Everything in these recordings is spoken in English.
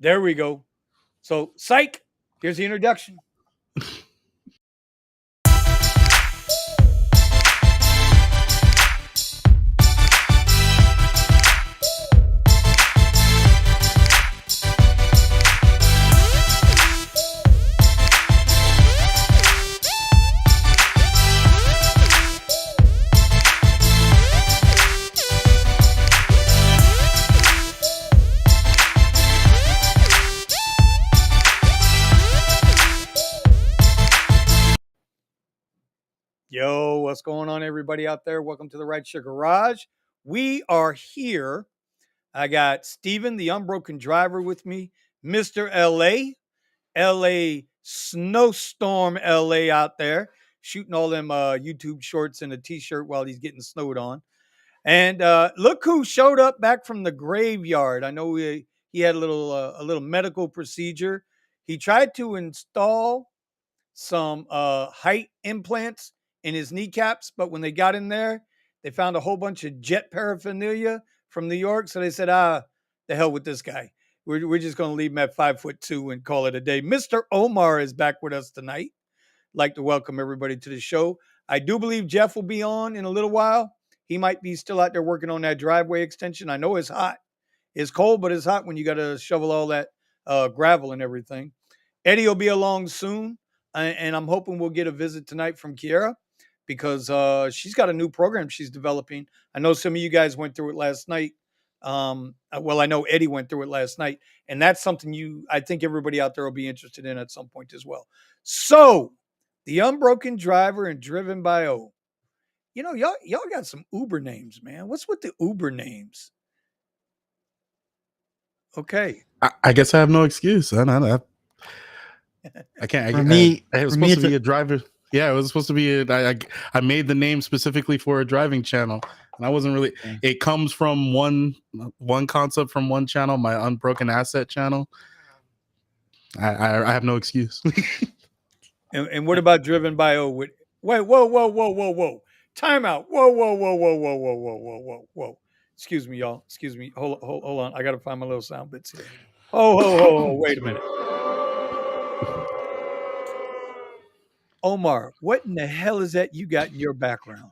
There we go. So, psych, here's the introduction. Yo, what's going on, everybody out there? Welcome to the Rideshare Garage. We are here. I got Steven, the unbroken driver, with me, Mr. LA snowstorm LA out there, shooting all them YouTube shorts in a t-shirt while he's getting snowed on. And look who showed up back from the graveyard. I know he had a little medical procedure. He tried to install some height implants in his kneecaps, but when they got in there, they found a whole bunch of jet paraphernalia from New York. So they said, the hell with this guy. We're just going to leave him at 5'2" and call it a day. Mr. Omar is back with us tonight. Like to welcome everybody to the show. I do believe Jeff will be on in a little while. He might be still out there working on that driveway extension. I know it's hot. It's cold, but it's hot when you got to shovel all that gravel and everything. Eddie will be along soon, and I'm hoping we'll get a visit tonight from Kiera because she's got a new program she's developing. I know some of you guys went through it last night. Well, I know Eddie went through it last night, and that's something I think everybody out there will be interested in at some point as well. So, the Unbroken Driver and Driven by O. You know, y'all got some Uber names, man. What's with the Uber names? Okay. I guess I have no excuse. I can't. It was supposed to be a driver. Yeah, it was supposed to be. I made the name specifically for a driving channel, and I wasn't really. It comes from one concept from one channel, my Unbroken Asset channel. I have no excuse. And what about Driven by O? Wait, whoa. Time out. Whoa. Excuse me, y'all. Excuse me. Hold on. I got to find my little sound bits here. Oh, wait a minute. Omar, what in the hell is that you got in your background?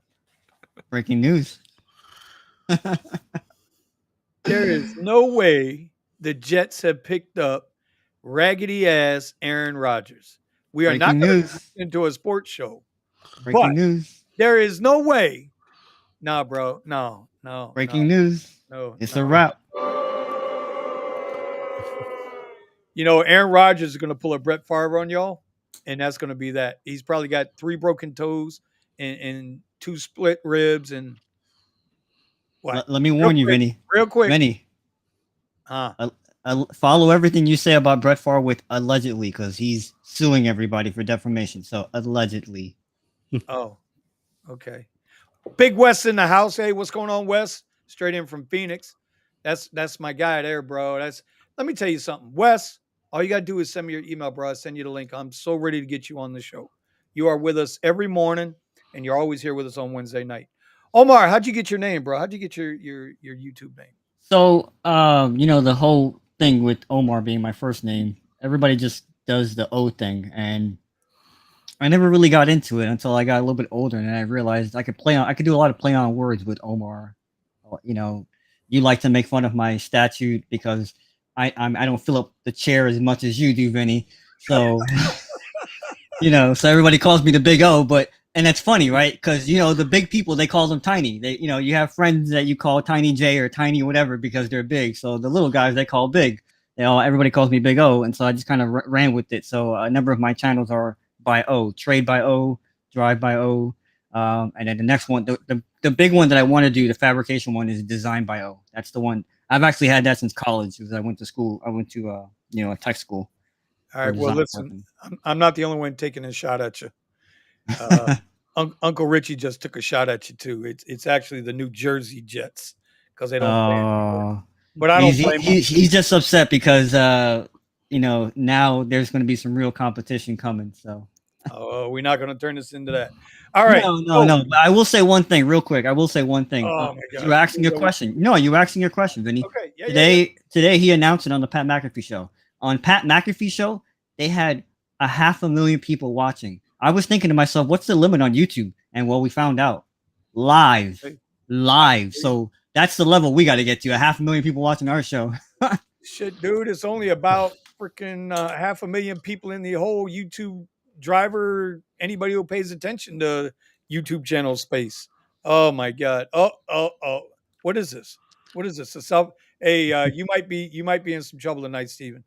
Breaking news. There is no way the Jets have picked up raggedy ass Aaron Rodgers. We are not going to into a sports show. Breaking news. There is no way. Nah, bro. No. Breaking news. No. It's a wrap. You know, Aaron Rodgers is going to pull a Brett Favre on y'all, and that's going to be that. He's probably got 3 broken toes and 2 split ribs and what? Let me warn you, Vinny. Real quick. Vinny. Follow everything you say about Brett Favre with allegedly, because he's suing everybody for defamation. So allegedly. Oh, okay. Big Wes in the house. Hey, what's going on, Wes? Straight in from Phoenix. That's my guy there, bro. Let me tell you something, Wes. All you got to do is send me your email, bro. I'll send you the link. I'm so ready to get you on the show. You are with us every morning, and you're always here with us on Wednesday night. Omar, how'd you get your name, bro? How'd you get your YouTube name? So, the whole thing with Omar being my first name, everybody just does the O thing, and I never really got into it until I got a little bit older, and I realized I could do a lot of play on words with Omar. You know, you like to make fun of my statue because I don't fill up the chair as much as you do, Vinny. So, so everybody calls me the Big O, and that's funny, right? Because, the big people, they call them tiny. They, you have friends that you call Tiny J or Tiny whatever because they're big. So the little guys, they call big. Everybody calls me Big O. And so I just kind of ran with it. So a number of my channels are by O, Trade by O, Drive by O. And then the next one, the big one that I want to do, the fabrication one, is Design by O. That's the one. I've actually had that since college because I went to school. I went to, a tech school. All right. Well, listen, I'm not the only one taking a shot at you. Uncle Richie just took a shot at you too. It's actually the New Jersey Jets because they don't. But I don't blame him. He's just upset because now there's going to be some real competition coming. So Oh, we're not going to turn this into that. All right. No. But I will say one thing real quick. I will say one thing. Oh my God. You were asking your question. No, you were asking your question, Vinny. Okay. Yeah. Today he announced it on the Pat McAfee show. On Pat McAfee show, they had 500,000 people watching. I was thinking to myself, what's the limit on YouTube? And well, we found out live. So that's the level we got to get to. 500,000 people watching our show. Shit, dude, it's only about freaking 500,000 people in the whole YouTube driver. Anybody who pays attention to YouTube channel space. Oh my God. Oh. What is this? Hey, you might be in some trouble tonight, Steven.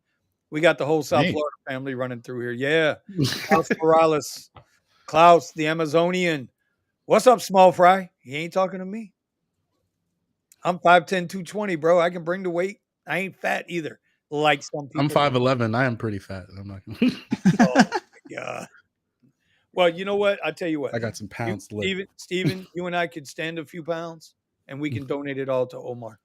We got the whole South Florida family running through here. Yeah. Klaus Morales, Klaus, the Amazonian. What's up, small fry? He ain't talking to me. I'm 5'10", 220, bro. I can bring the weight. I ain't fat either, like some people. I'm 5'11". I am pretty fat. I'm not gonna... Oh my God. Well, you know what? I'll tell you what. I got some pounds left. Steven, you and I could stand a few pounds, and we can donate it all to Omar.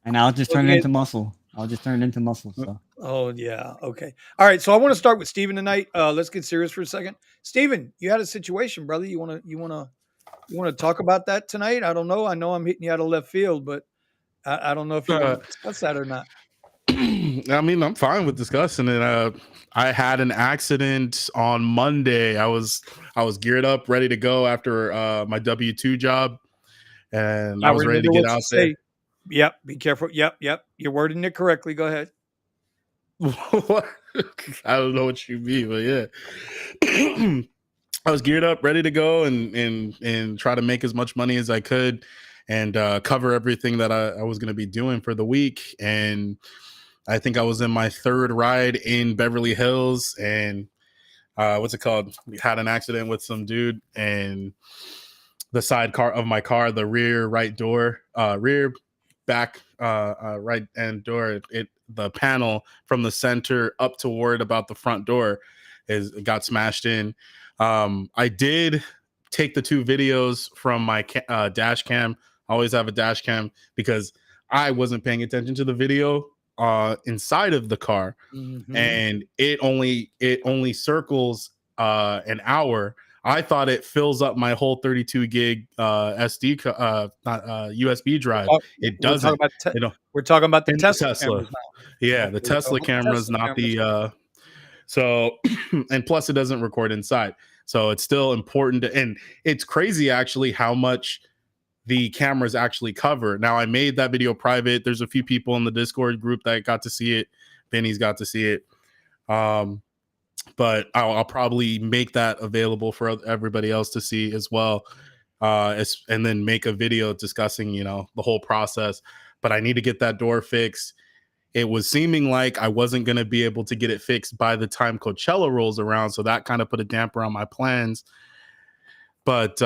And I'll just turn it into muscle. So. Oh yeah. Okay. All right. So I want to start with Steven tonight. Let's get serious for a second. Steven, you had a situation, brother. You wanna talk about that tonight? I don't know. I know I'm hitting you out of left field, but I don't know if you want to discuss that or not. I mean, I'm fine with discussing it. I had an accident on Monday. I was geared up, ready to go after my W-2 job, and I was ready to get out there. Yep. Be careful. Yep. You're wording it correctly. Go ahead. I don't know what you mean, but yeah. I was geared up, ready to go, and try to make as much money as I could, and cover everything that I was going to be doing for the week. And I think I was in my third ride in Beverly Hills, and what's it called? We had an accident with some dude, and the side car of my car, the rear back right end door, the panel from the center up toward about the front door got smashed in. I did take the 2 videos from my dash cam. I always have a dash cam because I wasn't paying attention to the video inside of the car, and it only circles an hour. I thought it fills up my whole 32 gig USB drive. It doesn't. We're talking about the Tesla. Yeah, the Tesla cameras, not the. So, and plus it doesn't record inside. So it's still important and it's crazy actually how much the cameras actually cover. Now I made that video private. There's a few people in the Discord group that got to see it. Benny's got to see it. But I'll probably make that available for everybody else to see as well. And then make a video discussing, the whole process. But I need to get that door fixed. It was seeming like I wasn't going to be able to get it fixed by the time Coachella rolls around. So that kind of put a damper on my plans. But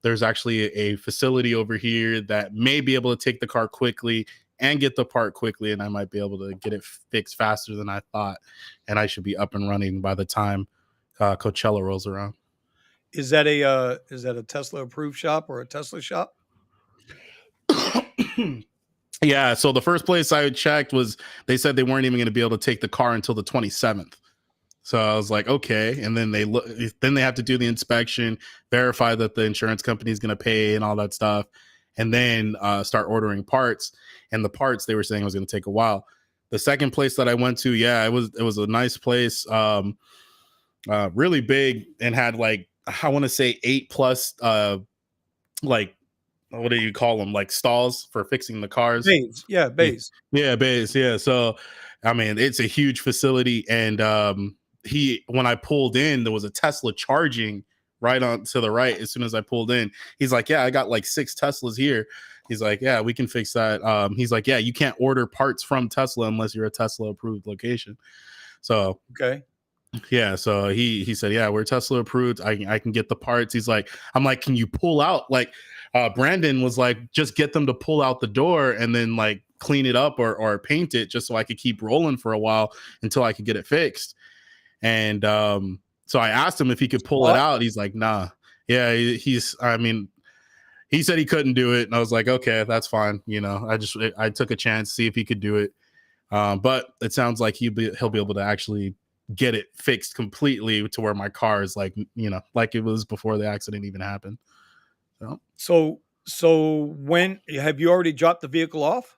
there's actually a facility over here that may be able to take the car quickly and get the part quickly. And I might be able to get it fixed faster than I thought. And I should be up and running by the time Coachella rolls around. Is that a Tesla approved shop or a Tesla shop? Yeah, so the first place I checked they said they weren't even going to be able to take the car until the 27th. So I was like, okay. And then they have to do the inspection, verify that the insurance company is going to pay and all that stuff, and then start ordering parts. And the parts they were saying was going to take a while. The second place that I went to, it was a nice place, really big, and had I want to say 8+ what do you call them? Like stalls for fixing the cars. Bays. Yeah, bays. Yeah, bays. Yeah. So, I mean, it's a huge facility. And when I pulled in, there was a Tesla charging right on to the right. As soon as I pulled in, he's like, yeah, I got 6 Teslas here. He's like, yeah, we can fix that. He's like, yeah, you can't order parts from Tesla unless you're a Tesla approved location. So, okay. Yeah, so he said, yeah, we're Tesla approved. I can get the parts. He's like, I'm like, can you pull out? Brandon was like, just get them to pull out the door and then clean it up or paint it just so I could keep rolling for a while until I could get it fixed. And so I asked him if he could pull it out. He's like, nah. Yeah, he said he couldn't do it. And I was like, okay, that's fine. I took a chance, see if he could do it. But it sounds like he'll be able to actually get it fixed completely to where my car is like, like it was before the accident even happened. So when have you already dropped the vehicle off?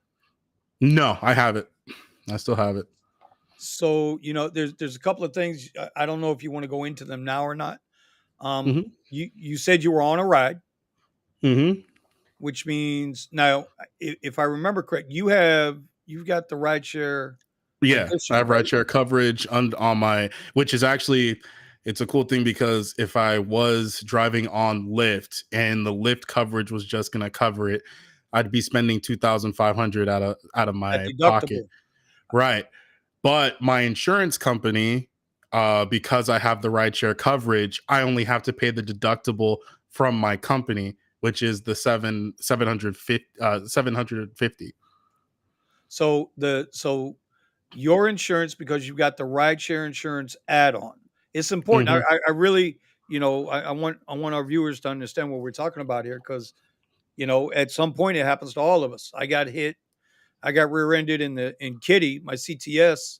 No, I have it. I still have it. So, there's a couple of things. I don't know if you want to go into them now or not. Mm-hmm. You said you were on a ride, Mm-hmm. which means now, if I remember correct, you've got the rideshare Yeah, I additional, have right? rideshare coverage on my, which is actually, it's a cool thing because if I was driving on Lyft and the Lyft coverage was just gonna cover it, I'd be spending 2,500 out of That my pocket, deductible. right? But my insurance company, because I have the rideshare coverage, I only have to pay the deductible from my company, which is the 750. So your insurance, because you've got the rideshare insurance add-on. It's important. Mm-hmm. I really, I want our viewers to understand what we're talking about here, because at some point it happens to all of us. I got rear-ended in Kitty, my CTS.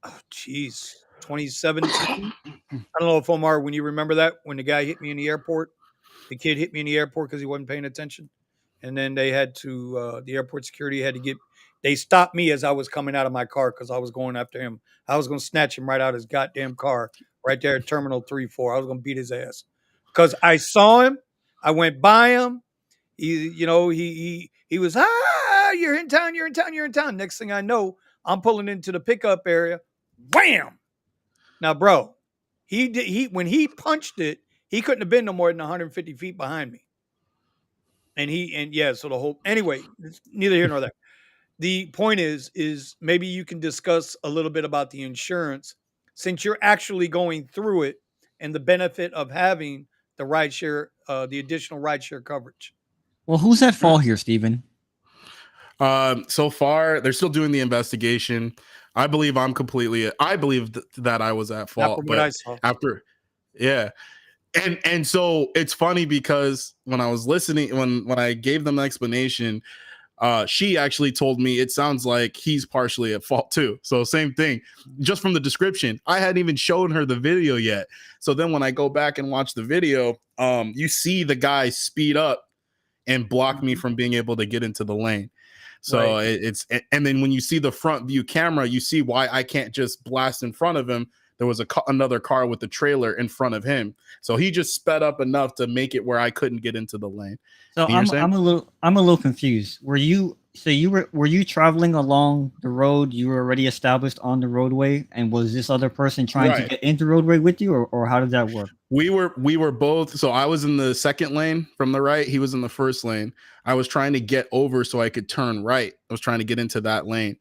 Oh, geez, 2017. I don't know if Omar, when you remember that, when the guy hit me in the airport, the kid hit me in the airport because he wasn't paying attention, and then they had to the airport security had to they stopped me as I was coming out of my car because I was going after him. I was going to snatch him right out of his goddamn car right there at Terminal 3-4. I was going to beat his ass because I saw him. I went by him. He was, you're in town, you're in town, you're in town. Next thing I know, I'm pulling into the pickup area. Wham! Now, bro, when he punched it, he couldn't have been no more than 150 feet behind me. So the whole, anyway, it's neither here nor there. The point is maybe you can discuss a little bit about the insurance since you're actually going through it and the benefit of having the additional rideshare coverage. Well, who's at fault here, Stephen? So far, they're still doing the investigation. I believe that I was at Not fault, from what I but saw. after, yeah. And so it's funny because when I was listening, when I gave them an explanation, she actually told me it sounds like he's partially at fault too. So same thing, just from the description. I hadn't even shown her the video yet. So then when I go back and watch the video, you see the guy speed up and block me from being able to get into the lane. So Right. And then when you see the front view camera, you see why I can't just blast in front of him. There was another car with the trailer in front of him, so he just sped up enough to make it where I couldn't get into the lane. So And you're saying? I'm a little confused. Were you traveling along the road? You were already established on the roadway, and was this other person trying to Right. get into the roadway with you, or how did that work? We were both. So I was in the second lane from the right. He was in the first lane. I was trying to get over so I could turn right. I was trying to get into that lane.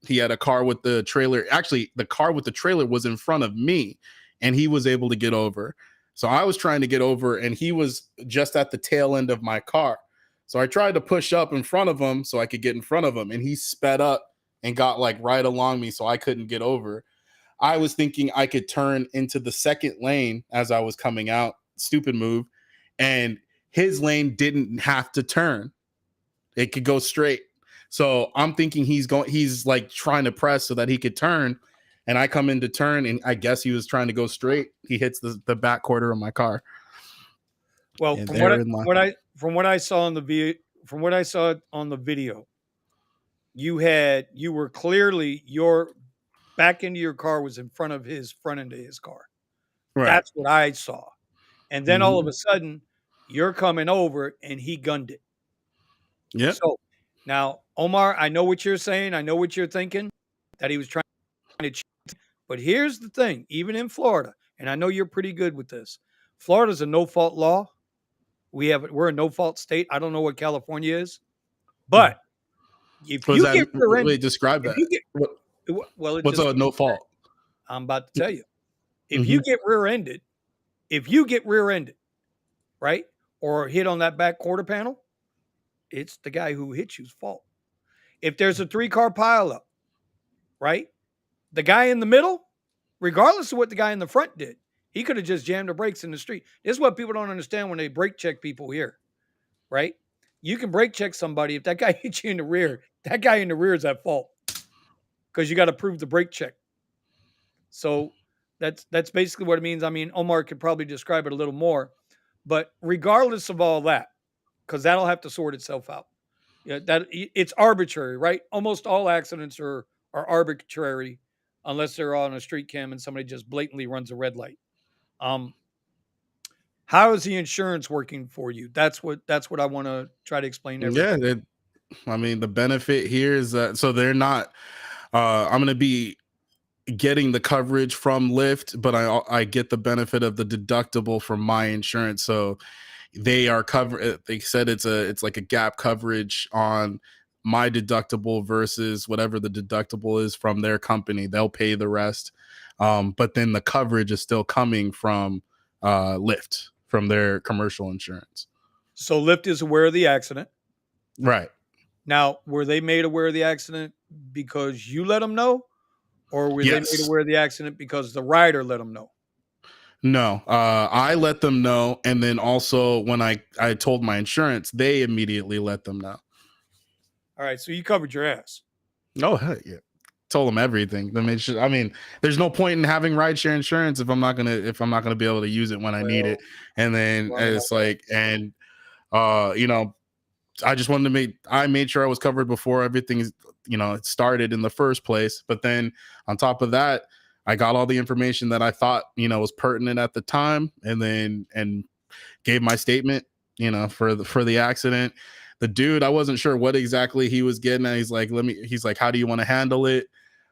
He had a car with the trailer. Actually, the car with the trailer was in front of me, and he was able to get over. So I was trying to get over, and he was just at the tail end of my car. So I tried to push up in front of him so I could get in front of him, and he sped up and got like right along me, so I couldn't get over. I was thinking I could turn into the second lane as I was coming out. Stupid move. And his lane didn't have to turn. It could go straight. So I'm thinking he's like trying to press so that he could turn. And I come in to turn, and I guess he was trying to go straight. He hits the back quarter of my car. Well, And from what I saw on the video, you were clearly your back end of your car was in front of his front end of his car. right. That's what I saw. And then all of a sudden, you're coming over and he gunned it. Yep. So now, Omar, I know what you're saying. I know what you're thinking, that he was trying to cheat. But here's the thing, even in Florida, and I know you're pretty good with this. Florida's a no-fault law. We're a no-fault state. I don't know what California is. But if What does you that get rear-ended, wait, describe if that? you get well, it What's just a no fault? I'm about to tell you. If you get rear-ended, right, or hit on that back quarter panel, it's the guy who hit you's fault. If there's a 3-car pileup, right, the guy in the middle, regardless of what the guy in the front did, he could have just jammed the brakes in the street. This is what people don't understand when they brake check people here, right? You can brake check somebody. If that guy hits you in the rear, that guy in the rear is at fault because you got to prove the brake check. So that's basically what it means. I mean, Omar could probably describe it a little more, but regardless of all that, because that'll have to sort itself out. Yeah, it's arbitrary, right? Almost all accidents are arbitrary unless they're on a street cam and somebody just blatantly runs a red light. Um, how is the insurance working for you? That's what I want to try to explain to everybody. Yeah, I mean, the benefit here is that so they're not. I'm going to be getting the coverage from Lyft, but I get the benefit of the deductible from my insurance. So they are covered. They said it's like a gap coverage on my deductible versus whatever the deductible is from their company. They'll pay the rest, but then the coverage is still coming from Lyft from their commercial insurance. So Lyft is aware of the accident. Right. Now, were they made aware of the accident because you let them know, or were they made Yes. aware of the accident because the rider let them know? No, I let them know, and then also when I told my insurance, they immediately let them know. All right, so you covered your ass. Oh heck yeah! Told them everything. I mean, there's no point in having rideshare insurance if I'm not gonna be able to use it when I need it. And then it's like, and you know, I just wanted to I made sure I was covered before everything, it started in the first place. But then on top of that, I got all the information that I thought, was pertinent at the time, and gave my statement, for the accident. The dude, I wasn't sure what exactly he was getting at. He's like, how do you want to handle it?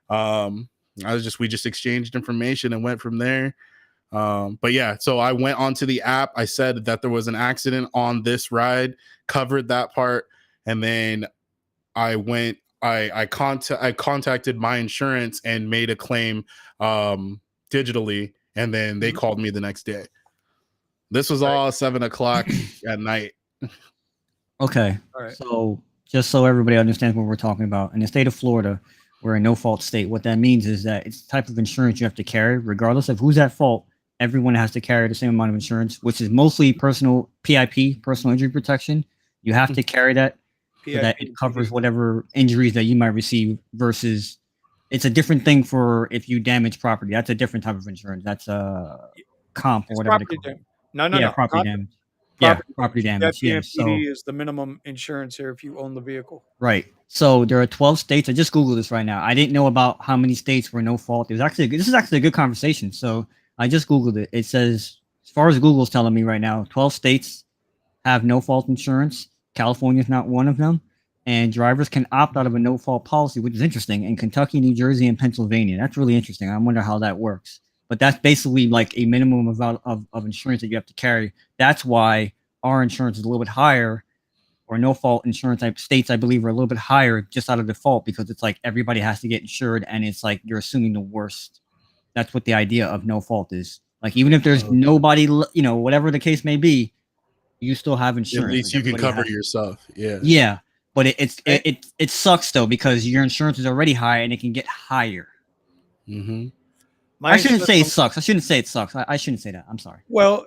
We just exchanged information and went from there. But yeah, so I went onto the app. I said that there was an accident on this ride, covered that part, and then I contacted my insurance and made a claim digitally, and then they called me the next day. This was all 7:00 at night. Okay. All right. So just so everybody understands what we're talking about, in the state of Florida, we're a no-fault state. What that means is that it's the type of insurance you have to carry, regardless of who's at fault. Everyone has to carry the same amount of insurance, which is mostly personal PIP, personal injury protection. You have to carry that so that it covers whatever injuries that you might receive versus it's a different thing for if you damage property. That's a different type of insurance. That's a comp or whatever they call it. No. Property damage. Property damage. Yeah, FDMPD is the minimum insurance here if you own the vehicle. Right. So there are 12 states. I just Googled this right now. I didn't know about how many states were no fault. This is actually a good conversation. So I just Googled it. It says, as far as Google's telling me right now, 12 states have no fault insurance. California is not one of them. And drivers can opt out of a no fault policy, which is interesting, in Kentucky, New Jersey, and Pennsylvania. That's really interesting. I wonder how that works. But that's basically like a minimum of insurance that you have to carry. That's why our insurance is a little bit higher, or no fault insurance type states, I believe, are a little bit higher just out of default, because it's like everybody has to get insured, and it's like you're assuming the worst. That's what the idea of no fault is. Like, even if there's nobody, whatever the case may be, you still have insurance. At least you can cover yourself. Yeah. Yeah. But it sucks though, because your insurance is already high and it can get higher. Mm-hmm. I shouldn't say it sucks. I shouldn't say it sucks. I shouldn't say that. I'm sorry. Well,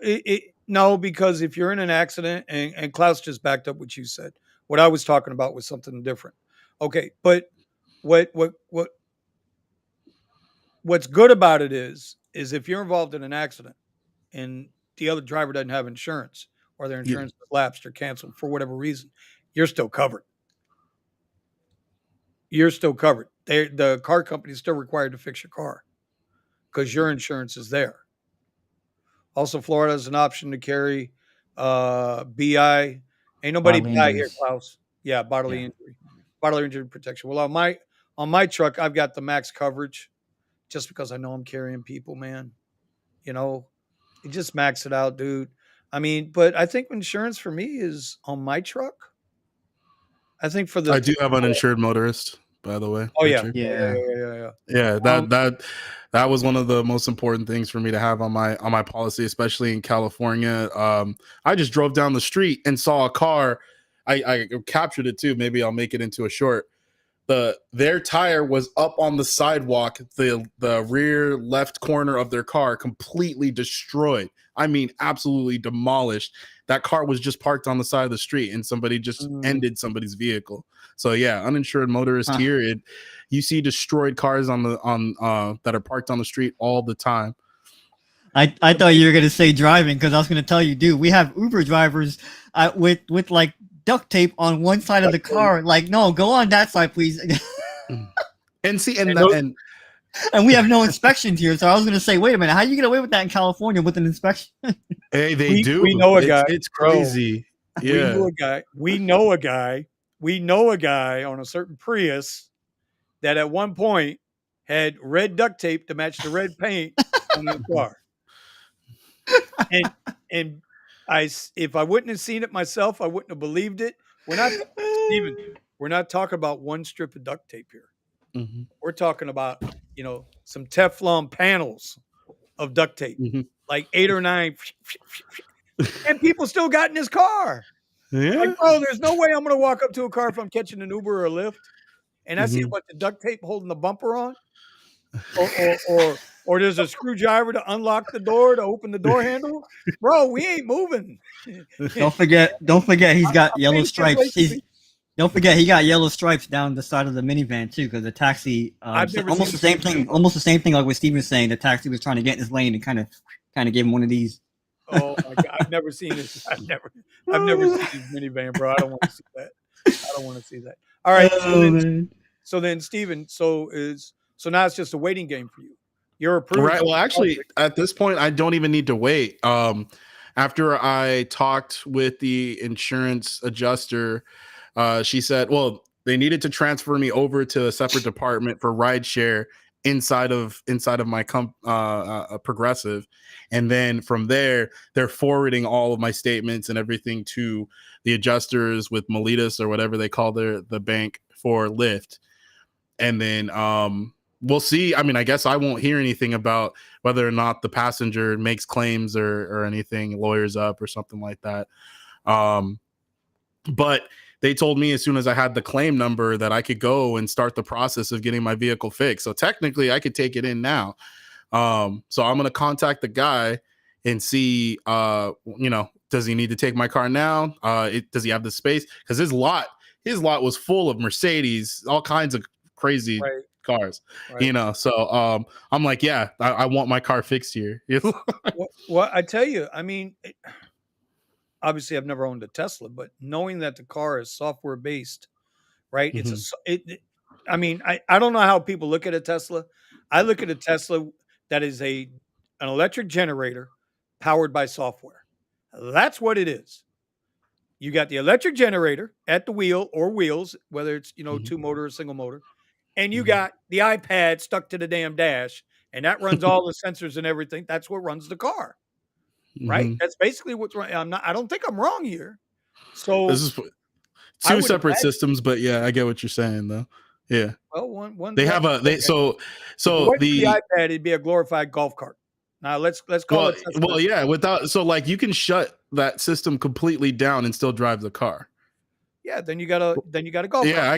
no, because if you're in an accident, and Klaus just backed up what you said, what I was talking about was something different. Okay, but what's good about it is if you're involved in an accident and the other driver doesn't have insurance, or their insurance is lapsed or canceled for whatever reason, you're still covered. You're still covered. The car company is still required to fix your car because your insurance is there. Also, Florida has an option to carry BI. Ain't nobody BI here, Klaus. Yeah, bodily injury protection. Well, on my truck, I've got the max coverage, just because I know I'm carrying people, man. You just max it out, dude. I mean, but I think insurance for me is on my truck. I think I do have uninsured motorist, by the way. Oh Richard. Yeah. That was one of the most important things for me to have on my policy, especially in California. I just drove down the street and saw a car. I captured it too. Maybe I'll make it into a short. Their tire was up on the sidewalk, the rear left corner of their car completely destroyed. I mean, absolutely demolished. that car was just parked on the side of the street and somebody just ended somebody's vehicle. So yeah, uninsured motorist here. You see destroyed cars on that are parked on the street all the time. I thought you were gonna say driving, because I was gonna tell you, dude, we have Uber drivers with like duct tape on one side of the car. Like, no, go on that side, please. And we have no inspections here. So I was gonna say, wait a minute, how do you get away with that in California with an inspection? Hey, they do. We know a guy. It's crazy. Yeah. We know a guy on a certain Prius that at one point had red duct tape to match the red paint on the car. And if I wouldn't have seen it myself, I wouldn't have believed it. We're not talking about one strip of duct tape here. Mm-hmm. We're talking about, some Teflon panels of duct tape, like 8 or 9, and people still got in his car. Yeah. Like, bro, there's no way I'm going to walk up to a car if I'm catching an Uber or a Lyft, and I see a bunch of duct tape holding the bumper on, or there's a screwdriver to unlock the door, to open the door handle. Bro, we ain't moving. Don't forget, he's got yellow stripes. Don't forget, he got yellow stripes down the side of the minivan too, because the taxi, almost the same thing like what Steve was saying. The taxi was trying to get in his lane and kind of gave him one of these. Oh my God, I've never seen this. I've never seen his minivan, bro. I don't want to see that. All right. So then, Steven, so now it's just a waiting game for you. You're approved. Right. Well, actually, at this point, I don't even need to wait. After I talked with the insurance adjuster, she said, well, they needed to transfer me over to a separate department for rideshare inside of my Progressive. And then from there, they're forwarding all of my statements and everything to the adjusters with Melitus or whatever they call the bank for Lyft. And then we'll see. I mean, I guess I won't hear anything about whether or not the passenger makes claims or anything, lawyers up or something like that. But they told me as soon as I had the claim number that I could go and start the process of getting my vehicle fixed. So technically I could take it in now. So I'm going to contact the guy and see, does he need to take my car now? Does he have the space? Because his lot was full of Mercedes, all kinds of crazy cars, So I'm like, yeah, I want my car fixed here. Well, I tell you, I mean, obviously I've never owned a Tesla, but knowing that the car is software based, right? I don't know how people look at a Tesla. I look at a Tesla that is an electric generator powered by software. That's what it is. You got the electric generator at the wheel or wheels, whether it's, 2-motor or single motor. And you got the iPad stuck to the damn dash, and that runs all the sensors and everything. That's what runs the car. Right? That's basically what's right. I don't think I'm wrong here. So this is two separate systems, but yeah, I get what you're saying though. Yeah. Well, one they have so the iPad, it'd be a glorified golf cart. Now let's call it. Well, yeah, you can shut that system completely down and still drive the car. Yeah, then you got a golf cart. Yeah,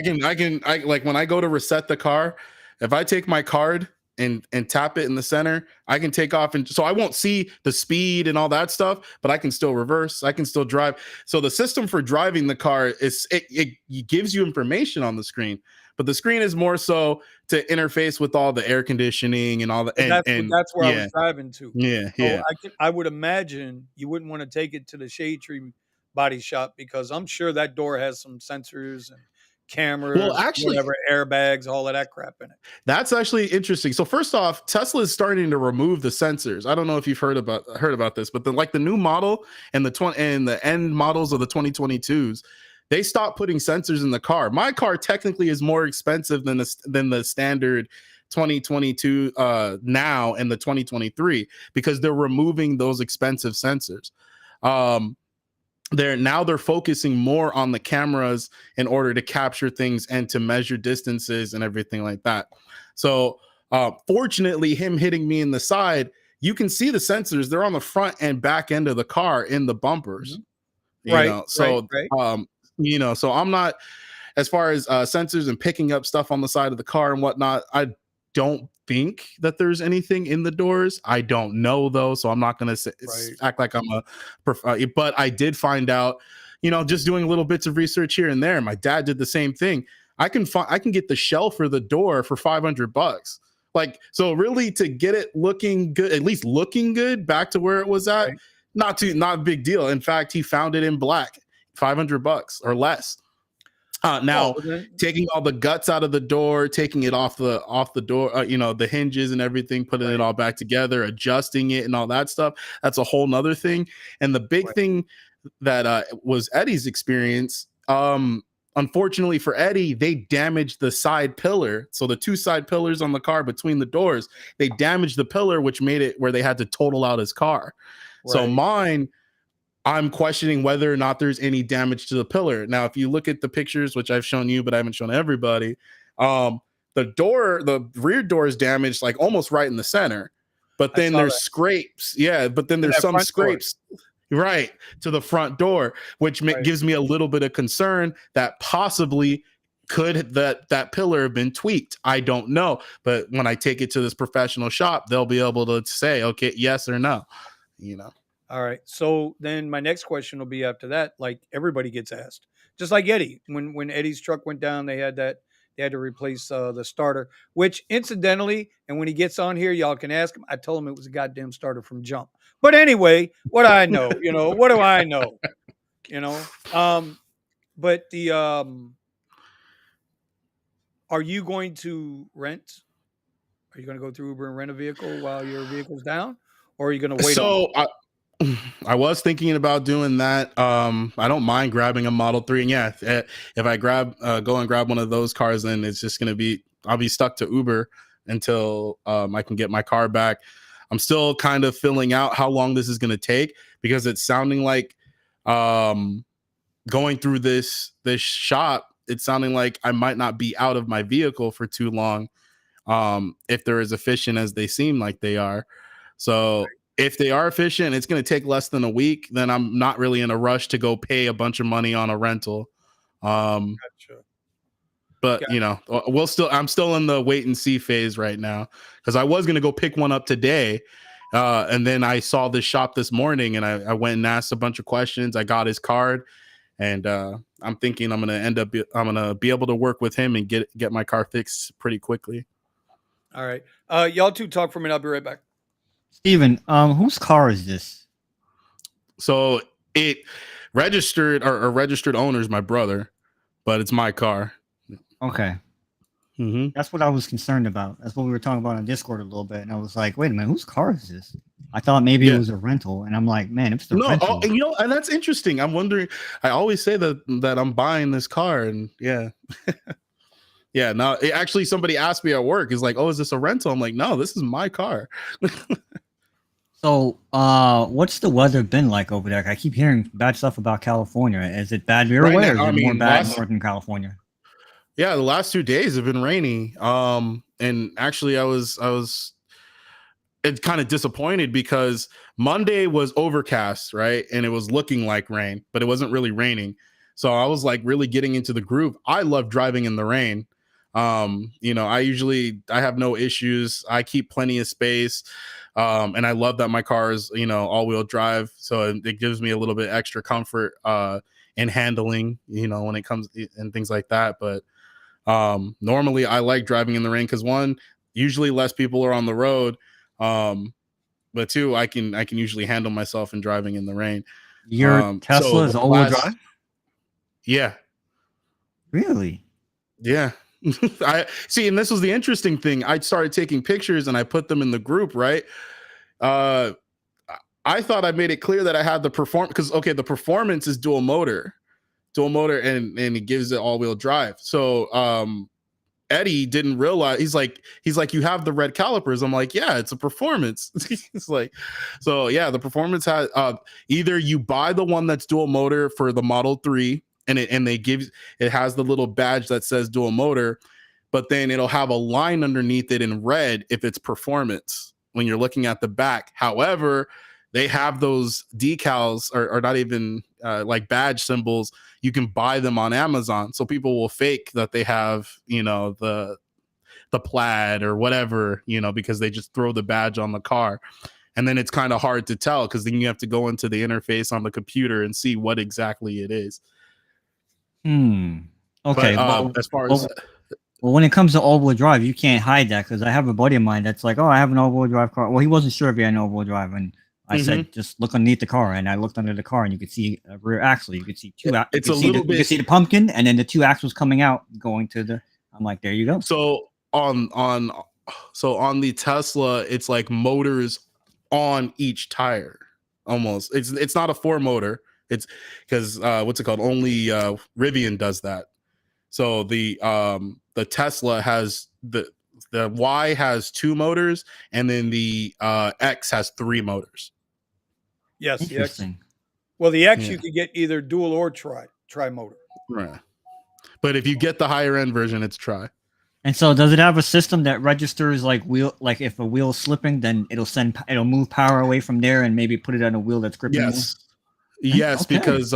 I like when I go to reset the car, if I take my card and tap it in the center, I can take off, and so I won't see the speed and all that stuff, but I can still reverse, I can still drive. So the system for driving the car it gives you information on the screen, but the screen is more so to interface with all the air conditioning and all the that's where I was driving to. Yeah. I would imagine you wouldn't want to take it to the Shade Tree body shop, because I'm sure that door has some sensors and cameras, whatever, airbags, all of that crap in it. That's actually interesting. So first off, Tesla is starting to remove the sensors. I don't know if you've heard about this, but the new model and the end models of the 2022s, they stopped putting sensors in the car. My car technically is more expensive than the standard 2022 now and the 2023, because they're removing those expensive sensors. They're focusing more on the cameras in order to capture things and to measure distances and everything like that. So fortunately, him hitting me in the side, you can see the sensors. They're on the front and back end of the car in the bumpers. So I'm not, as far as sensors and picking up stuff on the side of the car and whatnot, don't think that there's anything in the doors. I don't know though, so I'm not gonna act like I'm but I did find out, just doing little bits of research here and there. My dad did the same thing. I can get the shell for the door for $500. Like, so really, to get it looking good, at least looking good, back to where it was at, not a big deal. In fact, he found it in black, $500 or less. Now, taking all the guts out of the door, taking it off the door, the hinges and everything, putting it all back together, adjusting it and all that stuff, that's a whole nother thing. And the big thing that was Eddie's experience, unfortunately for Eddie, they damaged the side pillar. So the two side pillars on the car between the doors, they damaged the pillar, which made it where they had to total out his car. So mine, I'm questioning whether or not there's any damage to the pillar. Now, if you look at the pictures, which I've shown you, but I haven't shown everybody, the rear door is damaged like almost right in the center. But then there's scrapes. Yeah, but then there's some scrapes right to the front door, which gives me a little bit of concern that possibly could that pillar have been tweaked. I don't know. But when I take it to this professional shop, they'll be able to say, okay, yes or no, All right. So then my next question will be after that, like everybody gets asked, just like Eddie, when Eddie's truck went down, they had to replace the starter, which incidentally, and when he gets on here, y'all can ask him. I told him it was a goddamn starter from Jump. But anyway, what do I know? What do I know? But are you going to rent? Are you going to go through Uber and rent a vehicle while your vehicle's down? Or are you going to wait? So I was thinking about doing that. I don't mind grabbing a Model 3. And yeah, if I go and grab one of those cars, then it's just going to be, I'll be stuck to Uber until I can get my car back. I'm still kind of filling out how long this is going to take, because it's sounding like going through this shop, it's sounding like I might not be out of my vehicle for too long if they're as efficient as they seem like they are. So if they are efficient, it's going to take less than a week, then I'm not really in a rush to go pay a bunch of money on a rental. Gotcha. But I'm still in the wait and see phase right now, because I was going to go pick one up today. And then I saw this shop this morning, and I went and asked a bunch of questions. I got his card, and I'm thinking I'm going to be able to work with him and get my car fixed pretty quickly. All right. Y'all two talk for a minute. I'll be right back. Steven, whose car is this? So it registered owner is my brother, but it's my car. Okay. Mm-hmm. That's what I was concerned about. That's what we were talking about on Discord a little bit. And I was like, wait a minute, whose car is this? I thought maybe it was a rental. And I'm like, man, if it's a rental. And that's interesting. I'm wondering, I always say that I'm buying this car, and yeah. Yeah, no, actually somebody asked me at work, is like, oh, is this a rental? I'm like, no, this is my car. So, what's the weather been like over there? I keep hearing bad stuff about California. Is it bad your way, or is it more bad northern California? Yeah, the last 2 days have been rainy. And actually, I was kind of disappointed, because Monday was overcast, right, and it was looking like rain, but it wasn't really raining. So I was like really getting into the groove. I love driving in the rain. I have no issues. I keep plenty of space. And I love that my car is, all-wheel drive. So it gives me a little bit extra comfort in handling, when it comes and things like that. But normally I like driving in the rain, because one, usually less people are on the road. But two, I can usually handle myself in driving in the rain. Your Tesla is all-wheel drive? Yeah. Really? Yeah. I see, and this was the interesting thing. I started taking pictures and I put them in the group, right? I thought I made it clear that I had the performance, because the performance is dual motor, and it gives it all-wheel drive. So Eddie didn't realize. He's like, you have the red calipers. I'm like, yeah, it's a performance. It's like, so yeah, the performance has either you buy the one that's dual motor for the Model 3, and it has the little badge that says dual motor, but then it'll have a line underneath it in red if it's performance when you're looking at the back. However, they have those decals or not even like badge symbols. You can buy them on Amazon. So people will fake that they have, the the Plaid or whatever, because they just throw the badge on the car. And then it's kind of hard to tell because then you have to go into the interface on the computer and see what exactly it is. Okay. But as far as well, when it comes to all-wheel drive, you can't hide that because I have a buddy of mine that's like, "Oh, I have an all-wheel drive car." Well, he wasn't sure if he had an all-wheel drive, and I said, "Just look underneath the car." And I looked under the car, and you could see a rear axle. You could see two. It's a little bit. You could see the pumpkin, and then the two axles coming out, going to the. I'm like, there you go. So on the Tesla, it's like motors on each tire. Almost, it's not a 4-motor. It's because what's it called? Only Rivian does that. So the Tesla has the Y has 2 motors, and then the X has 3 motors. Yes, interesting. Well, the X you could get either dual or tri motor. Right. But if you get the higher end version, it's tri. And so, does it have a system that registers like if a wheel is slipping, then it'll move power away from there and maybe put it on a wheel that's gripping? Yes. Yes, okay. Because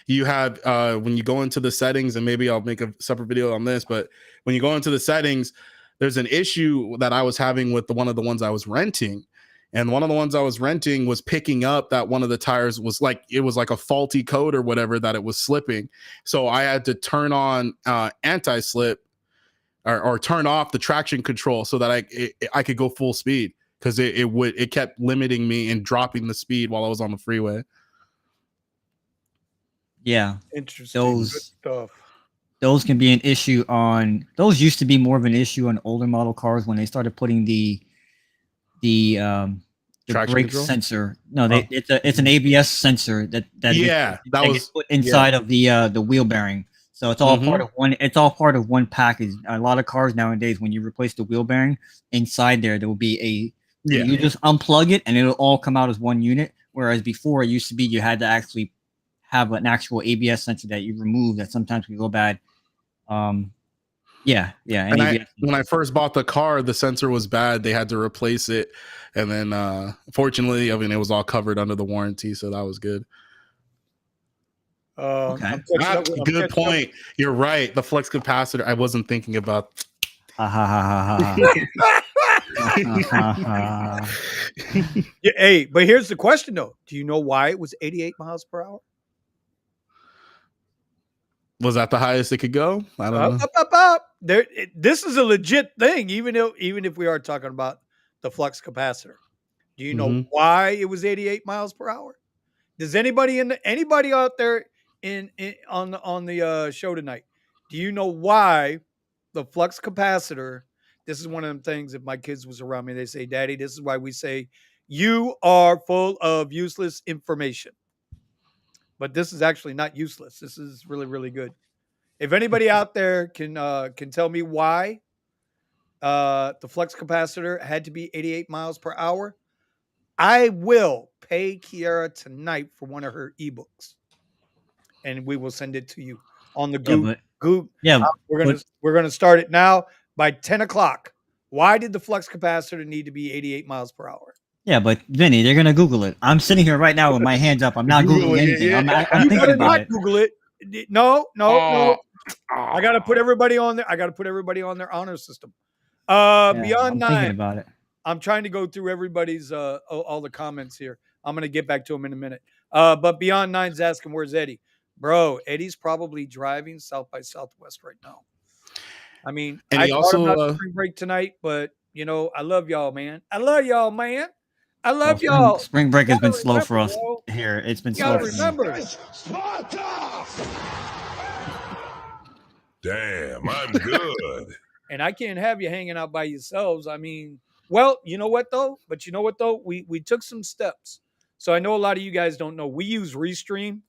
you have when you go into the settings, and maybe I'll make a separate video on this, but when you go into the settings, there's an issue that I was having with one of the ones I was renting. And one of the ones I was renting was picking up that one of the tires was like a faulty code or whatever, that it was slipping. So I had to turn on anti-slip or turn off the traction control so that I could go full speed, because it kept limiting me and dropping the speed while I was on the freeway. Yeah, interesting. Good stuff. Those can be an issue on. Those used to be more of an issue on older model cars when they started putting the brake sensor. No, it's an ABS sensor that was put inside of the wheel bearing. So it's all part of one. It's all part of one package. A lot of cars nowadays, when you replace the wheel bearing, inside there will be you just unplug it and it'll all come out as one unit. Whereas before, it used to be you had to actually have an actual ABS sensor that you remove that sometimes can go bad. When I first bought the car, the sensor was bad. They had to replace it, and then fortunately, I mean, it was all covered under the warranty, so that was good. Okay, good point. You're right. The flux capacitor. I wasn't thinking about. Hey, but here's the question though: do you know why it was 88 miles per hour? Was that the highest it could go? I don't know. This is a legit thing, even if we are talking about the flux capacitor. Do you know why it was 88 miles per hour? Does anybody out there on the show tonight? Do you know why the flux capacitor? This is one of them things. If my kids was around me, they say, "Daddy, this is why we say you are full of useless information." But this is actually not useless. This is really, really good. If anybody out there can tell me why the flux capacitor had to be 88 miles per hour, I will pay Kiara tonight for one of her ebooks, and we will send it to you on the Google. We're gonna start it now by 10 o'clock. Why did the flux capacitor need to be 88 miles per hour? Yeah, but Vinny, they're gonna Google it. I'm sitting here right now with my hands up. I'm not Googling anything. I'm thinking about it. Google it. No. I gotta put everybody on there. I gotta put everybody on their honor system. Beyond 9. Thinking about it. I'm trying to go through everybody's all the comments here. I'm gonna get back to them in a minute. But Beyond 9's asking, where's Eddie? Bro, Eddie's probably driving South by Southwest right now. I mean, and I thought about spring break tonight, but I love y'all, man. I love y'all. Spring break has been slow for us here. It's been slow. Remember. Damn, I'm good. And I can't have you hanging out by yourselves. I mean, well, you know what though? We took some steps. So I know a lot of you guys don't know. We use Restream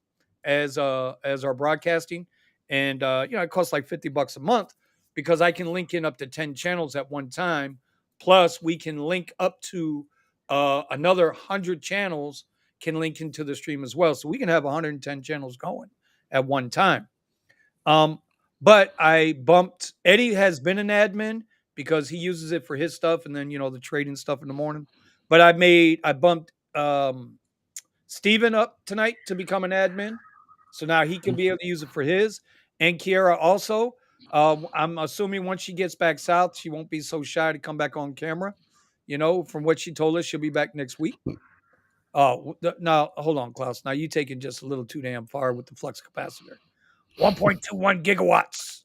as our broadcasting, and it costs like $50 a month because I can link in up to 10 channels at one time. Plus, we can link up to another 100 channels can link into the stream as well. So we can have 110 channels going at one time. But I bumped, Eddie has been an admin because he uses it for his stuff and then, the trading stuff in the morning. But I bumped Steven up tonight to become an admin. So now he can be able to use it for his, and Kiara also. I'm assuming once she gets back south, she won't be so shy to come back on camera. You know, from what she told us, she'll be back next week. Now hold on, Klaus. Now you taking just a little too damn far with the flux capacitor. 1.21 gigawatts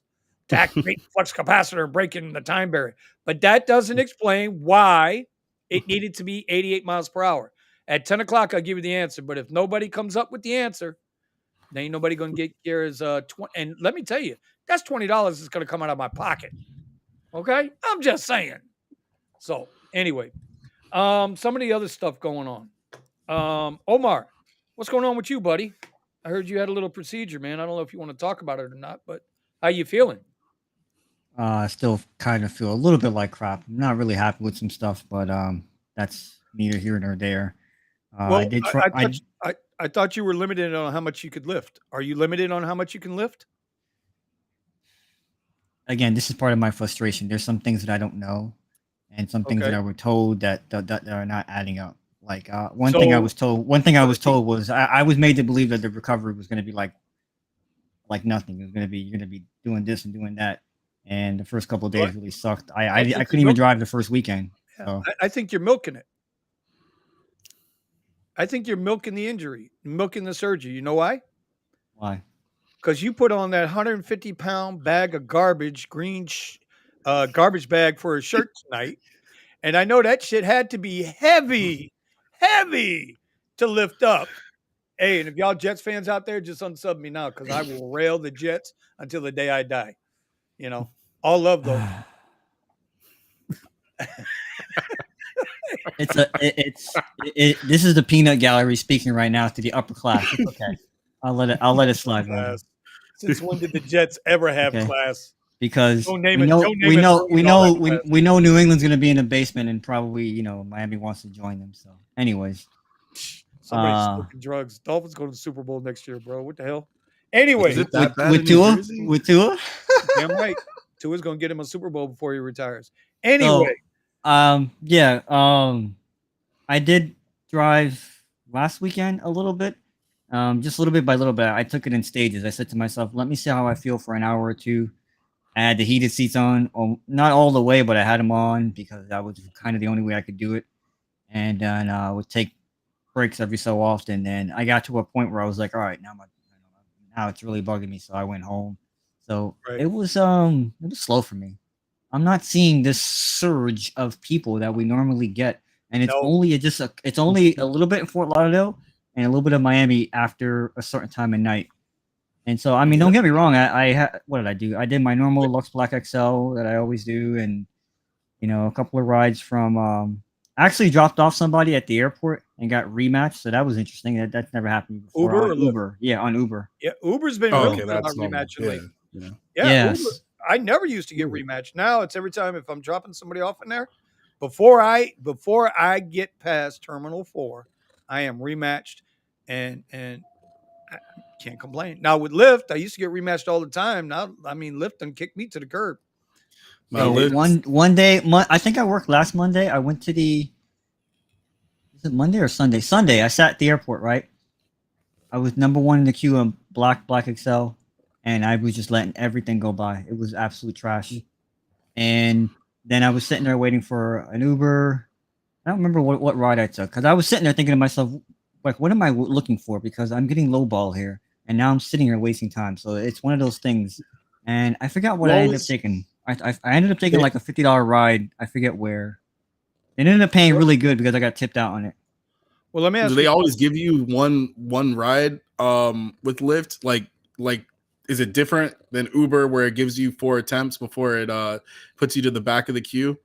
to activate the flux capacitor and break in the time barrier. But that doesn't explain why it needed to be 88 miles per hour. At 10 o'clock, I'll give you the answer. But if nobody comes up with the answer, then ain't nobody going to get Kira's 20. And let me tell you, that's $20 that's going to come out of my pocket. Okay? I'm just saying. So, anyway, some of the other stuff going on. Omar, what's going on with you, buddy? I heard you had a little procedure, man. I don't know if you want to talk about it or not, but how you feeling? I still kind of feel a little bit like crap. I'm not really happy with some stuff, but that's neither here nor there. Well, I did try. I thought you were limited on how much you could lift. Are you limited on how much you can lift? Again, this is part of my frustration. There's some things that I don't know, and some things that I were told that are not adding up. Like one thing I was told was I was made to believe that the recovery was going to be like nothing. It was going to be you're going to be doing this and doing that, and the first couple of days really sucked. I couldn't even drive the first weekend. Yeah. So. I think you're milking it. I think you're milking the injury, milking the surgery. You know why? Why? Because you put on that 150-pound bag of garbage, garbage bag for a shirt tonight. And I know that shit had to be heavy to lift up. Hey, and if y'all Jets fans out there, just unsub me now because I will rail the Jets until the day I die. You know, all love though. This is the peanut gallery speaking right now to the upper class. It's okay. I'll let it slide. Since when did the Jets ever have class? Because we know New England's going to be in the basement, and probably Miami wants to join them. So, anyways, somebody's smoking drugs. Dolphins go to the Super Bowl next year, bro. What the hell? Anyway, with Tua, damn right. Tua's going to get him a Super Bowl before he retires. Anyway, I did drive last weekend a little bit. Just little bit by little bit. I took it in stages. I said to myself, let me see how I feel for an hour or two. I had the heated seats on, not all the way, but I had them on because that was kind of the only way I could do it. And then I would take breaks every so often. Then I got to a point where I was like, all right, now it's really bugging me. So I went home. So it was slow for me. I'm not seeing this surge of people that we normally get. And it's only a little bit in Fort Lauderdale and a little bit of Miami after a certain time of night. And so, I mean, don't get me wrong. What did I do? I did my normal Lux Black XL that I always do. And, a couple of rides from, I actually dropped off somebody at the airport and got rematched. So that was interesting. That's never happened before. Uber? Yeah, on Uber. Yeah, Uber's been really good about rematching lately. Yeah, yes. Uber, I never used to get rematched. Now it's every time if I'm dropping somebody off in there, before I get past Terminal 4, I am rematched and I can't complain. Now with Lyft, I used to get rematched all the time. Now, I mean, Lyft done kicked me to the curb. So one day, I think I worked last Monday. I went to is it Monday or Sunday? Sunday. I sat at the airport, right? I was number one in the queue on Black XL, and I was just letting everything go by. It was absolute trash. And then I was sitting there waiting for an Uber. I don't remember what ride I took because I was sitting there thinking to myself, like, what am I looking for? Because I'm getting lowball here, and now I'm sitting here wasting time. So it's one of those things. And I forgot what I ended up taking. I ended up taking like a $50 ride. I forget where. It ended up paying really good because I got tipped out on it. Well, let me ask you. Do they always give you one ride with Lyft? Like is it different than Uber where it gives you 4 attempts before it puts you to the back of the queue?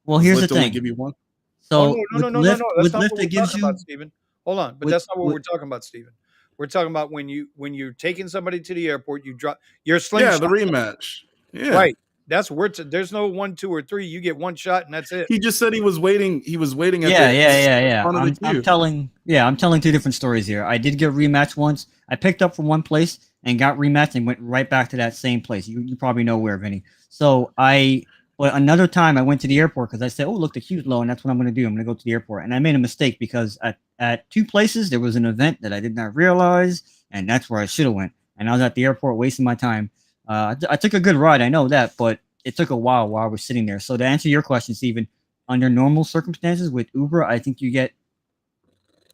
Well, here's Lyft the thing. only give you one? So no. That's not what we're talking about, Stephen. Hold on, but that's not what we're talking about, Stephen. We're talking about when you're taking somebody to the airport, you drop your slingshot. Yeah, the rematch. Yeah. Right. That's where there's no 1, 2, or 3. You get one shot and that's it. He just said he was waiting. He was waiting at yeah. I'm telling 2 different stories here. I did get rematched once. I picked up from one place and got rematched and went right back to that same place. You probably know where, Vinny. So but another time I went to the airport because I said, oh, look, the queue's low, and that's what I'm going to do. I'm going to go to the airport. And I made a mistake because at 2 places there was an event that I did not realize, and that's where I should have went. And I was at the airport wasting my time. I took a good ride, I know that, but it took a while I was sitting there. So to answer your question, Steven, under normal circumstances with Uber, I think you get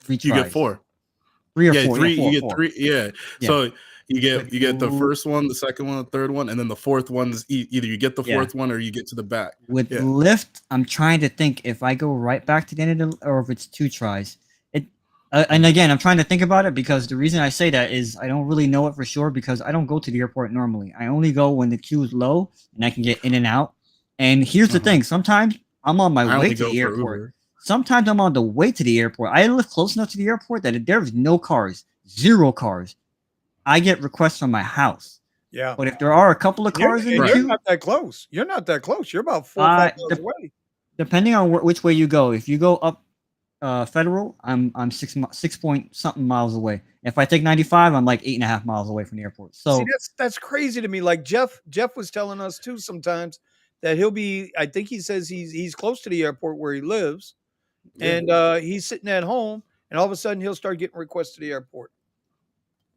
3 You get tries. 4. 3 or Yeah, 4. 3. Yeah, 4. You get 3. Yeah. Yeah. So you With get the first one, the second one, the third one, and then the fourth one is either you get the fourth one or you get to the back. With Yeah. Lyft, I'm trying to think if I go right back to the end of the, or if it's 2 tries. And again, I'm trying to think about it because the reason I say that is I don't really know it for sure because I don't go to the airport normally. I only go when the queue is low and I can get in and out. And here's the thing: sometimes I'm on my I way only to go the for airport. Uber. Sometimes I'm on the way to the airport. I live close enough to the airport that there's no cars, 0 cars. I get requests from my house. Yeah. But if there are a couple of cars in the you're queue, not that close. You're not that close. You're about 4 or 5 miles away. depending on which way you go, if you go up Federal, I'm 6 point something miles away. If I take 95, I'm like 8.5 miles away from the airport. So see, that's crazy to me. Like Jeff was telling us too sometimes that he'll be. I think he says he's close to the airport where he lives, and he's sitting at home, and all of a sudden he'll start getting requests to the airport.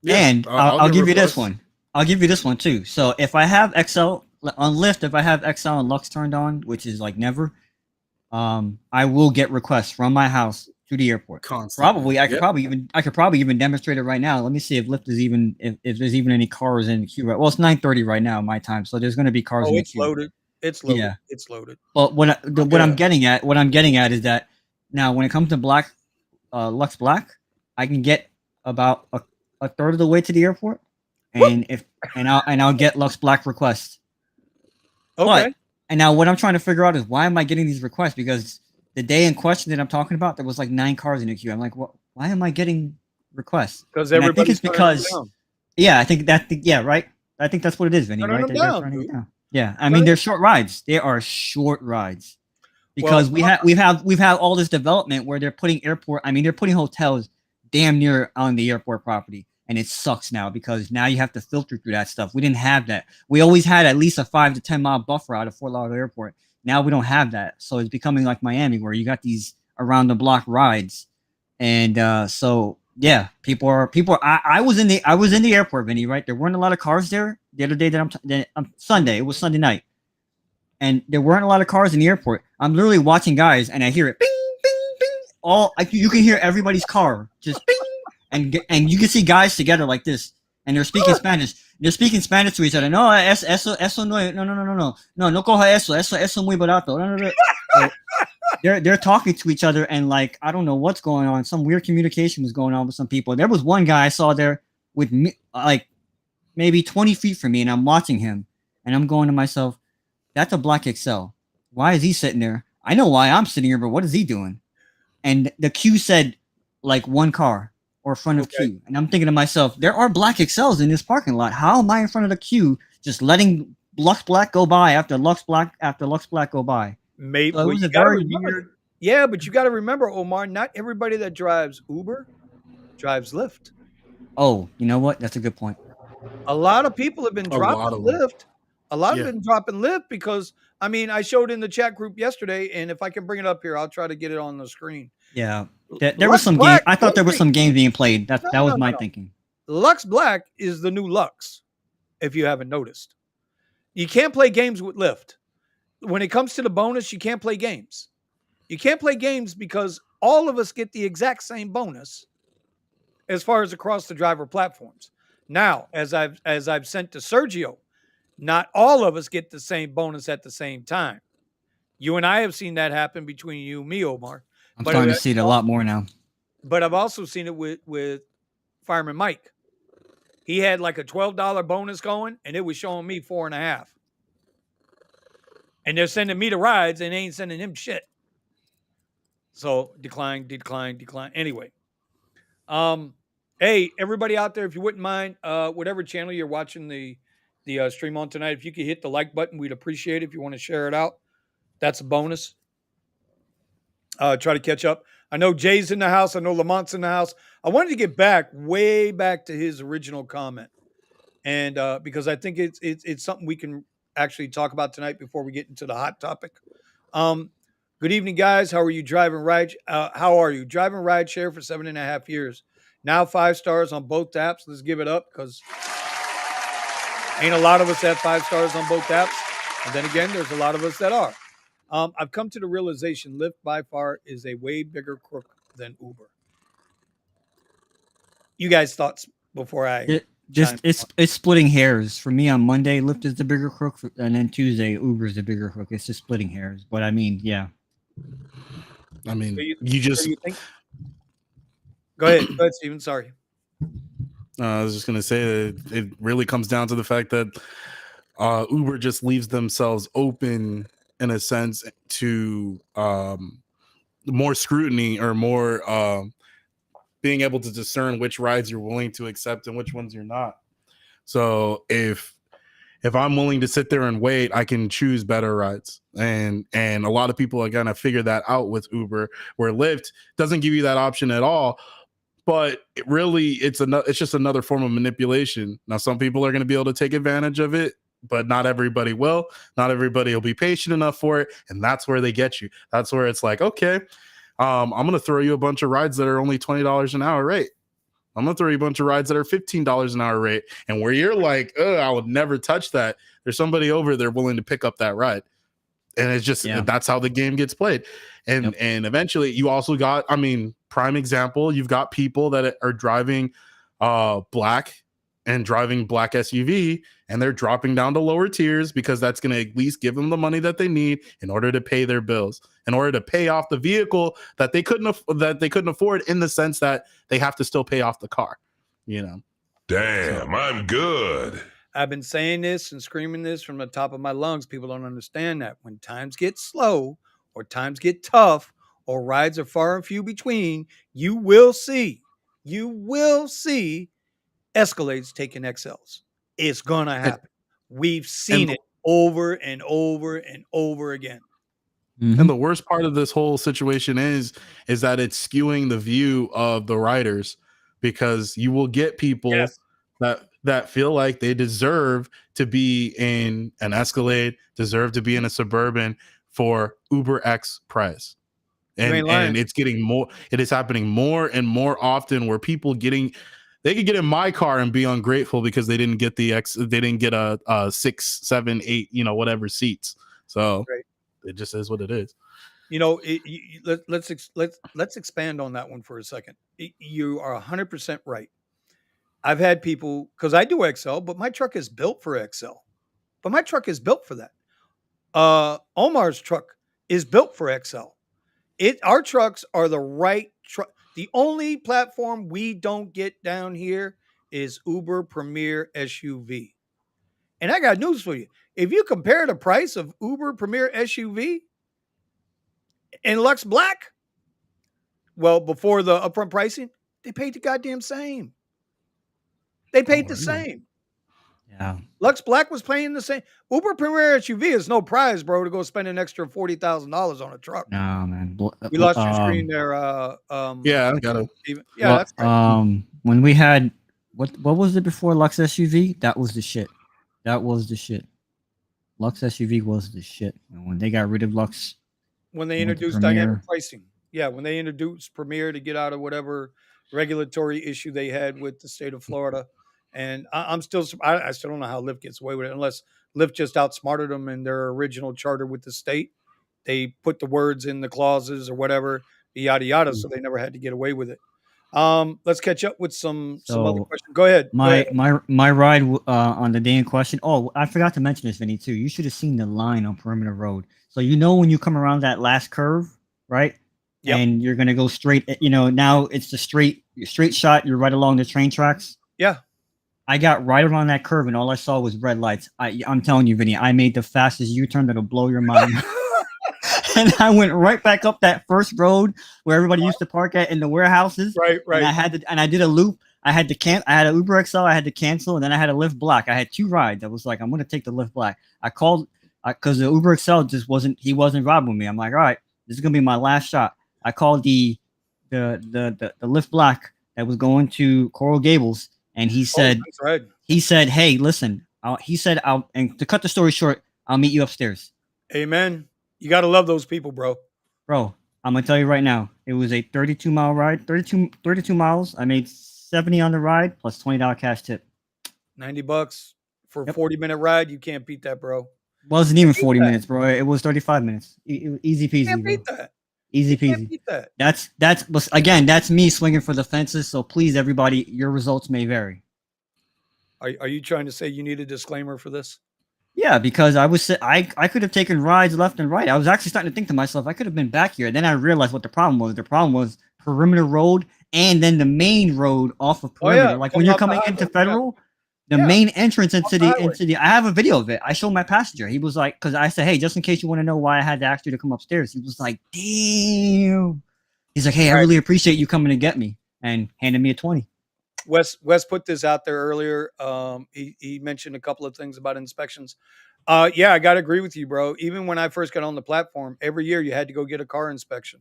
Yeah, and I'll get give you this requests. one. I'll give you this one too. So if I have XL on Lyft, if I have XL and Lux turned on, which is like never, I will get requests from my house to the airport. Constantly. Probably, I could probably even demonstrate it right now. Let me see if Lyft is even if there's even any cars in the queue. Right, well, it's 9:30 right now, my time, so there's going to be cars in the it's queue. loaded. It's loaded. Yeah. It's loaded. But what I'm getting at is that now when it comes to Lux Black, I can get about a third of the way to the airport, and I'll get Lux Black requests. Okay. And now what I'm trying to figure out is why am I getting these requests? Because the day in question that I'm talking about, there was like 9 cars in the queue. I'm like, why am I getting requests? Because I think it's because down. yeah, I think right. I think that's what it is, Vinny. Right? They're turning it down. Yeah, I mean they're short rides. They are short rides because we've had all this development where they're putting hotels damn near on the airport property, and it sucks now because now you have to filter through that stuff. We didn't have that. We always had at least a 5 to 10 mile buffer out of Fort Lauderdale Airport. Now we don't have that, so it's becoming like Miami where you got these around the block rides, and so yeah, people are. I was in the airport, Vinny. Right, there weren't a lot of cars there the other day that Sunday. It was Sunday night, and there weren't a lot of cars in the airport. I'm literally watching guys, and I hear it, bing, bing, bing. You can hear everybody's car just bing, and you can see guys together like this, and they're speaking Spanish. They're speaking Spanish to each other. No, eso no coja eso muy barato. No. So, they're talking to each other and like I don't know what's going on. Some weird communication was going on with some people. There was one guy I saw there with me, like maybe 20 feet from me, and I'm watching him, and I'm going to myself, "That's a Black XL. Why is he sitting there? I know why I'm sitting here, but what is he doing?" And the queue said like 1 car or front of queue, and I'm thinking to myself, there are Black XLs in this parking lot. How am I in front of the queue just letting Lux Black go by after Lux Black go by? Maybe so it was a very weird. Yeah, but you got to remember, Omar, not everybody that drives Uber drives Lyft. Oh, you know what? That's a good point. A lot of people have been dropping Lyft. A lot of them dropping Lyft because, I mean, I showed in the chat group yesterday, and if I can bring it up here, I'll try to get it on the screen. Yeah, there was some game. I thought there was some game being played. That was my thinking. Lux Black is the new Lux, if you haven't noticed. You can't play games with Lyft. When it comes to the bonus, you can't play games. You can't play games because all of us get the exact same bonus as far as across the driver platforms. Now, as I've sent to Sergio, not all of us get the same bonus at the same time. You and I have seen that happen between you and me, Omar. I'm starting to see it a lot more now. But I've also seen it with Fireman Mike. He had like a $12 bonus going, and it was showing me 4.5. And they're sending me the rides, and they ain't sending him shit. So decline. Anyway, hey, everybody out there, if you wouldn't mind, whatever channel you're watching the stream on tonight, if you could hit the like button, we'd appreciate it. If you want to share it out, that's a bonus. Try to catch up. I know Jay's in the house. I know Lamont's in the house. I wanted to get way back to his original comment, and because I think it's something we can actually talk about tonight before we get into the hot topic. Good evening, guys. How are you driving ride? How are you driving rideshare for 7.5 years? Now 5 stars on both apps. Let's give it up because Ain't a lot of us have 5 stars on both apps. And then again, there's a lot of us that are. I've come to the realization Lyft by far is a way bigger crook than Uber. You guys' thoughts before I it's splitting hairs. For me on Monday, Lyft is the bigger crook, and then Tuesday, Uber is the bigger crook. It's just splitting hairs. But I mean, yeah. I mean, So you think? Go ahead, Steven. Sorry. I was just gonna say that it really comes down to the fact that Uber just leaves themselves open in a sense to more scrutiny or more being able to discern which rides you're willing to accept and which ones you're not. So if I'm willing to sit there and wait, I can choose better rides. And a lot of people are gonna figure that out with Uber, where Lyft doesn't give you that option at all. But it's just another form of manipulation. Now, some people are going to be able to take advantage of it, but not everybody will. Not everybody will be patient enough for it, and that's where they get you. That's where it's like, okay, I'm going to throw you a bunch of rides that are only $20 an hour rate. I'm going to throw you a bunch of rides that are $15 an hour rate, and where you're like, I would never touch that. There's somebody over there willing to pick up that ride. And it's just that's how the game gets played. And eventually you also got, I mean, prime example, you've got people that are driving black and driving black SUV, and they're dropping down to lower tiers because that's going to at least give them the money that they need in order to pay their bills, in order to pay off the vehicle that they couldn't afford, in the sense that they have to still pay off the car, you know. Damn, I'm good. I've been saying this and screaming this from the top of my lungs. People don't understand that when times get slow or times get tough or rides are far and few between, you will see Escalades taking XLs. It's going to happen. We've seen it over and over and over again. Mm-hmm. And the worst part of this whole situation is that it's skewing the view of the riders, because you will get people that feel like they deserve to be in an Escalade, deserve to be in a Suburban for Uber X price. And it's getting more, it is happening more and more often, where people they could get in my car and be ungrateful because they didn't get they didn't get a 6, 7, 8, whatever seats. So it just is what it is. Let's expand on that one for a second. You are 100% right. I've had people, because I do XL, but my truck is built for XL. But my truck is built for that. Omar's truck is built for XL. Our trucks are the right truck. The only platform we don't get down here is Uber Premier SUV. And I got news for you. If you compare the price of Uber Premier SUV and Lux Black, well, before the upfront pricing, they paid the goddamn same. They paid the same. Yeah. Lux Black was paying the same. Uber Premier SUV is no prize, bro, to go spend an extra $40,000 on a truck. No, man. We lost your screen there. I got it. Yeah, that's right. When we had what was it before Lux SUV? That was the shit. Lux SUV was the shit. And when they got rid of Lux, when they introduced dynamic pricing, when they introduced Premier to get out of whatever regulatory issue they had with the state of Florida. And I still don't know how Lyft gets away with it, unless Lyft just outsmarted them in their original charter with the state. They put the words in the clauses or whatever, yada yada, so they never had to get away with it. Let's catch up with some other questions. Go ahead. My ride on the day in question. Oh, I forgot to mention this, Vinny, too. You should have seen the line on Perimeter Road. So when you come around that last curve, right? Yep. And you're gonna go straight. Now it's the straight shot. You're right along the train tracks. Yeah. I got right around that curve, and all I saw was red lights. I'm telling you, Vinny, I made the fastest U-turn that'll blow your mind. And I went right back up that first road where everybody used to park at in the warehouses. Right. And I did a loop. I had an Uber XL. I had to cancel, and then I had a Lyft Black. I had 2 rides. I was like, I'm going to take the Lyft Black. I called because the Uber XL he wasn't riding with me. I'm like, all right, this is going to be my last shot. I called the Lyft Black that was going to Coral Gables. And he said, hey, listen, and to cut the story short, I'll meet you upstairs. Amen. You got to love those people, bro. Bro, I'm going to tell you right now, it was a 32-mile ride, 32 miles. I made $70 on the ride plus $20 cash tip. $90 for a 40-minute ride. You can't beat that, bro. Wasn't even 40 minutes, bro. It was 35 minutes. Easy peasy. You can't beat bro. that. Easy You can't peasy. beat that. That's again, that's me swinging for the fences. So please, everybody, your results may vary. Are you trying to say you need a disclaimer for this? Yeah, because I could have taken rides left and right. I was actually starting to think to myself, I could have been back here. Then I realized what the problem was. The problem was Perimeter Road and then the main road off of Perimeter. Like when you're coming into Federal, the main entrance into the. I have a video of it. I showed my passenger. He was like, because I said, hey, just in case you want to know why I had to ask you to come upstairs. He was like, damn. He's like, hey, I really appreciate you coming to get me, and handed me a 20. Wes put this out there earlier. He mentioned a couple of things about inspections. Yeah, I got to agree with you, bro. Even when I first got on the platform, every year you had to go get a car inspection.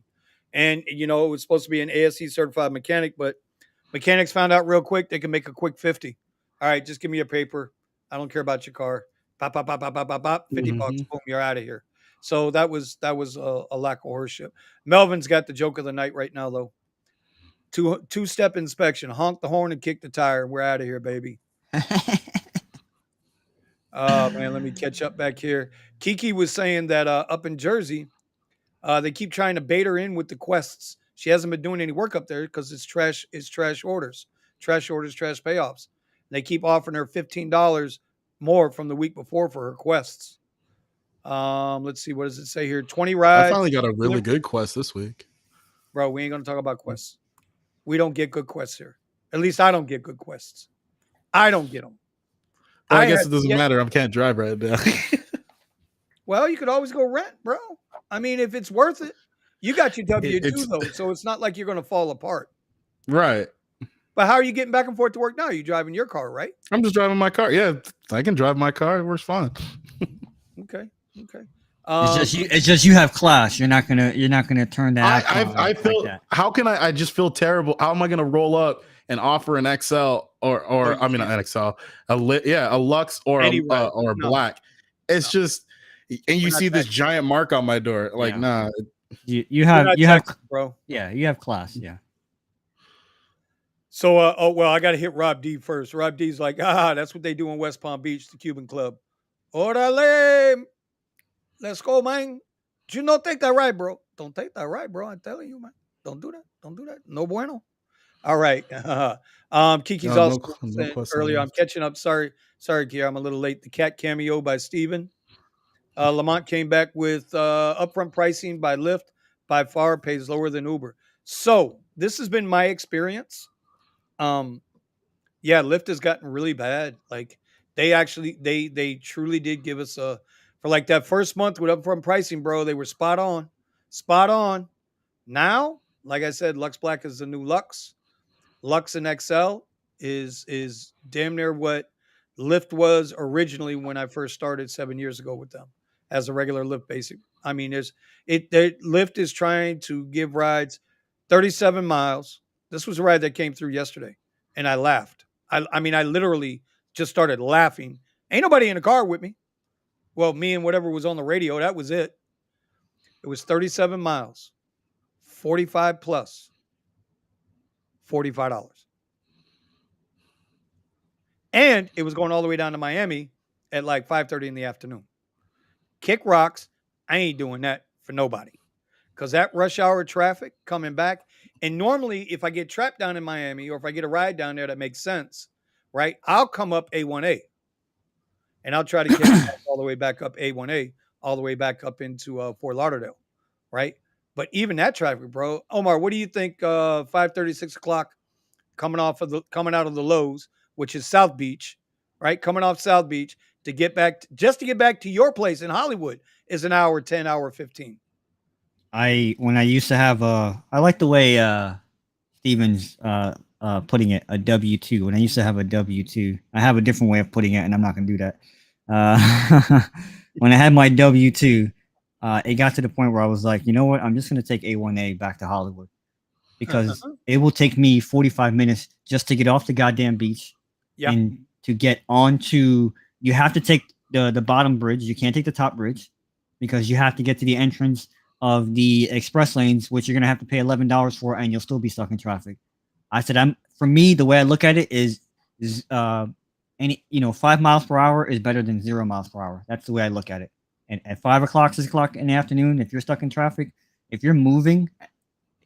And, it was supposed to be an ASC certified mechanic, but mechanics found out real quick they can make a quick 50. All right, just give me your paper. I don't care about your car. Pop, pop, pop, pop, pop, pop, pop. $50. Boom, you're out of here. So that was a lack of horseshit. Melvin's got the joke of the night right now, though. Two-step inspection. Honk the horn and kick the tire. We're out of here, baby. Oh, man, let me catch up back here. Kiki was saying that up in Jersey, they keep trying to bait her in with the quests. She hasn't been doing any work up there because it's trash orders, trash payoffs. They keep offering her $15 more from the week before for her quests. Let's see, what does it say here? 20 rides. I finally got a really good quest this week. Bro, we ain't gonna talk about quests. We don't get good quests here. At least I don't get good quests. I don't get them. Well, I guess it doesn't matter. I can't drive right now. Well, you could always go rent, bro. I mean, if it's worth it. You got your W-2, though, so it's not like you're going to fall apart. Right. But how are you getting back and forth to work now? You're driving your car, right? I'm just driving my car. Yeah, I can drive my car. It works fine. Okay. It's just you have class. You're not gonna turn that. I feel. Like that. How can I just feel terrible? How am I gonna roll up and offer an XL or I mean an XL, a Lux or a black? It's just, and you see this giant mark on my door. Like, nah. You have bro. Yeah, you have class. Yeah. So, I got to hit Rob D first. Rob D's like, that's what they do in West Palm Beach, the Cuban club. Orale. Let's go, man. Do not take that ride, bro. Don't take that ride, bro. I'm telling you, man. Don't do that. Don't do that. No bueno. All right. Kiki's also saying earlier, I'm catching up. Sorry, Kiara, I'm a little late. The cat cameo by Steven. Lamont came back with upfront pricing by Lyft. By far pays lower than Uber. So this has been my experience. Lyft has gotten really bad. Like they truly did give us for like that first month with upfront pricing, bro. They were spot on. Now, like I said, Lux Black is the new Lux. Lux and XL is damn near what Lyft was originally when I first started 7 years ago with them as a regular Lyft basic. I mean, Lyft is trying to give rides 37 miles. This was a ride that came through yesterday, and I laughed. I mean, I literally just started laughing. Ain't nobody in the car with me. Well, me and whatever was on the radio, that was it. It was 37 miles, 45 plus, $45. And it was going all the way down to Miami at like 5:30 in the afternoon. Kick rocks. I ain't doing that for nobody. Because that rush hour traffic coming back. And normally, if I get trapped down in Miami or if I get a ride down there that makes sense, right, I'll come up A1A. And I'll try to get all the way back up A1A, all the way back up into Fort Lauderdale, right? But even that traffic, bro. Omar, what do you think 5:30, 6 o'clock coming out of the Lowe's, which is South Beach, right? Coming off South Beach to get back to your place in Hollywood is an hour 10, hour 15. When I used to have I like the way Steven's putting it, a W-2. When I used to have a W-2, I have a different way of putting it, and I'm not gonna do that. When I had my W-2, it got to the point where I was like, you know what? I'm just gonna take A1A back to Hollywood because it will take me 45 minutes just to get off the goddamn beach and to get onto. You have to take the bottom bridge. You can't take the top bridge because you have to get to the entrance of the express lanes, which you're going to have to pay $11 for, and you'll still be stuck in traffic. I said, for me, the way I look at it is any 5 miles per hour is better than 0 miles per hour. That's the way I look at it. And at 5 o'clock, 6 o'clock in the afternoon, if you're stuck in traffic, if you're moving,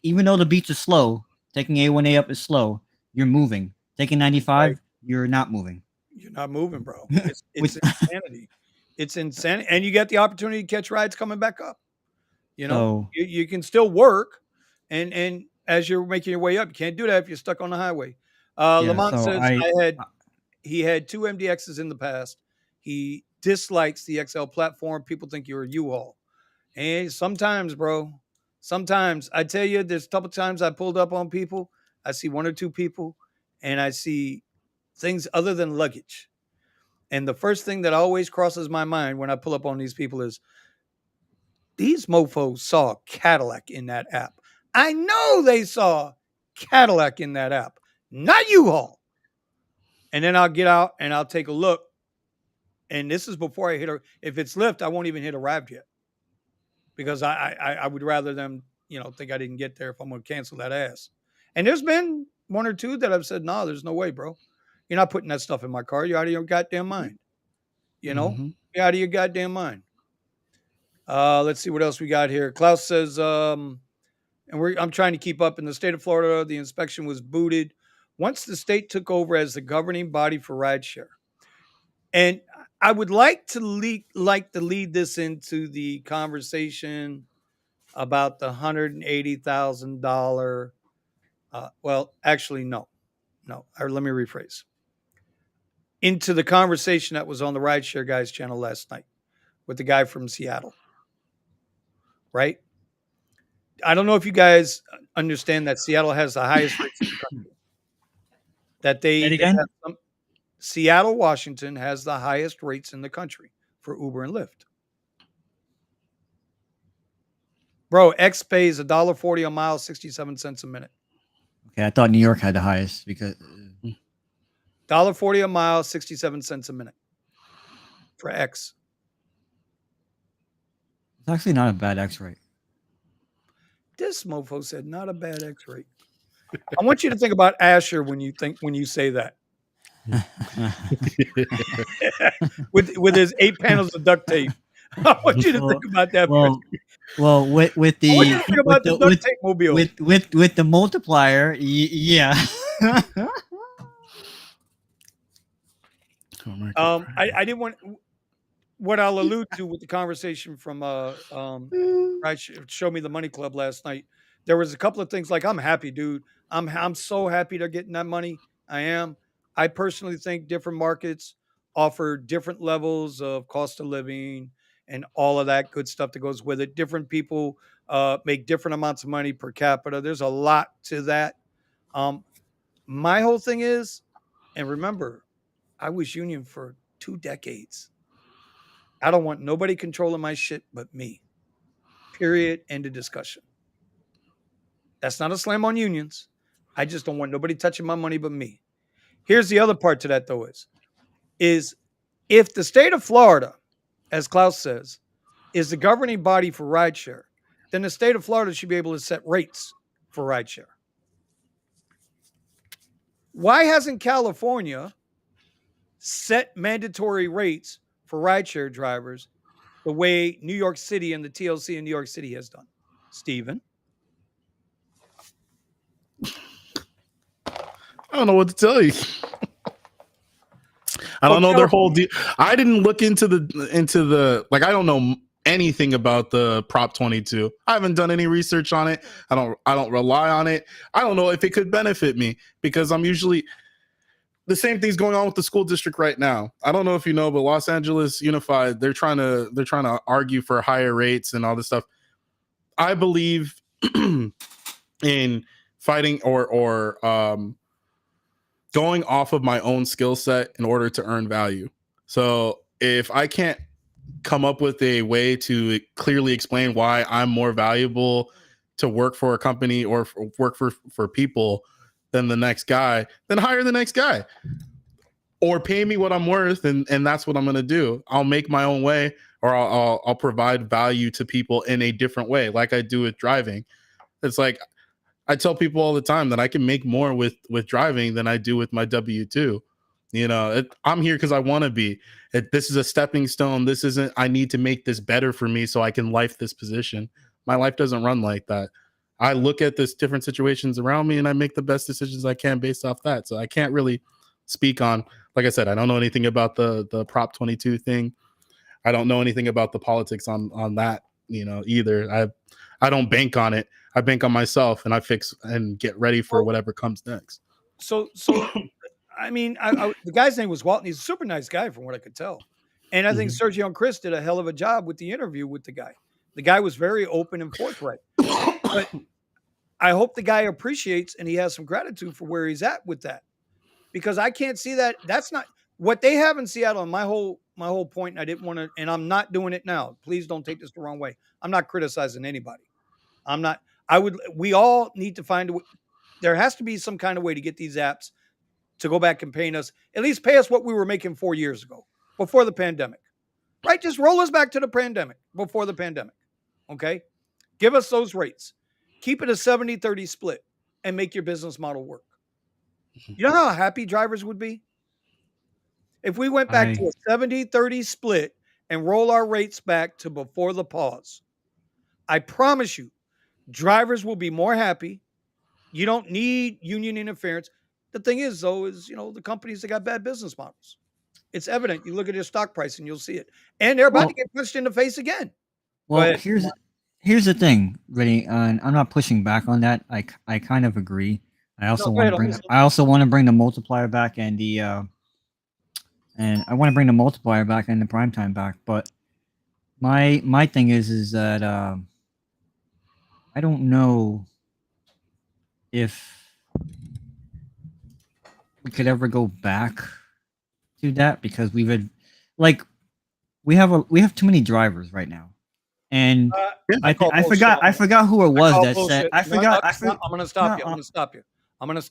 even though the beats are slow, taking A1A up is slow, you're moving. Taking 95, Right. you're not moving. You're not moving, bro. It's insanity. It's insanity. And you get the opportunity to catch rides coming back up. You know, So you can still work, and as you're making your way up, you can't do that if you're stuck on the highway. Lamont so says he had 2 MDXs in the past. He dislikes the XL platform. People think you're a U-Haul. And sometimes, bro, sometimes I tell you, there's a couple times I pulled up on people. I see 1 or 2 people, and I see things other than luggage. And the first thing that always crosses my mind when I pull up on these people is, these mofos saw Cadillac in that app. I know they saw Cadillac in that app, not U-Haul. And then I'll get out and I'll take a look. And this is before I hit a, if it's Lyft, I won't even hit a Rav yet. Because I would rather them, think I didn't get there if I'm going to cancel that ass. And there's been 1 or 2 that I've said, no, there's no way, bro. You're not putting that stuff in my car. You're out of your goddamn mind. You're out of your goddamn mind. Let's see what else we got here. Klaus says, I'm trying to keep up. In the state of Florida, the inspection was booted once the state took over as the governing body for rideshare. And I would like to lead this into the conversation about the $180,000. Well, actually, no. Let me rephrase. Into the conversation that was on the Rideshare Guys channel last night with the guy from Seattle. Right? I don't know if you guys understand that Seattle has the highest rates in the country. Seattle, Washington has the highest rates in the country for Uber and Lyft. Bro, X pays $1.40 a mile, 67 cents a minute. Okay, I thought New York had the highest because $1.40 a mile, 67 cents a minute for X. It's actually not a bad X rate. This mofo said not a bad X rate. I want you to think about Asher when you say that. with his 8 panels of duct tape. I want you to think about that. Well, with the duct tape mobile. With the multiplier, yeah. I didn't want what I'll allude to with the conversation from Show Me the Money Club last night. There was a couple of things like, I'm happy, dude. I'm so happy they're getting that money. I am. I personally think different markets offer different levels of cost of living and all of that good stuff that goes with it. Different people make different amounts of money per capita. There's a lot to that. My whole thing is, and remember, I was union for 2 decades. I don't want nobody controlling my shit but me. Period. End of discussion. That's not a slam on unions. I just don't want nobody touching my money but me. Here's the other part to that, though, is if the state of Florida, as Klaus says, is the governing body for rideshare, then the state of Florida should be able to set rates for rideshare. Why hasn't California set mandatory rates for rideshare drivers the way New York City and the TLC in New York City has done? Steven? I don't know what to tell you. I don't know their whole deal. I didn't look into the like, I don't know anything about the Prop 22. I haven't done any research on it. I don't rely on it. I don't know if it could benefit me because I'm usually the same thing's going on with the school district right now. I don't know if you know, but Los Angeles Unified, they're trying to argue for higher rates and all this stuff. I believe in fighting or going off of my own skill set in order to earn value. So if I can't come up with a way to clearly explain why I'm more valuable to work for a company or work for people than the next guy, then hire the next guy or pay me what I'm worth. And that's what I'm going to do. I'll make my own way, or I'll provide value to people in a different way. Like I do with driving. It's like, I tell people all the time that I can make more with driving than I do with my W-2. You know, I'm here because I want to be. This is a stepping stone. This isn't, I need to make this better for me so I can life this position. My life doesn't run like that. I look at this different situations around me and I make the best decisions I can based off that. So I can't really speak on, like I said, I don't know anything about the Prop 22 thing. I don't know anything about the politics on that, you know, either. I don't bank on it. I bank on myself and I fix and get ready for whatever comes next. So I mean, the guy's name was Walton. He's a super nice guy from what I could tell. And I think Sergio and Chris did a hell of a job with the interview with the guy. The guy was very open and forthright. But I hope the guy appreciates and he has some gratitude for where he's at with that. Because I can't see that. That's not what they have in Seattle. And my whole point, and I didn't want to, and I'm not doing it now. Please don't take this the wrong way. I'm not criticizing anybody. We all need to find, there has to be some kind of way to get these apps to go back and pay us what we were making 4 years ago, before the pandemic, right? Just roll us back to the pandemic, before the pandemic. Okay. Give us those rates, keep it a 70-30 split and make your business model work. You know how happy drivers would be if we went back to a 70-30 split and roll our rates back to before the pause. I promise you, drivers will be more happy. You don't need union interference. The thing is, though, the companies that got bad business models. It's evident. You look at their stock price and you'll see it. And they're about to get punched in the face again. Well, here's the thing, really, and I'm not pushing back on that. I kind of agree. I also want to bring the multiplier back and the prime time back. But my thing is that I don't know if we could ever go back to that, because we have too many drivers right now. And I forgot who it was that said. I'm going to stop you. I'm going to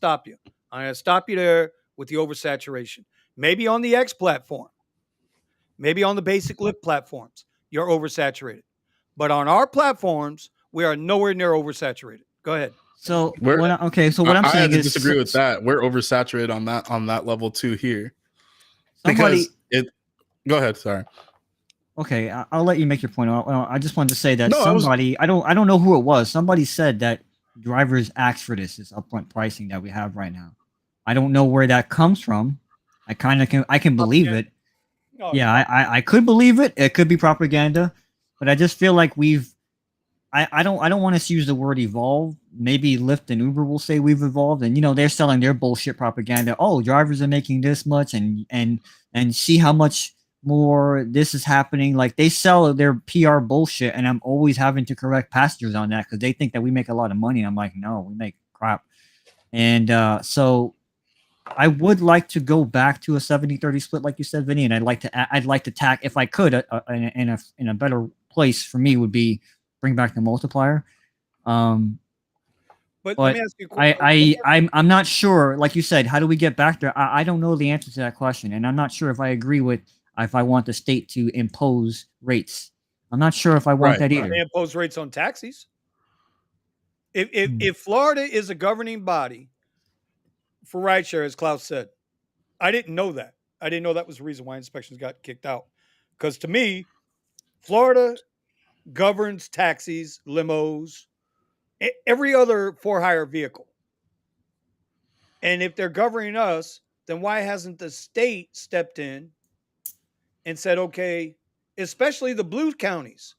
stop you there with the oversaturation. Maybe on the X platform, maybe on the basic Lyft platforms, you're oversaturated. But on our platforms, we are nowhere near oversaturated. Go ahead. So what I'm saying is, disagree with that. We're oversaturated on that level too here. Go ahead. Sorry. Okay, I'll let you make your point. I just wanted to say that I don't know who it was. Somebody said that drivers ask for this upfront pricing that we have right now. I don't know where that comes from. I can believe it. Yeah, I could believe it. It could be propaganda, but I just feel like I don't want to use the word evolve. Maybe Lyft and Uber will say we've evolved, and they're selling their bullshit propaganda. Oh, drivers are making this much, and see how much more this is happening. Like, they sell their PR bullshit, and I'm always having to correct passengers on that because they think that we make a lot of money. And I'm like, no, we make crap. And so I would like to go back to a 70-30 split, like you said, Vinny. And I'd like to tack, if I could, in a better place for me would be bring back the multiplier. But let me ask you a question. I'm not sure. Like you said, how do we get back there? I don't know the answer to that question, and I'm not sure if I agree with if I want the state to impose rates. I'm not sure if I want that either. They impose rates on taxis. If Florida is a governing body for rideshare, as Klaus said, I didn't know that. I didn't know that was the reason why inspections got kicked out. Because to me, Florida governs taxis, limos, every other for-hire vehicle. And if they're governing us, then why hasn't the state stepped in and said, okay, especially the blue counties,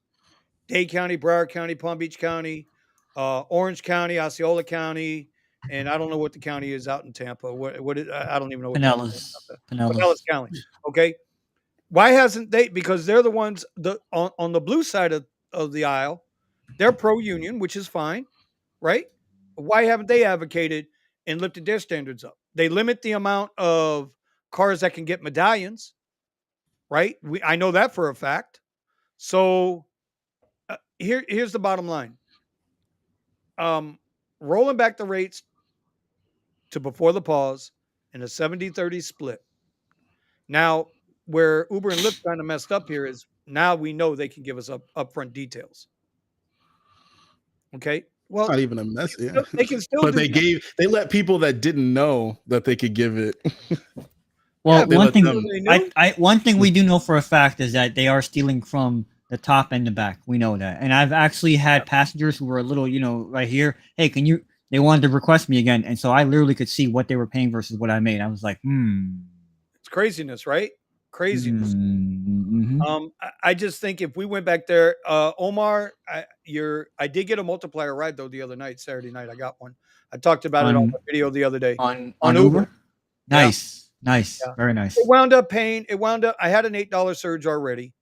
Dade County, Broward County, Palm Beach County, Orange County, Osceola County, and I don't know what the county is out in Tampa. I don't even know. Pinellas County. Okay. Why hasn't they? Because they're the ones on the blue side of the aisle. They're pro-union, which is fine, right? Why haven't they advocated and lifted their standards up? They limit the amount of cars that can get medallions, right? I know that for a fact. So here's the bottom line. Rolling back the rates to before the pause in a 70-30 split. Now, where Uber and Lyft kind of messed up here is now we know they can give us upfront details. Okay. Well, not even a mess. They can still but they let people that didn't know that they could give it. Well, they one let thing them- one thing we do know for a fact is that they are stealing from the top and the back. We know that, and I've actually had passengers who were a little, right here. Hey, can you? They wanted to request me again, and so I literally could see what they were paying versus what I made. I was like, It's craziness, right? Craziness. Mm-hmm. I just think if we went back there, Omar, I did get a multiplier ride though the other night, Saturday night. I got one. I talked about it on my video the other day on on Uber. Yeah. Nice, Yeah. very nice. It wound up. I had an $8 surge already,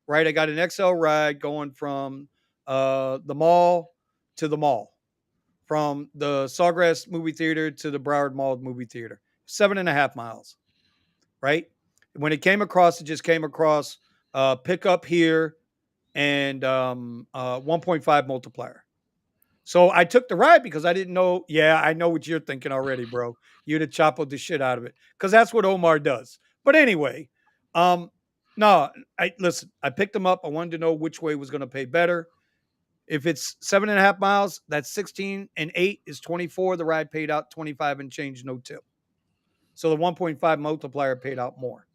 right? I got an XL ride going from the mall to the mall, from the Sawgrass movie theater to the Broward Mall movie theater, 7.5 miles, right? When it came across, it just came across pick up here and 1.5 multiplier. So I took the ride because I didn't know. Yeah, I know what you're thinking already, bro. You'd have chopped the shit out of it because that's what Omar does. But anyway, no, listen. I picked him up. I wanted to know which way was going to pay better. If it's 7.5 miles, that's 16, and 8 is 24. The ride paid out 25 and change, no tip. So the 1.5 multiplier paid out more.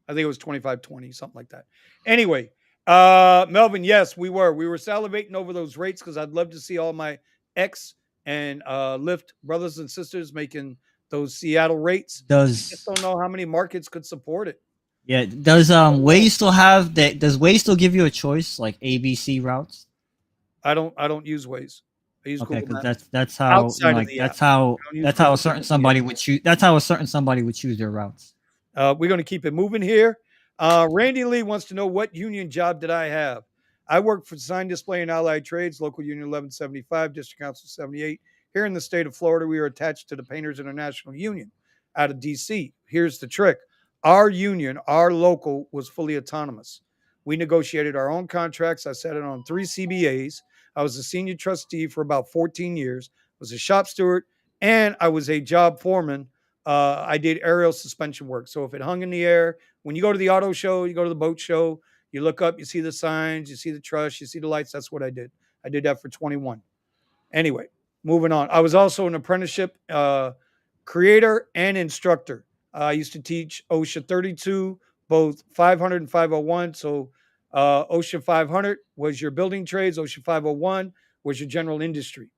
I think it was 25.20, something like that. Anyway, Melvin, yes, we were salivating over those rates because I'd love to see all my X and Lyft brothers and sisters making those Seattle rates. I just don't know how many markets could support it. Yeah, does Waze still have that? Does Waze still give you a choice like ABC routes? I don't use Waze. I use Okay, Google because Maps. that's how Outside of the that's app. how I don't use that's how Google a certain Maps. somebody would choose. That's how a certain somebody would choose their routes. We're going to keep it moving here. Randy Lee wants to know, what union job did I have? I work for Design Display and Allied Trades, local union 1175, District Council 78. Here in the state of Florida, we are attached to the Painters International Union out of DC. Here's the trick. Our union, our local, was fully autonomous. We negotiated our own contracts. I sat in on 3 CBAs. I was a senior trustee for about 14 years, was a shop steward, and I was a job foreman. I did aerial suspension work. So if it hung in the air, when you go to the auto show, you go to the boat show, you look up, you see the signs, you see the truss, you see the lights. That's what I did. I did that for 21. Anyway, moving on. I was also an apprenticeship creator and instructor. I used to teach OSHA 32, both 500 and 501. So OSHA 500 was your building trades. OSHA 501 was your general industry.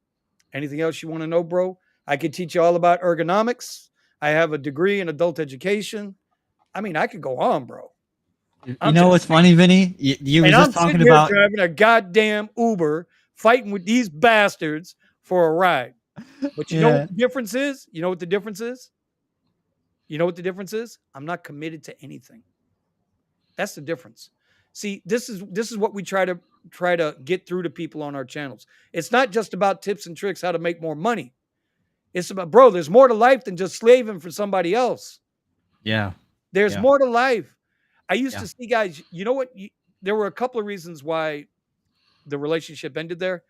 Anything else you want to know, bro? I could teach you all about ergonomics. I have a degree in adult education. I mean, I could go on, bro. You know what's funny, Vinny? You were just talking about driving a goddamn Uber, fighting with these bastards for a ride. But you know what the difference is? You know what the difference is? You know what the difference is? I'm not committed to anything. That's the difference. See, this is what we try to get through to people on our channels. It's not just about tips and tricks how to make more money. It's about, bro, there's more to life than just slaving for somebody else. Yeah. There's more to life. I used to see guys, you know what? There were a couple of reasons why the relationship ended there.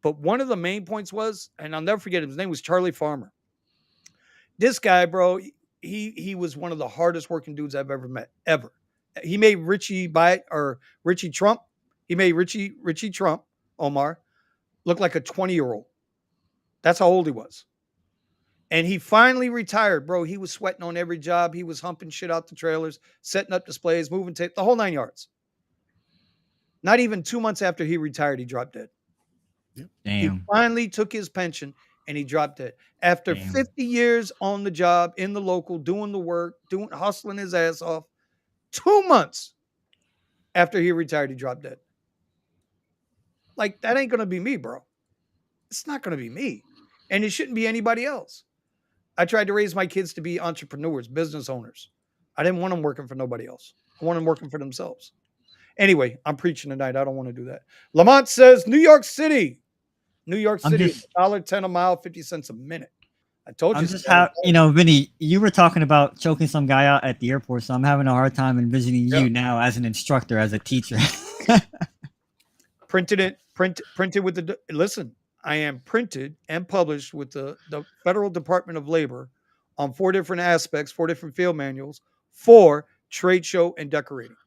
But one of the main points was, and I'll never forget him, his name was Charlie Farmer. This guy, bro, he was one of the hardest working dudes I've ever met, ever. He made Richie Trump. He made Richie Trump, Omar, look like a 20-year-old. That's how old he was. And he finally retired, bro. He was sweating on every job. He was humping shit out the trailers, setting up displays, moving tape, the whole 9 yards. Not even 2 months after he retired, he dropped dead. Damn. He finally took his pension and he dropped dead. After 50 years on the job, in the local, doing the work, hustling his ass off, 2 months after he retired, he dropped dead. Like, that ain't going to be me, bro. It's not going to be me. And it shouldn't be anybody else. I tried to raise my kids to be entrepreneurs, business owners. I didn't want them working for nobody else. I want them working for themselves. Anyway, I'm preaching tonight. I don't want to do that. Lamont says, New York City, $1.10 a mile, 50 cents a minute. I told you. Vinny, you were talking about choking some guy out at the airport, so I'm having a hard time envisioning you now as an instructor, as a teacher. Printed with the, listen, I am printed and published with the Federal Department of Labor on 4 different aspects, 4 different field manuals for trade show and decorating.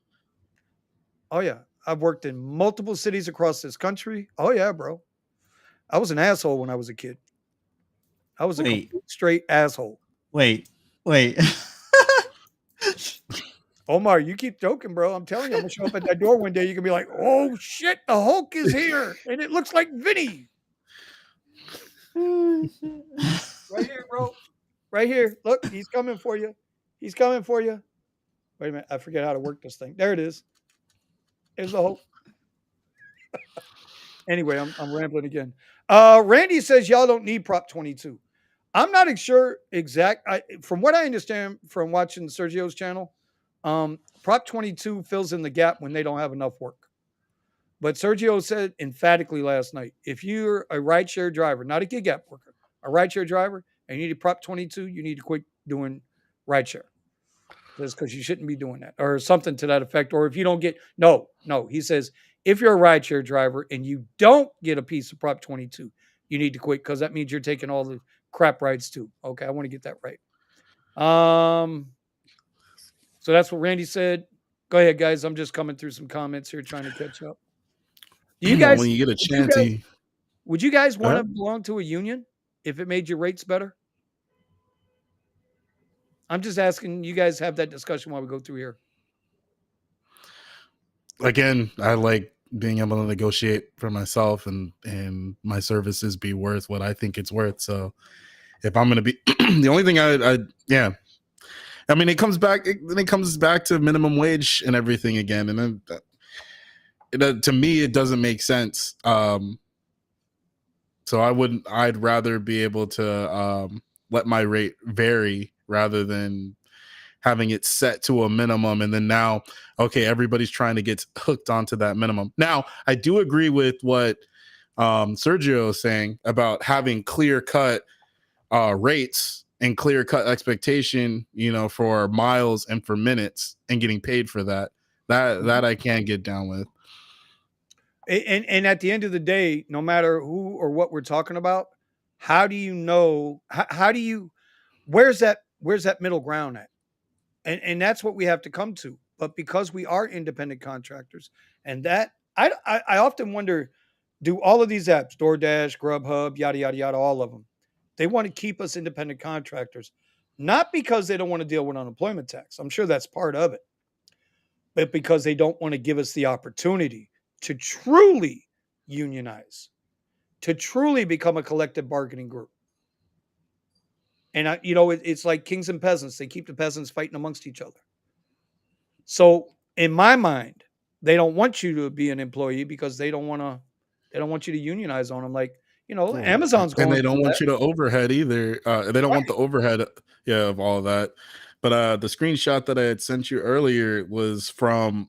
Oh, yeah. I've worked in multiple cities across this country. Oh, yeah, bro. I was an asshole when I was a kid. I was a complete straight asshole. Wait. Omar, you keep joking, bro. I'm telling you, I'm gonna show up at that door one day. You can be like, "Oh shit, the Hulk is here, and it looks like Vinny." Right here, bro. Right here. Look, he's coming for you. He's coming for you. Wait a minute, I forget how to work this thing. There it is. There's the Hulk. Anyway, I'm rambling again. Randy says y'all don't need Prop 22. I'm not sure from what I understand from watching Sergio's channel, Prop 22 fills in the gap when they don't have enough work. But Sergio said emphatically last night, if you're a rideshare driver, not a gig app worker, a rideshare driver, and you need a Prop 22, you need to quit doing rideshare. That's because you shouldn't be doing that, or something to that effect. Or if you don't get, no, he says, if you're a rideshare driver and you don't get a piece of Prop 22, you need to quit because that means you're taking all the crap rides too. Okay, I want to get that right. So that's what Randy said. Go ahead, guys. I'm just coming through some comments here, trying to catch up. Do you guys, when you get a chance, would you guys want to belong to a union if it made your rates better? I'm just asking you guys have that discussion while we go through here. Again, I like being able to negotiate for myself and my services be worth what I think it's worth. So if I'm going to be the only thing I mean, it comes back to minimum wage and everything again. And then to me, it doesn't make sense. So I'd rather be able to let my rate vary rather than having it set to a minimum. And then now, okay, everybody's trying to get hooked onto that minimum. Now, I do agree with what Sergio is saying about having clear cut rates and clear cut expectation, for miles and for minutes and getting paid for that. That I can get down with. And at the end of the day, no matter who or what we're talking about, how do you know? Where's that middle ground at? And that's what we have to come to. But because we are independent contractors, and that I often wonder, do all of these apps, DoorDash, Grubhub, yada yada yada, all of them, they want to keep us independent contractors, not because they don't want to deal with unemployment tax. I'm sure that's part of it, but because they don't want to give us the opportunity to truly unionize, to truly become a collective bargaining group. And it's like kings and peasants. They keep the peasants fighting amongst each other. So in my mind, they don't want you to be an employee because they don't want you to unionize on them. Like, Amazon's going, and they don't want you to overhead either. They don't want the overhead, of all of that. But the screenshot that I had sent you earlier was from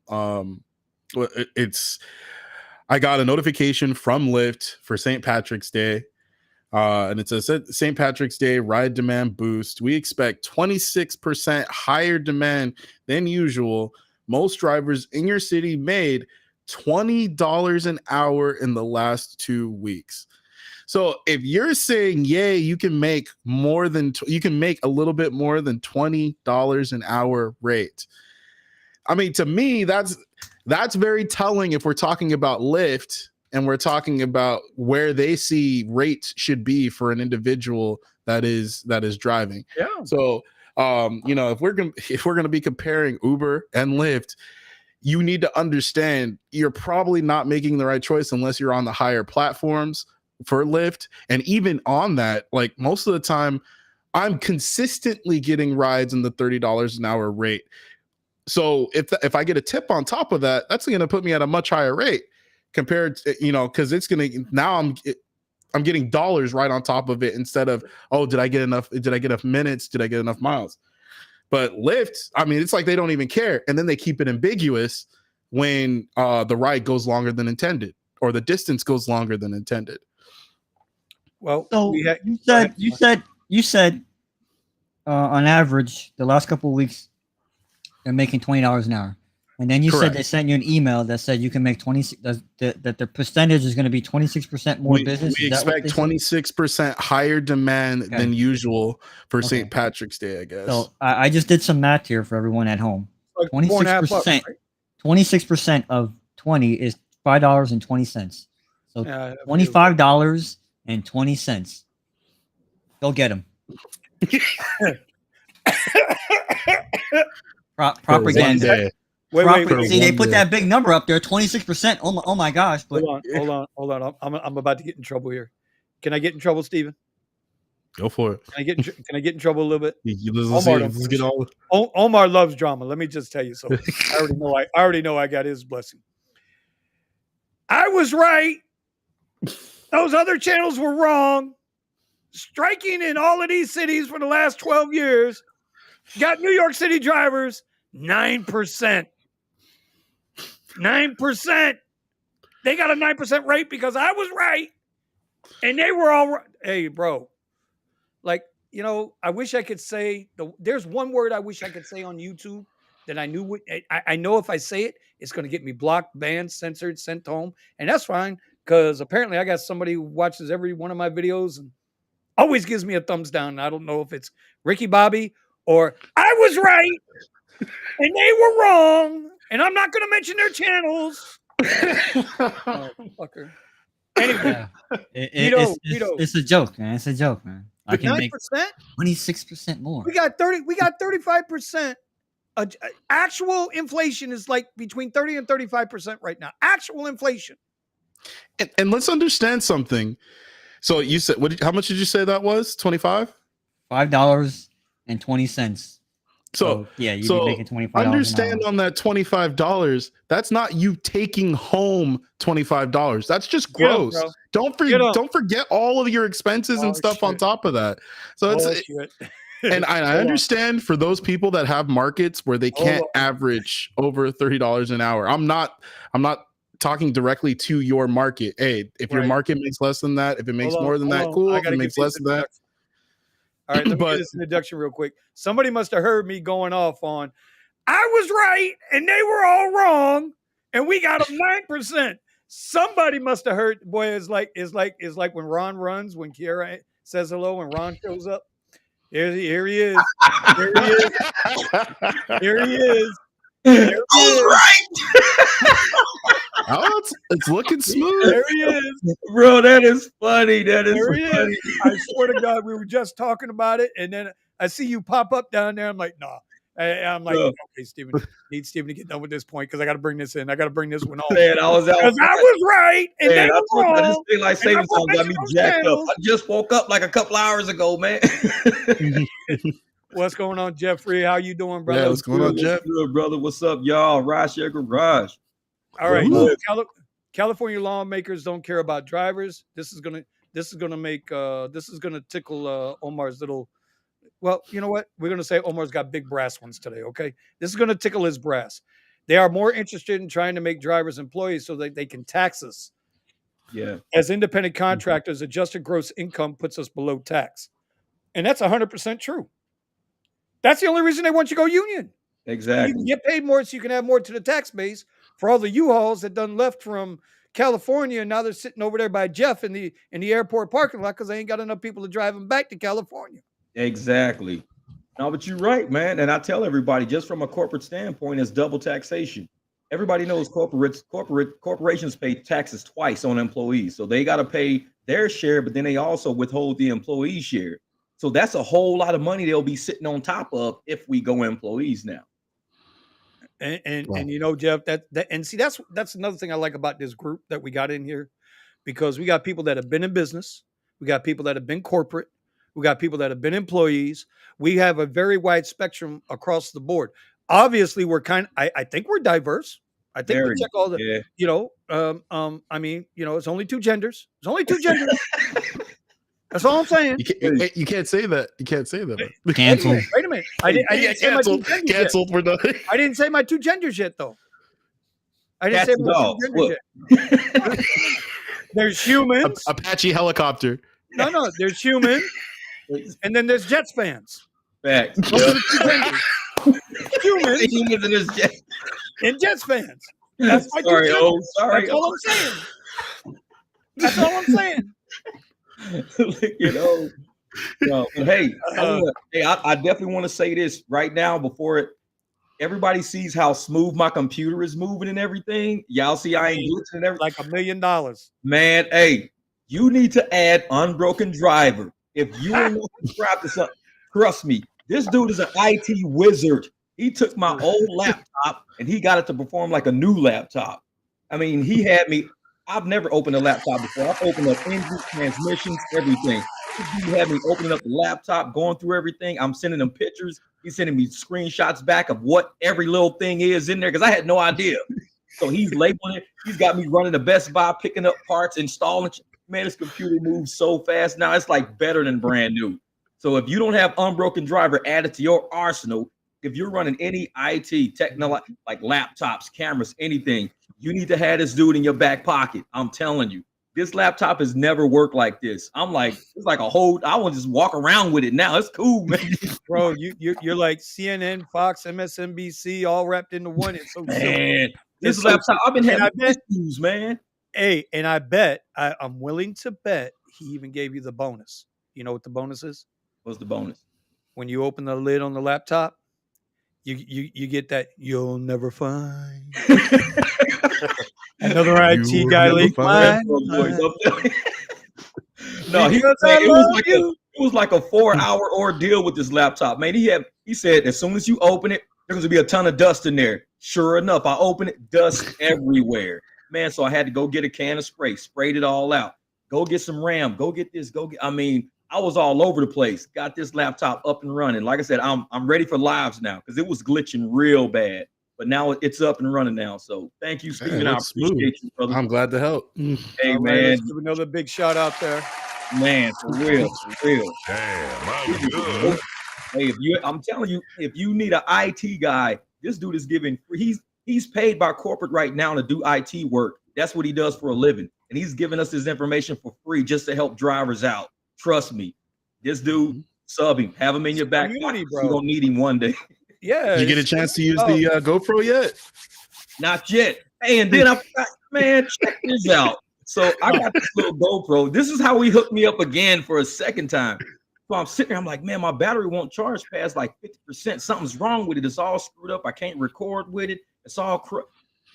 I got a notification from Lyft for St. Patrick's Day. And it says St. Patrick's Day ride demand boost. We expect 26% higher demand than usual. Most drivers in your city made $20 an hour in the last 2 weeks. So if you're saying, yay, you can make a little bit more than $20 an hour rate. I mean, to me, that's very telling if we're talking about Lyft and we're talking about where they see rates should be for an individual that is driving. Yeah. So, if we're going to be comparing Uber and Lyft, you need to understand you're probably not making the right choice unless you're on the higher platforms for Lyft. And even on that, like most of the time, I'm consistently getting rides in the $30 an hour rate. So if I get a tip on top of that, that's going to put me at a much higher rate compared to, because it's going to, now I'm getting dollars right on top of it instead of, did I get enough minutes? Did I get enough miles? But Lyft, I mean, it's like they don't even care. And then they keep it ambiguous when the ride goes longer than intended or the distance goes longer than intended. Well, so you said on average the last couple of weeks they're making $20 an hour, and then you Correct. said they sent you an email that said you can make 26. That the percentage is going to be 26% more business. We expect 26% higher demand than usual for St. Patrick's Day, I guess. So I just did some math here for everyone at home. 26%. 26% of 20 is $5.20. So $25.20. Go get them. Propaganda. Wait. See, they put that big number up there, 26%. Oh my gosh! But hold on. I'm about to get in trouble here. Can I get in trouble, Steven? Go for it. Can I get in trouble a little bit? Let's get all. Omar loves drama. Let me just tell you so. I already know I got his blessing. I was right. Those other channels were wrong. Striking in all of these cities for the last 12 years. Got New York City drivers 9%. 9%. They got a 9% rate because I was right. And they were all right. Hey, bro. Like, you know, I wish I could say there's one word I wish I could say on YouTube that I knew I know if I say it, it's going to get me blocked, banned, censored, sent home. And that's fine because apparently I got somebody who watches every one of my videos and always gives me a thumbs down. I don't know if it's Ricky Bobby or I was right and they were wrong. And I'm not going to mention their channels. Oh, fucker. Anyway, it's a joke, man. It's a joke, man. I can 9%? make 26% more. We got 35%. Actual inflation is like between 30 and 35% right now. Actual inflation. And let's understand something. So you said how much did you say that was? 25? $5.20. So yeah, you'd be making $25. Understand on that $25, that's not you taking home $25. That's just gross. Don't forget all of your expenses and stuff on top of that. So and I understand for those people that have markets where they can't average over $30 an hour. I'm not talking directly to your market. Hey, if your market makes less than that, if it makes more than that, cool. If it makes less than that. All right, let me get this introduction real quick. Somebody must have heard me going off on, I was right and they were all wrong, and we got them 9%. Somebody must have heard. Boy, it's like when Ron runs, when Kiara says hello, and Ron shows up. Here he is. Here he is. Here he is. There he is. Oh, it's looking smooth. There he is. Bro, that is funny. That is funny. I swear to God, we were just talking about it, and then I see you pop up down there. I'm like, nah. I'm like, okay, Steven, need Steven to get done with this point because I got to bring this in. I got to bring this one on. Man, I was right, and they were wrong. This thing like saving something got me jacked up. I just woke up like a couple hours ago, man. What's going on, Jeffrey? How you doing, brother? Yeah, what's going on, Jeff? Good, brother. What's up, y'all? Rideshare Garage. All right, California lawmakers don't care about drivers. This is gonna tickle Omar's little. Well, you know what? We're gonna say Omar's got big brass ones today. Okay, this is gonna tickle his brass. They are more interested in trying to make drivers employees so that they can tax us. Yeah. As independent contractors, adjusted gross income puts us below tax, and that's 100% true. That's the only reason they want you to go union. Exactly. You can get paid more so you can add more to the tax base for all the U-Hauls that done left from California, and now they're sitting over there by Jeff in the airport parking lot because they ain't got enough people to drive them back to California. Exactly. No, but you're right, man. And I tell everybody, just from a corporate standpoint, it's double taxation. Everybody knows corporations pay taxes twice on employees. So they got to pay their share, but then they also withhold the employee share. So that's a whole lot of money they'll be sitting on top of if we go employees now. And you know, Jeff, that's another thing I like about this group that we got in here, because we got people that have been in business, we got people that have been corporate, we got people that have been employees. We have a very wide spectrum across the board. Obviously, I think we're diverse. I think we check all the, I mean, you know, it's only two genders. It's only two genders. That's all I'm saying. You can't say that. You can't say that. Canceled. Wait a minute. I didn't say my two genders canceled. We're done. I didn't say my two genders yet, though. I didn't say my two genders yet. There's humans. Apache helicopter. No. There's humans. And then there's Jets fans. Facts. Those are the two genders. Humans and there's Jets. And Jets fans. That's my sorry, two sorry. That's all I'm saying. That's all I'm saying. You know, hey, I definitely want to say this right now before everybody sees how smooth my computer is moving and everything. Y'all see I ain't glitching and everything. Like $1 million. Man, hey, you need to add Unbroken Driver. If you ain't subscribed to something, trust me, this dude is an IT wizard. He took my old laptop and he got it to perform like a new laptop. I mean, he had me. I've never opened a laptop before. I've opened up engines, transmissions, everything. He had me opening up the laptop, going through everything. I'm sending him pictures. He's sending me screenshots back of what every little thing is in there because I had no idea. So he's labeling it. He's got me running to Best Buy, picking up parts, installing. Man, this computer moves so fast now. It's like better than brand new. So if you don't have Unbroken Driver added to your arsenal, if you're running any IT technology like laptops, cameras, anything, you need to have this dude in your back pocket. I'm telling you, this laptop has never worked like this. I'm like, it's like a whole. I want to just walk around with it now. It's cool, man. Bro, you're like CNN, Fox, MSNBC, all wrapped into one. It's so Man, this it's laptop, I've been and having issues, man. Hey, and I bet I'm willing to bet he even gave you the bonus. You know what the bonus is? What's the bonus? When you open the lid on the laptop, you get that you'll never find another IT guy like mine. No, it was like a 4-hour ordeal with this laptop, man. He said as soon as you open it, there's gonna be a ton of dust in there. Sure enough, I open it, dust everywhere, man. So I had to go get a can of spray, sprayed it all out. Go get some RAM. Go get this. I mean, I was all over the place. Got this laptop up and running. Like I said, I'm ready for lives now because it was glitching real bad. But now it's up and running now. So thank you, Stephen. I appreciate you, brother. I'm glad to help. Hey, all man. Right, let's give another big shout out there. Man, for real. Damn, I'm good. Hey, I'm telling you, if you need an IT guy, this dude is giving free. He's paid by corporate right now to do IT work. That's what he does for a living. And he's giving us his information for free just to help drivers out. Trust me, this dude, sub him, have him in your back pocket. You're gonna need him one day. Yeah. Did you get a chance to use the GoPro yet? Not yet. Hey, and then I forgot, man, check this out. So I got this little GoPro. This is how he hooked me up again for a second time. So I'm sitting there, I'm like, man, my battery won't charge past like 50%. Something's wrong with it. It's all screwed up. I can't record with it. It's all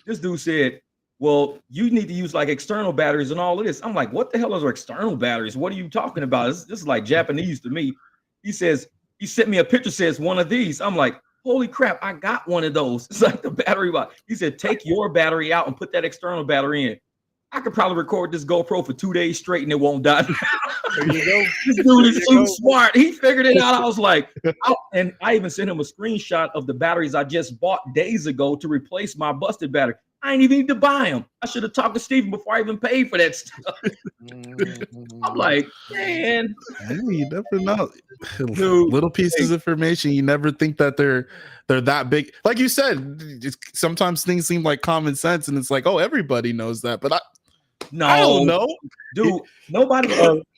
This dude said, well, you need to use like external batteries and all of this. I'm like, what the hell are external batteries? What are you talking about? This is like Japanese to me. He says, he sent me a picture, says one of these. I'm like, holy crap, I got one of those. It's like the battery box. He said, take your battery out and put that external battery in. I could probably record this GoPro for 2 days straight and it won't die. There you go. This dude is too smart. He figured it out. I was like, and I even sent him a screenshot of the batteries I just bought days ago to replace my busted battery. I ain't even need to buy them. I should have talked to Steven before I even paid for that stuff. I'm like, man. You never know. Dude, little pieces of information. You never think that they're that big. Like you said, sometimes things seem like common sense, and it's like, oh, everybody knows that. But I don't know. Dude, nobody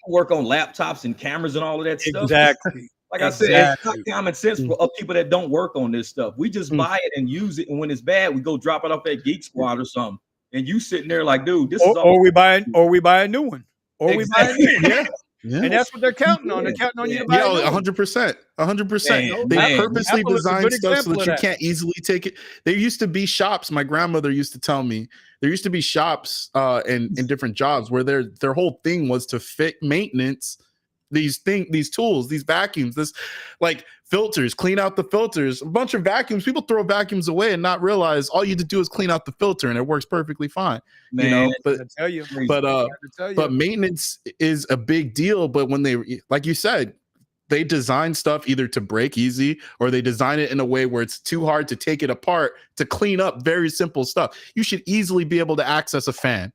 work on laptops and cameras and all of that stuff. Exactly. Like I said, it's not common sense for people that don't work on this stuff. We just buy it and use it, and when it's bad, we go drop it off at Geek Squad or something. And you sitting there like, dude, this is all. Or we buy a new one. Or we buy a new one. Yeah. And that's what they're counting on. They're counting on you to buy. 100%. 100%. They purposely designed stuff so that you can't easily take it. There used to be shops. My grandmother used to tell me there used to be shops in different jobs where their whole thing was to fit maintenance these tools, these vacuums, this like filters, clean out the filters, a bunch of vacuums. People throw vacuums away and not realize all you have to do is clean out the filter and it works perfectly fine. Man, but maintenance is a big deal. But when they, like you said, they design stuff either to break easy or they design it in a way where it's too hard to take it apart to clean up very simple stuff. You should easily be able to access a fan.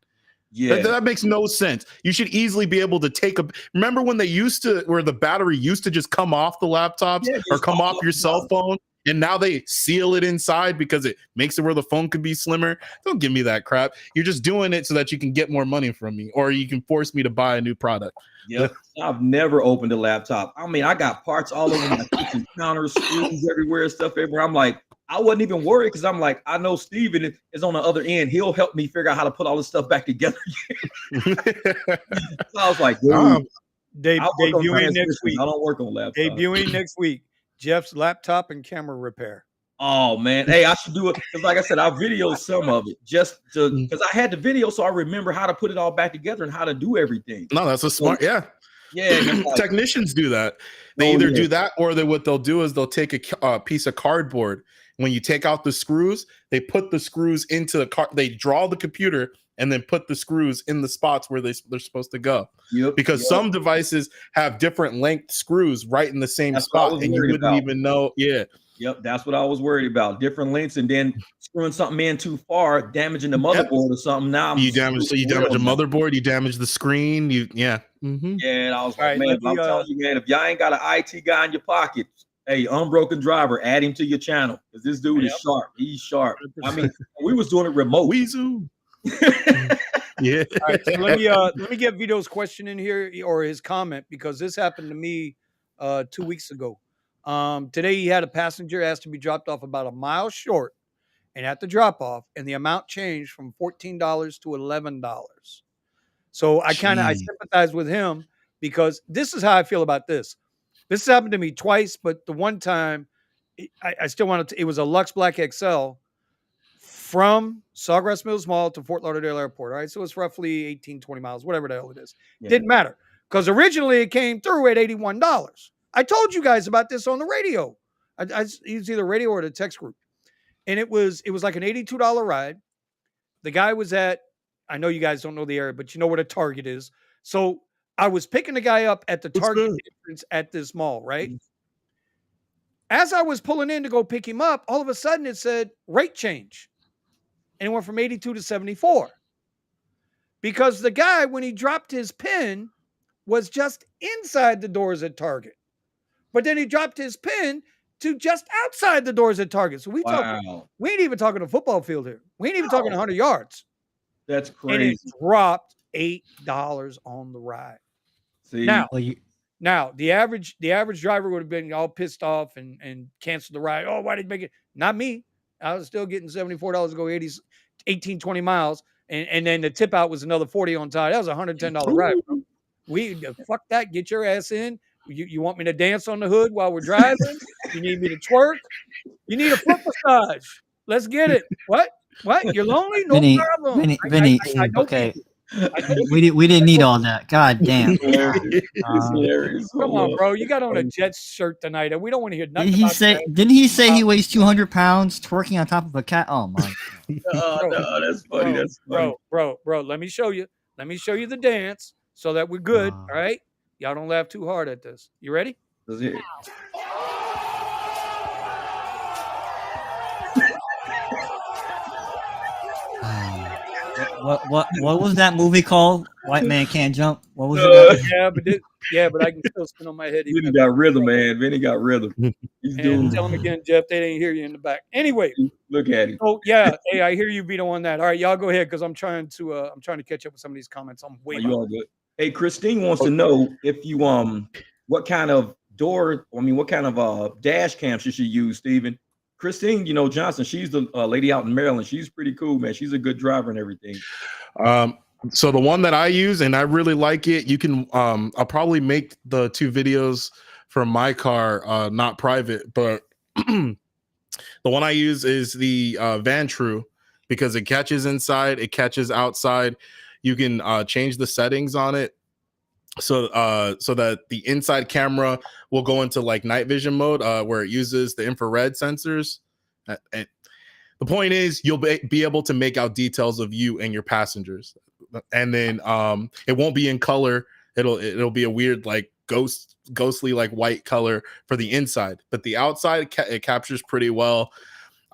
Yeah, that makes no sense. You should easily be able to remember when where the battery used to just come off the laptops or come off your cell phone, and now they seal it inside because it makes it where the phone could be slimmer. Don't give me that crap. You're just doing it so that you can get more money from me, or you can force me to buy a new product. Yep. I've never opened a laptop. I mean, I got parts all over my kitchen counter, screws everywhere, stuff everywhere. I'm like, I wasn't even worried because I'm like, I know Steven is on the other end. He'll help me figure out how to put all this stuff back together. So I was like, debuting next week. I don't work on laptops. Debuting next week. Jeff's laptop and camera repair. Oh man, hey, I should do it because, like I said, I videoed some of it just because I had the video, so I remember how to put it all back together and how to do everything. No, that's a smart, Yeah, and it's like, technicians do that. They either do that, or what they'll do is they'll take a piece of cardboard. When you take out the screws, they put the screws into the car. They draw the computer and then put the screws in the spots where they're supposed to go. Because some devices have different length screws right in the same spot, and you wouldn't even know. Yeah. Yep, that's what I was worried about. Different lengths, and then screwing something in too far, damaging the motherboard or something. Now you damage a motherboard, you damage the screen. Yeah. Mm-hmm. Yeah, and I was like, man, I'm telling you, man, if y'all ain't got an IT guy in your pocket, hey, Unbroken Driver, add him to your channel, because this dude is sharp. He's sharp. 100%. I mean, we was doing it remote. Weezu. Yeah. All right, so let me get Vito's question in here, or his comment, because this happened to me 2 weeks ago. Today he had a passenger asked to be dropped off about a mile short, and at the drop off, and the amount changed from $14 to $11. So I sympathize with him, because this is how I feel about this. This has happened to me twice, but the one time I still wanted to, it was a Lux Black XL from Sawgrass Mills Mall to Fort Lauderdale Airport. All right. So it's roughly 18, 20 miles, whatever the hell it is. Yeah. Didn't matter, because originally it came through at $81. I told you guys about this on the radio. I used either radio or the text group. And it was like an $82 ride. The guy was at, I know you guys don't know the area, but you know what a Target is. So I was picking the guy up at the Target entrance at this mall, right? As I was pulling in to go pick him up, all of a sudden it said rate change. And it went from 82 to 74. Because the guy, when he dropped his pin, was just inside the doors at Target. But then he dropped his pin to just outside the doors at Target. So we ain't even talking a football field here. We ain't even talking 100 yards. That's crazy. And it dropped $8 on the ride. See, now the average driver would have been all pissed off and canceled the ride. Oh, why did you make it? Not me. I was still getting $74 to go 18, 20 miles. And then the tip out was another 40 on top. That was a $110 ride, bro. Fuck that. Get your ass in. You want me to dance on the hood while we're driving? You need me to twerk? You need a foot massage? Let's get it. What? You're lonely? No problem. Vinny, okay. We didn't need all that. God damn. Come on, bro. You got on a Jets shirt tonight, and we don't want to hear nothing. Didn't he say he weighs 200 pounds twerking on top of a cat? Oh my. No, that's funny. That's funny. Bro. Let me show you. Let me show you the dance so that we're good. All right. Y'all don't laugh too hard at this. You ready? Let's hear it. What was that movie called? White Man Can't Jump. What was it? But I can still spin on my head. Vinny got rhythm, man. Vinny got rhythm. Tell him again, Jeff. They didn't hear you in the back. Anyway, look at him. Oh yeah, hey, I hear you, Vito, on that. All right, y'all go ahead, because I'm trying to catch up with some of these comments. I'm way. You all good? Hey, Christine wants to know if you what kind of dash cam should she use, Steven? Christine, Johnson, she's the lady out in Maryland. She's pretty cool, man. She's a good driver and everything. So the one that I use, and I really like it, you can, I'll probably make the 2 videos from my car, not private, but the one I use is the Vantru, because it catches inside, it catches outside. You can change the settings on it so that the inside camera will go into like night vision mode, where it uses the infrared sensors. And the point is, you'll be able to make out details of you and your passengers, and then it won't be in color. It'll be a weird like ghostly like white color for the inside, but the outside it captures pretty well.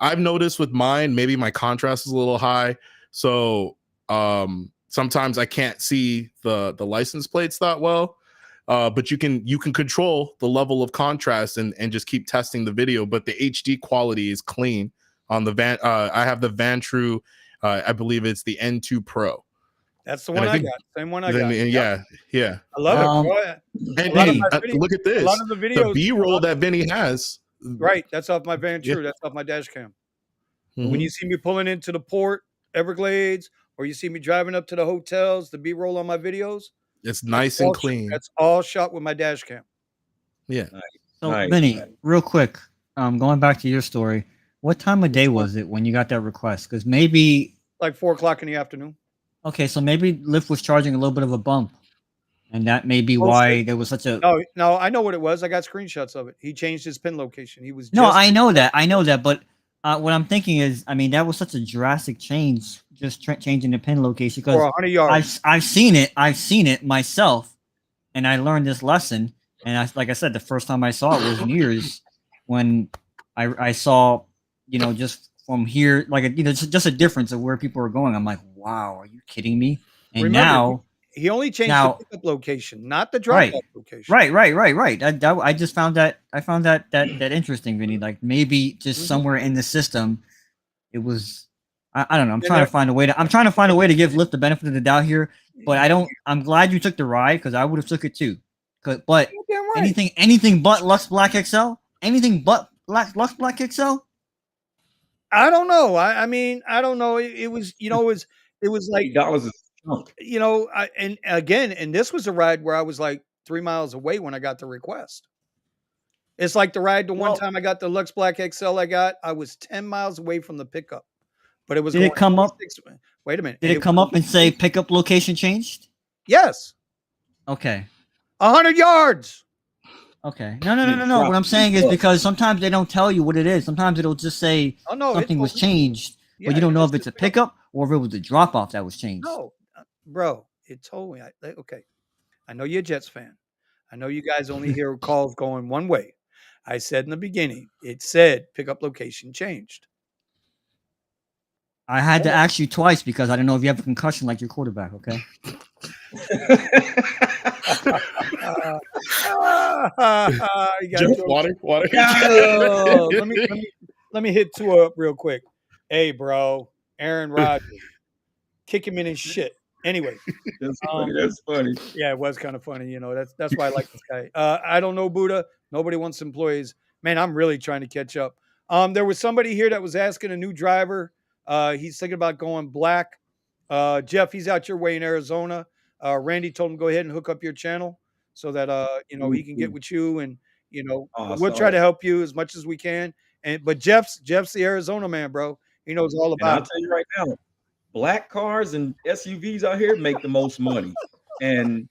I've noticed with mine, maybe my contrast is a little high, so sometimes I can't see the license plates that well. But you can control the level of contrast and just keep testing the video. But the HD quality is clean on the van. I have the Vantru. I believe it's the N2 Pro. That's the one I got. Same one I got. Yeah. I love it. And Vinny, look at this. A lot of the videos, the B-roll that Vinny has. Right. That's off my Vantru. Yeah. That's off my dash cam. Mm-hmm. When you see me pulling into the port, Everglades, or you see me driving up to the hotels, the B-roll on my videos, it's nice and clean. That's all shot with my dash cam. Yeah. So, Vinny, real quick, going back to your story, what time of day was it when you got that request? Because maybe like 4:00 in the afternoon. Okay, so maybe Lyft was charging a little bit of a bump. And that may be why there was such a. No, I know what it was. I got screenshots of it. He changed his pin location. He was No, I know that, but what I'm thinking is, I mean, that was such a drastic change, just changing the pin location. Because 100 yards. I've seen it myself, and I learned this lesson. And like I said, the first time I saw it was New Year's, when I saw, just from here, like just a difference of where people are going. I'm like, wow, are you kidding me? And remember, now he only changed the pickup location, not the drop-off location. Right. I just found that that interesting, Vinny. Like maybe just somewhere in the system, it was. I don't know. I'm trying to find a way to give Lyft the benefit of the doubt here, but I don't. I'm glad you took the ride because I would have took it too. But anything but Lux Black XL, anything but Lux Black XL. I don't know. I mean, I don't know. It was like $8 is chunk. And this was a ride where I was like 3 miles away when I got the request. It's like the ride one time I got the Lux Black XL I was 10 miles away from the pickup. But it was Did it come up? Wait a minute. Did it come up and say pickup location changed? Yes. Okay. 100 yards. Okay. No. What I'm saying is because sometimes they don't tell you what it is. Sometimes it'll just say something was changed, but you don't know if it's a pickup or if it was a drop off that was changed. No, bro, it told me. Okay. I know you're a Jets fan. I know you guys only hear calls going one way. I said in the beginning, it said pickup location changed. I had to ask you twice because I don't know if you have a concussion like your quarterback, okay? Just water. Let me hit two up real quick. Hey, bro, Aaron Rodgers, kick him in his shit. Anyway, that's funny. Yeah, it was kind of funny. That's why I like this guy. I don't know Buddha. Nobody wants employees. Man, I'm really trying to catch up. There was somebody here that was asking a new driver. He's thinking about going black. Jeff, he's out your way in Arizona. Randy told him go ahead and hook up your channel so that he can get with you, and we'll try to help you as much as we can. But Jeff's the Arizona man, bro. He knows all about it. I'll tell you right now, black cars and SUVs out here make the most money. And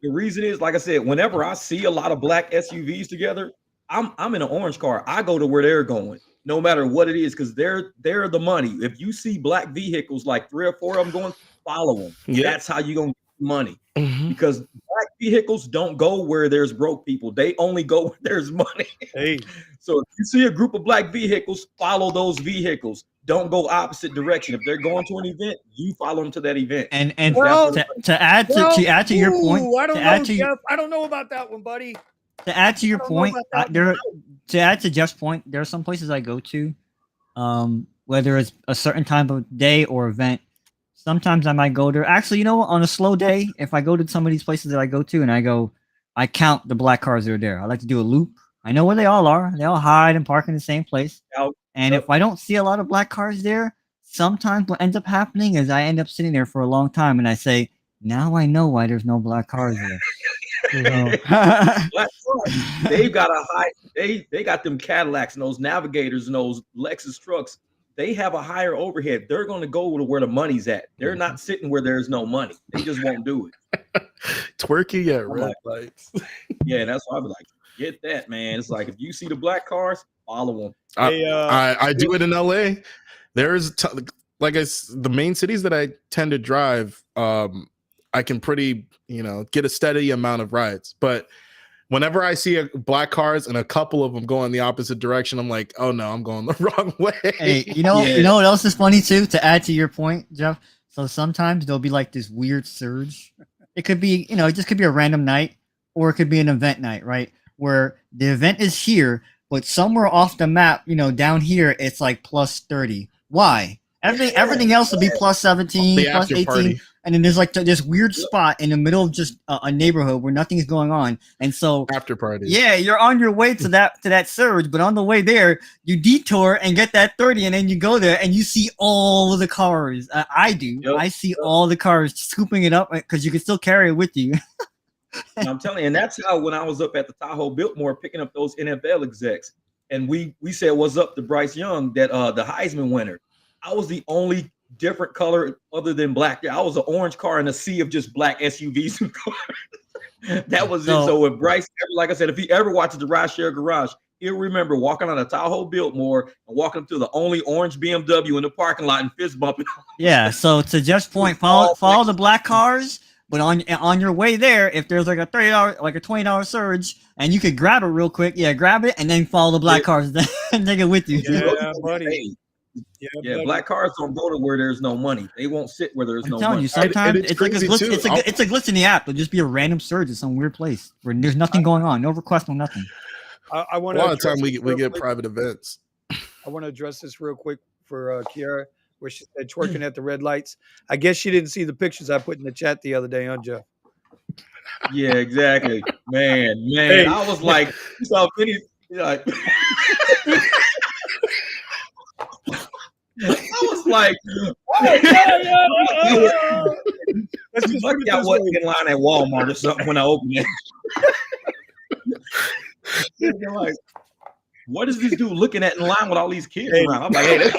the reason is, like I said, whenever I see a lot of black SUVs together, I'm in an orange car. I go to where they're going, no matter what it is, because they're the money. If you see black vehicles, like 3 or 4 of them going, follow them. Yep. That's how you're going to get money. Mm-hmm. Because black vehicles don't go where there's broke people. They only go where there's money. Hey. So if you see a group of black vehicles, follow those vehicles. Don't go opposite direction. If they're going to an event, you follow them to that event. And to add to your point, I don't know about that one, buddy. To add to your point, to add to Jeff's point, there are some places I go to, whether it's a certain time of day or event. Sometimes I might go there. Actually, on a slow day, if I go to some of these places that I go to and I count the black cars that are there. I like to do a loop. I know where they all are. They all hide and park in the same place. And if I don't see a lot of black cars there, sometimes what ends up happening is I end up sitting there for a long time and I say, now I know why there's no black cars there. They've got they got them Cadillacs and those Navigators and those Lexus trucks. They have a higher overhead. They're going to go to where the money's at. They're not sitting where there's no money. They just won't do it. Twerking at red lights. Yeah, that's why I'm like, get that, man. It's like if you see the black cars, follow them. I do it in LA. There's the main cities that I tend to drive. I can pretty get a steady amount of rides, but whenever I see black cars and a couple of them going the opposite direction, I'm like, oh no, I'm going the wrong way. Hey, you know what else is funny too? To add to your point, Jeff. So sometimes there'll be like this weird surge. It could be, it just could be a random night, or it could be an event night, right? Where the event is here, but somewhere off the map, down here, it's like plus 30. Why? Everything else will be plus 17, plus 18. Party. And then there's like this weird spot in the middle of just a neighborhood where nothing's going on. And so after party. Yeah, you're on your way to that surge, but on the way there, you detour and get that 30, and then you go there and you see all of the cars. I do. Yep. I see all the cars scooping it up because you can still carry it with you. I'm telling you, and that's how when I was up at the Tahoe Biltmore picking up those NFL execs, and we said what's up to Bryce Young, that the Heisman winner. I was the only different color other than black. I was an orange car in a sea of just black SUVs and cars. That was it. So if Bryce, like I said, if he ever watches the Rideshare Garage, he'll remember walking on a Tahoe Biltmore and walking up to the only orange BMW in the parking lot and fist bumping. Yeah. So to Jeff's point, follow the black cars. But on your way there, if there's like a $30, like a $20 surge, and you could grab it real quick, grab it, and then follow the black cars and take it with you. Yeah, buddy. Yeah, black cars don't go to where there's no money. They won't sit where there's no money. I'm telling you, sometimes it's like it's a glitch in the app. It'll just be a random surge in some weird place where there's nothing going on, no request, no nothing. I want a lot of time we get private events. I want to address this real quick for Kiara, where she said twerking at the red lights. I guess she didn't see the pictures I put in the chat the other day, huh, Jeff? Yeah, exactly. Man. Hey. I was like, you saw Vinny, like I was like, let's just lucky I wasn't in line at Walmart or something when I opened it. They're like, what is this dude looking at in line with all these kids around? I'm like, hey,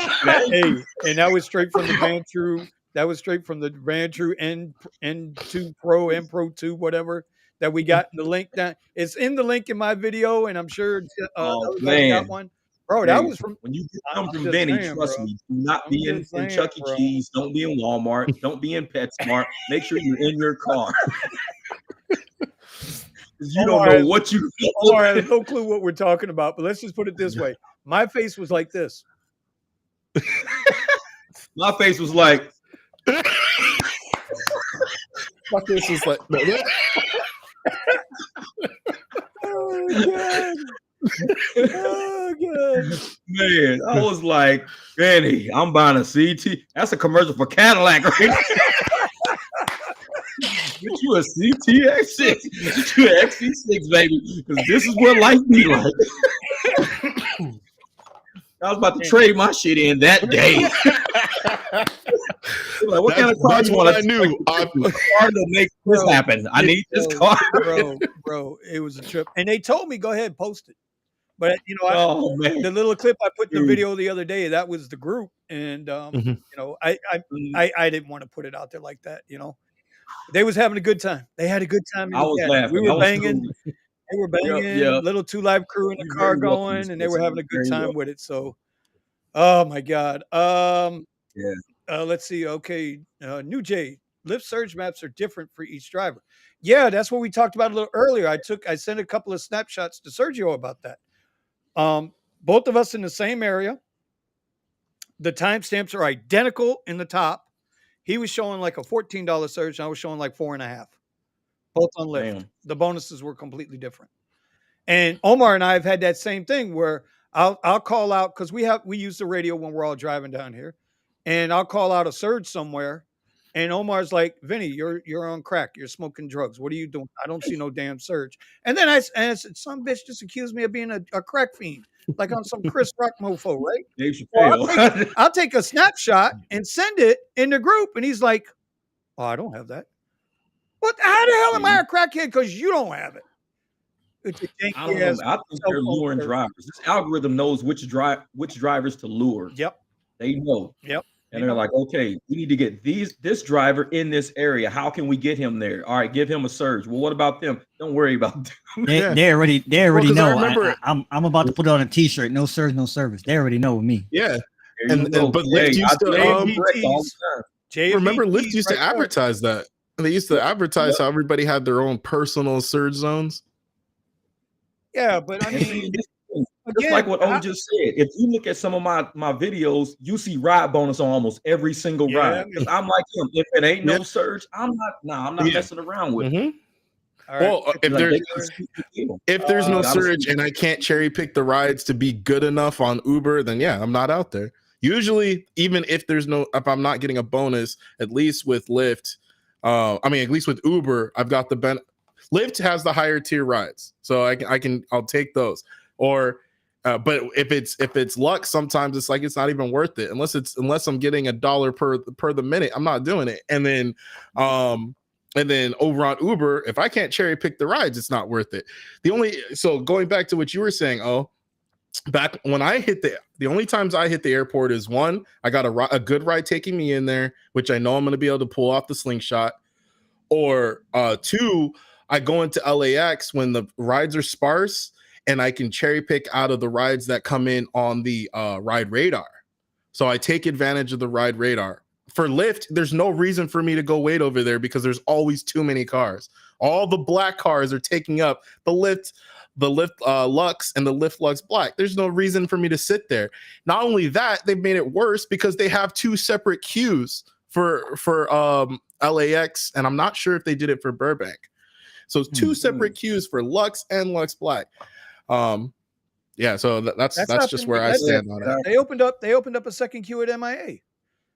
and that was straight from the Van True. That was straight from the Van True N2 Pro, M Pro 2, whatever that we got in the link. Down. It's in the link in my video, and I'm sure everybody got one. Bro, that was from when you come from Benny. Trust me, do not be in Chuck E. Cheese. Don't be in Walmart. Don't be in PetSmart. Make sure you're in your car. You don't know what you. I have no clue what we're talking about. But let's just put it this way: my face was like this. My face was like. My face was like. Oh God. Oh God. Man, I was like, Benny, I'm buying a CT. That's a commercial for Cadillac, right? Get you a CTX6. Get you an XC6, baby. Because this is what life be like. I was about to trade my shit in that day. Like, what kind of car you want? I knew. Car to make this happen. I need this car. Bro, it was a trip. And they told me, go ahead, post it. But you know, the little clip I put in the video the other day, that was the group, and you know, I didn't want to put it out there like that. You know, they was having a good time. They had a good time. I was laughing. We were banging. They were banging. Little 2 Live crew in the car going, and they were having a good time with it. So, oh my God. Let's see. Okay, New J. Lyft surge maps are different for each driver. Yeah, that's what we talked about a little earlier. I sent a couple of snapshots to Sergio about that. Both of us in the same area. The timestamps are identical in the top. He was showing like a $14 surge, and I was showing like $4.50. Both on Lyft. Damn. The bonuses were completely different. And Omar and I have had that same thing where I'll call out because we use the radio when we're all driving down here, and I'll call out a surge somewhere. And Omar's like, Vinny, you're on crack. You're smoking drugs. What are you doing? I don't see no damn surge. And then I said, some bitch just accused me of being a crack fiend, like on some Chris Rock mofo, right? Well, I'll take a snapshot and send it in the group. And he's like, oh, I don't have that. What? How the hell am I a crackhead? Because you don't have it. I don't know. I think they're luring drivers. This algorithm knows which drivers to lure. Yep. They know. Yep. And they're like, okay, we need to get this driver in this area. How can we get him there? All right, give him a surge. Well, what about them? Don't worry about them. They already know. I'm about to put on a T-shirt. No surge, no service. They already know with me. Yeah. But Lyft used to remember Lyft used to advertise that. They used to advertise how everybody had their own personal surge zones. Yeah, but I mean, just like what O just said, if you look at some of my videos, you see ride bonus on almost every single ride. Because I'm like him. If it ain't no surge, I'm not messing around with it. All right. Well, if there's no surge and I can't cherry pick the rides to be good enough on Uber, then I'm not out there. Usually, even if I'm not getting a bonus, at least with Lyft, at least with Uber, I've got the Lyft has the higher tier rides, so I'll take those. Or, but if it's luck, sometimes it's like it's not even worth it unless I'm getting $1 per the minute. I'm not doing it. And then over on Uber, if I can't cherry pick the rides, it's not worth it. So going back to what you were saying, back when I hit the only times I hit the airport is one, I got a good ride taking me in there, which I know I'm going to be able to pull off the slingshot, or two, I go into LAX when the rides are sparse and I can cherry pick out of the rides that come in on the ride radar. So I take advantage of the ride radar. For Lyft, there's no reason for me to go wait over there because there's always too many cars. All the black cars are taking up the Lyft Lux and the Lyft Lux Black. There's no reason for me to sit there. Not only that, they've made it worse because they have two separate queues for LAX, and I'm not sure if they did it for Burbank. So two separate queues for Lux and Lux Black. Yeah, so that's just where I stand on it. They opened up a second queue at MIA.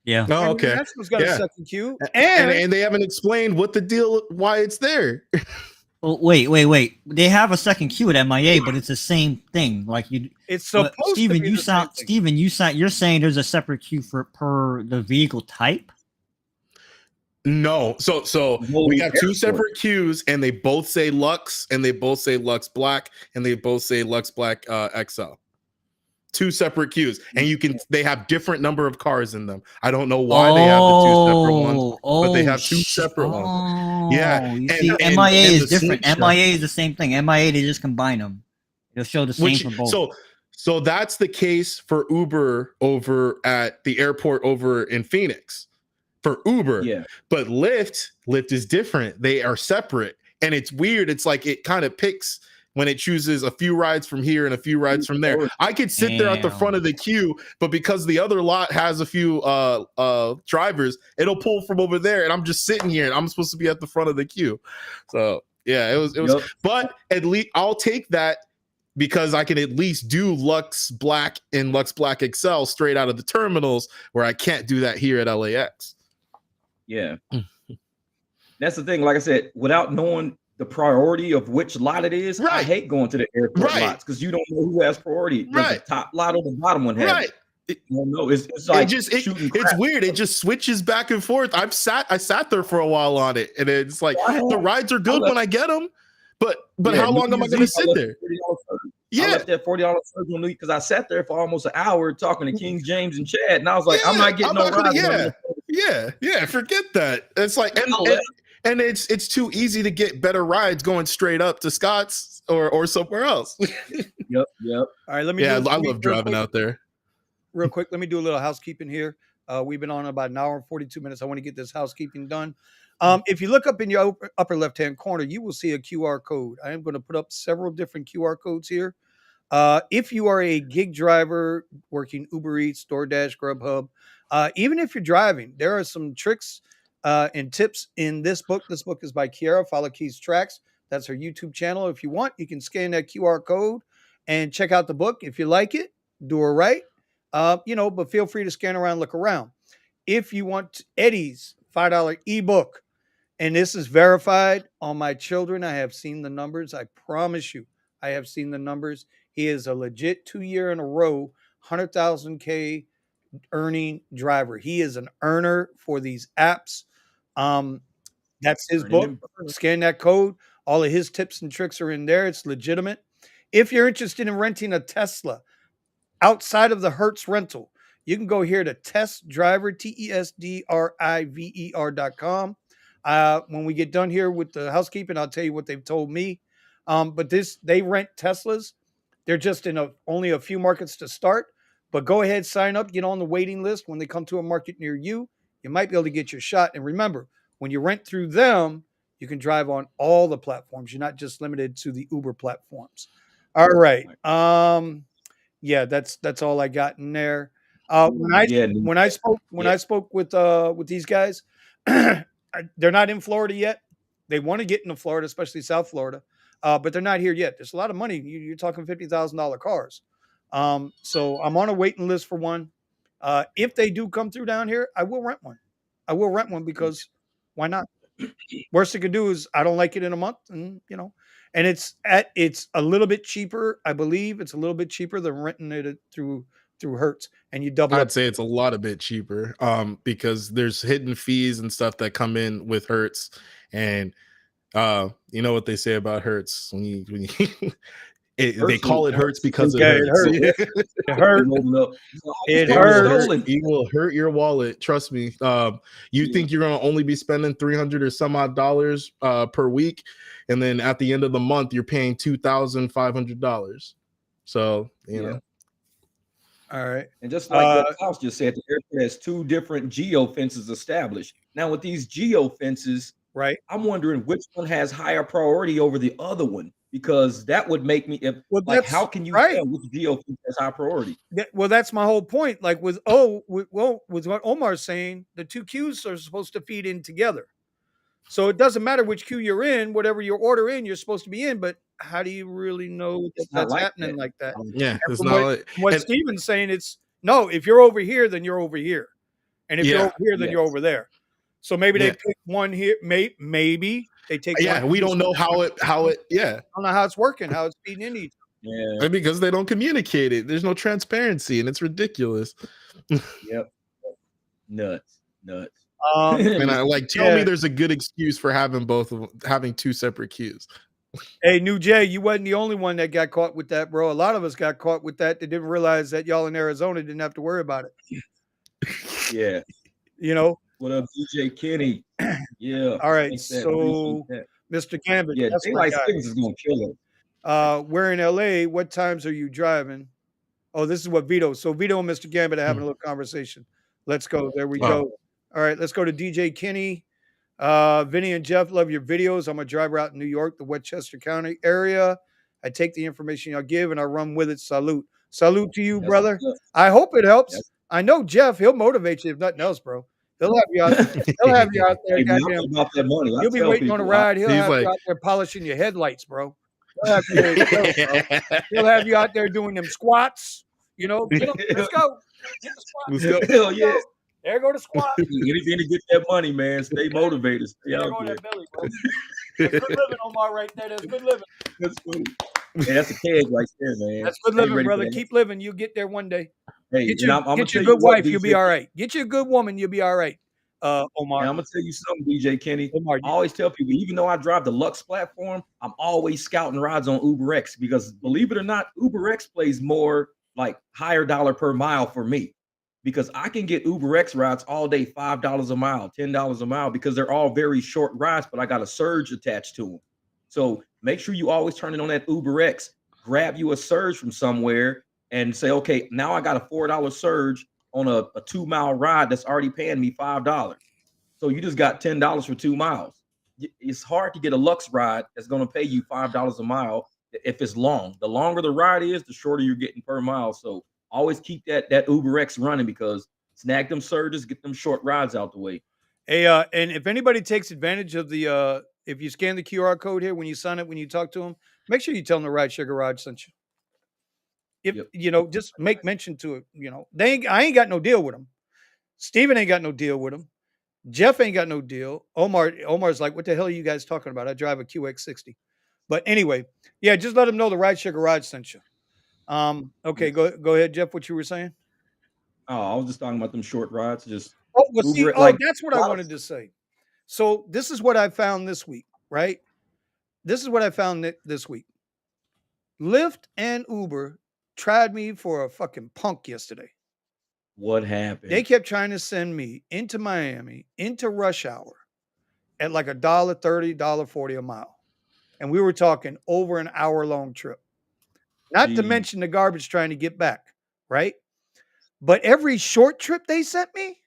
Yeah. Oh, okay. National's got a second queue, and they haven't explained what the deal, why it's there. Oh, wait. They have a second queue at MIA, but it's the same thing. Like you, it's supposed Steven, to be you're saying there's a separate queue per the vehicle type? No. So we have two separate queues, and they both say Lux, and they both say Lux Black, and they both say Lux Black XL. Two separate queues, and they have different number of cars in them. I don't know why they have the two separate ones, but they have two separate ones. Yeah, and MIA is different. MIA is the same thing. MIA, they just combine them. It'll show the same for both. So that's the case for Uber over at the airport over in Phoenix for Uber. Yeah, but Lyft is different. They are separate, and it's weird. It's like it kind of picks when it chooses a few rides from here and a few rides from there. I could sit there at the front of the queue, but because the other lot has a few drivers, it'll pull from over there, and I'm just sitting here, and I'm supposed to be at the front of the queue. So yeah, it was. Yep. But at least I'll take that because I can at least do Lux Black and Lux Black XL straight out of the terminals, where I can't do that here at LAX. Yeah, that's the thing. Like I said, without knowing the priority of which lot it is, I hate going to the airport lots because you don't know who has priority. The top lot or the bottom one has it. No, it's like it's weird. It just switches back and forth. I sat there for a while on it, and it's like the rides are good when I get them, but how long am I going to sit there? I left that $40 surge on because I sat there for almost an hour talking to King James and Chad, and I was like, I'm not getting no rides. Yeah, forget that. It's like and it's too easy to get better rides going straight up to Scott's or somewhere else. Yep. All right, let me. I love driving out there. Real quick, let me do a little housekeeping here. We've been on about an hour and 42 minutes. I want to get this housekeeping done. If you look up in your upper left-hand corner, you will see a QR code. I am going to put up several different QR codes here. If you are a gig driver working Ubereats, DoorDash, Grubhub, even if you're driving, there are some tricks and tips in this book. This book is by Kiara, Follow Key's Tracks. That's her YouTube channel. If you want, you can scan that QR code and check out the book. If you like it, do it right. But feel free to scan around, look around. If you want Eddie's $5 ebook, and this is verified on my children, I have seen the numbers. I promise you, I have seen the numbers. He is a legit 2 year in a row, 100,000 K earning driver. He is an earner for these apps. That's his book. Scan that code. All of his tips and tricks are in there. It's legitimate. If you're interested in renting a Tesla outside of the Hertz rental, you can go here to testdriver, TESDRIVER.com. When we get done here with the housekeeping, I'll tell you what they've told me. But they rent Teslas. They're just in only a few markets to start. But go ahead, sign up, get on the waiting list. When they come to a market near you, you might be able to get your shot. And remember, when you rent through them, you can drive on all the platforms. You're not just limited to the Uber platforms. All right. That's all I got in there. When I spoke with these guys, they're not in Florida yet. They want to get into Florida, especially South Florida, but they're not here yet. There's a lot of money. You're talking $50,000 cars. So I'm on a waiting list for one. If they do come through down here, I will rent one. Because why not? Worst they could do is I don't like it in a month, and it's a little bit cheaper. I believe it's a little bit cheaper than renting it through Hertz, and you double. I'd say it's a lot a bit cheaper, because there's hidden fees and stuff that come in with Hertz, and you know what they say about Hertz when you They call it hurts because it Yeah, hurts. it hurt. It hurt. It will hurt your wallet. Trust me. You think you're gonna only be spending $300 or some odd dollars per week, and then at the end of the month you're paying $2,500. So you know. All right. And just like what Klaus just said, the airport has 2 different geo fences established. Now with these geo fences, right, I'm wondering which one has higher priority over the other one, because that would make me how can you tell which geo fence has high priority? Well, that's my whole point. Like with what Omar's saying, the 2 queues are supposed to feed in together. So it doesn't matter which queue you're in, whatever your order in, you're supposed to be in. But how do you really know that that's happening like that? Yeah, it's not what Steven's saying. It's no, if you're over here, then you're over here. And if you're over here, then you're over there. So maybe they pick one here. Maybe they take one. We don't know how it I don't know how it's working, how it's feeding into each other. Yeah. Because they don't communicate it. There's no transparency and it's ridiculous. Yep. Nuts. And tell me there's a good excuse for having having 2 separate queues. Hey, New Jay, you wasn't the only one that got caught with that, bro. A lot of us got caught with that. They didn't realize that y'all in Arizona didn't have to worry about it. Yeah. You know? What up, DJ Kenny? Yeah. All right. So, Mr. Gambit. Yeah, daylight savings is going to kill it. We're in LA. What times are you driving? Oh, this is what Vito. So, Vito and Mr. Gambit are having a little conversation. Let's go. There we go. All right. Let's go to DJ Kenny. Vinny and Jeff, love your videos. I'm a driver out in New York, the Westchester County area. I take the information y'all give and I run with it. Salute to you, brother. I hope it helps. I know Jeff, he'll motivate you if nothing else, bro. He'll have you out there. He'll have you out there. About that money. You'll be waiting on a ride. He'll have you out there polishing your headlights, bro. He'll have you out there doing them squats. You know, let's go. Get the squats. Let's go. Hell yeah. There go the squat. Anything to get that money, man. Stay motivated. Stay out there. Belly, bro. That's good living, Omar, right there. That's good living. That's funny. Hey, that's a keg right there, man. That's good living, brother. Keep living. You'll get there one day. Hey, get your good wife. You'll be all right. Get you a good woman. You'll be all right. Omar. And I'm gonna tell you something, DJ Kenny. Omar, I always tell people, even though I drive the Lux platform, I'm always scouting rides on Ubereats because, believe it or not, Ubereats plays more like higher dollar per mile for me. Because I can get Ubereats rides all day, $5 a mile, $10 a mile, because they're all very short rides, but I got a surge attached to them. So make sure you always turn it on that Ubereats, grab you a surge from somewhere and say, okay, now I got a $4 surge on a 2-mile ride that's already paying me $5. So you just got $10 for 2 miles. It's hard to get a Lux ride that's going to pay you $5 a mile if it's long. The longer the ride is, the shorter you're getting per mile. So always keep that Ubereats running because snag them surges, get them short rides out the way. Hey, and if anybody takes advantage of the, if you scan the QR code here when you sign up, when you talk to them, make sure you tell them the Rideshare Garage sent you. If you know, just make mention to it. You know, I ain't got no deal with them. Steven ain't got no deal with them. Jeff ain't got no deal. Omar's like, what the hell are you guys talking about? I drive a QX60. But anyway, yeah, just let them know the Rideshare Garage sent you. Okay, go ahead, Jeff. What you were saying? Oh, I was just talking about them short rides. Just that's what I wanted to say. So this is what I found this week, right? This is what I found this week. Lyft and Uber tried me for a fucking punk yesterday. What happened? They kept trying to send me into Miami, into rush hour at like $1.30, $1.40 a mile. And we were talking over an hour-long trip. Not to mention the garbage trying to get back, right? But every short trip they sent me,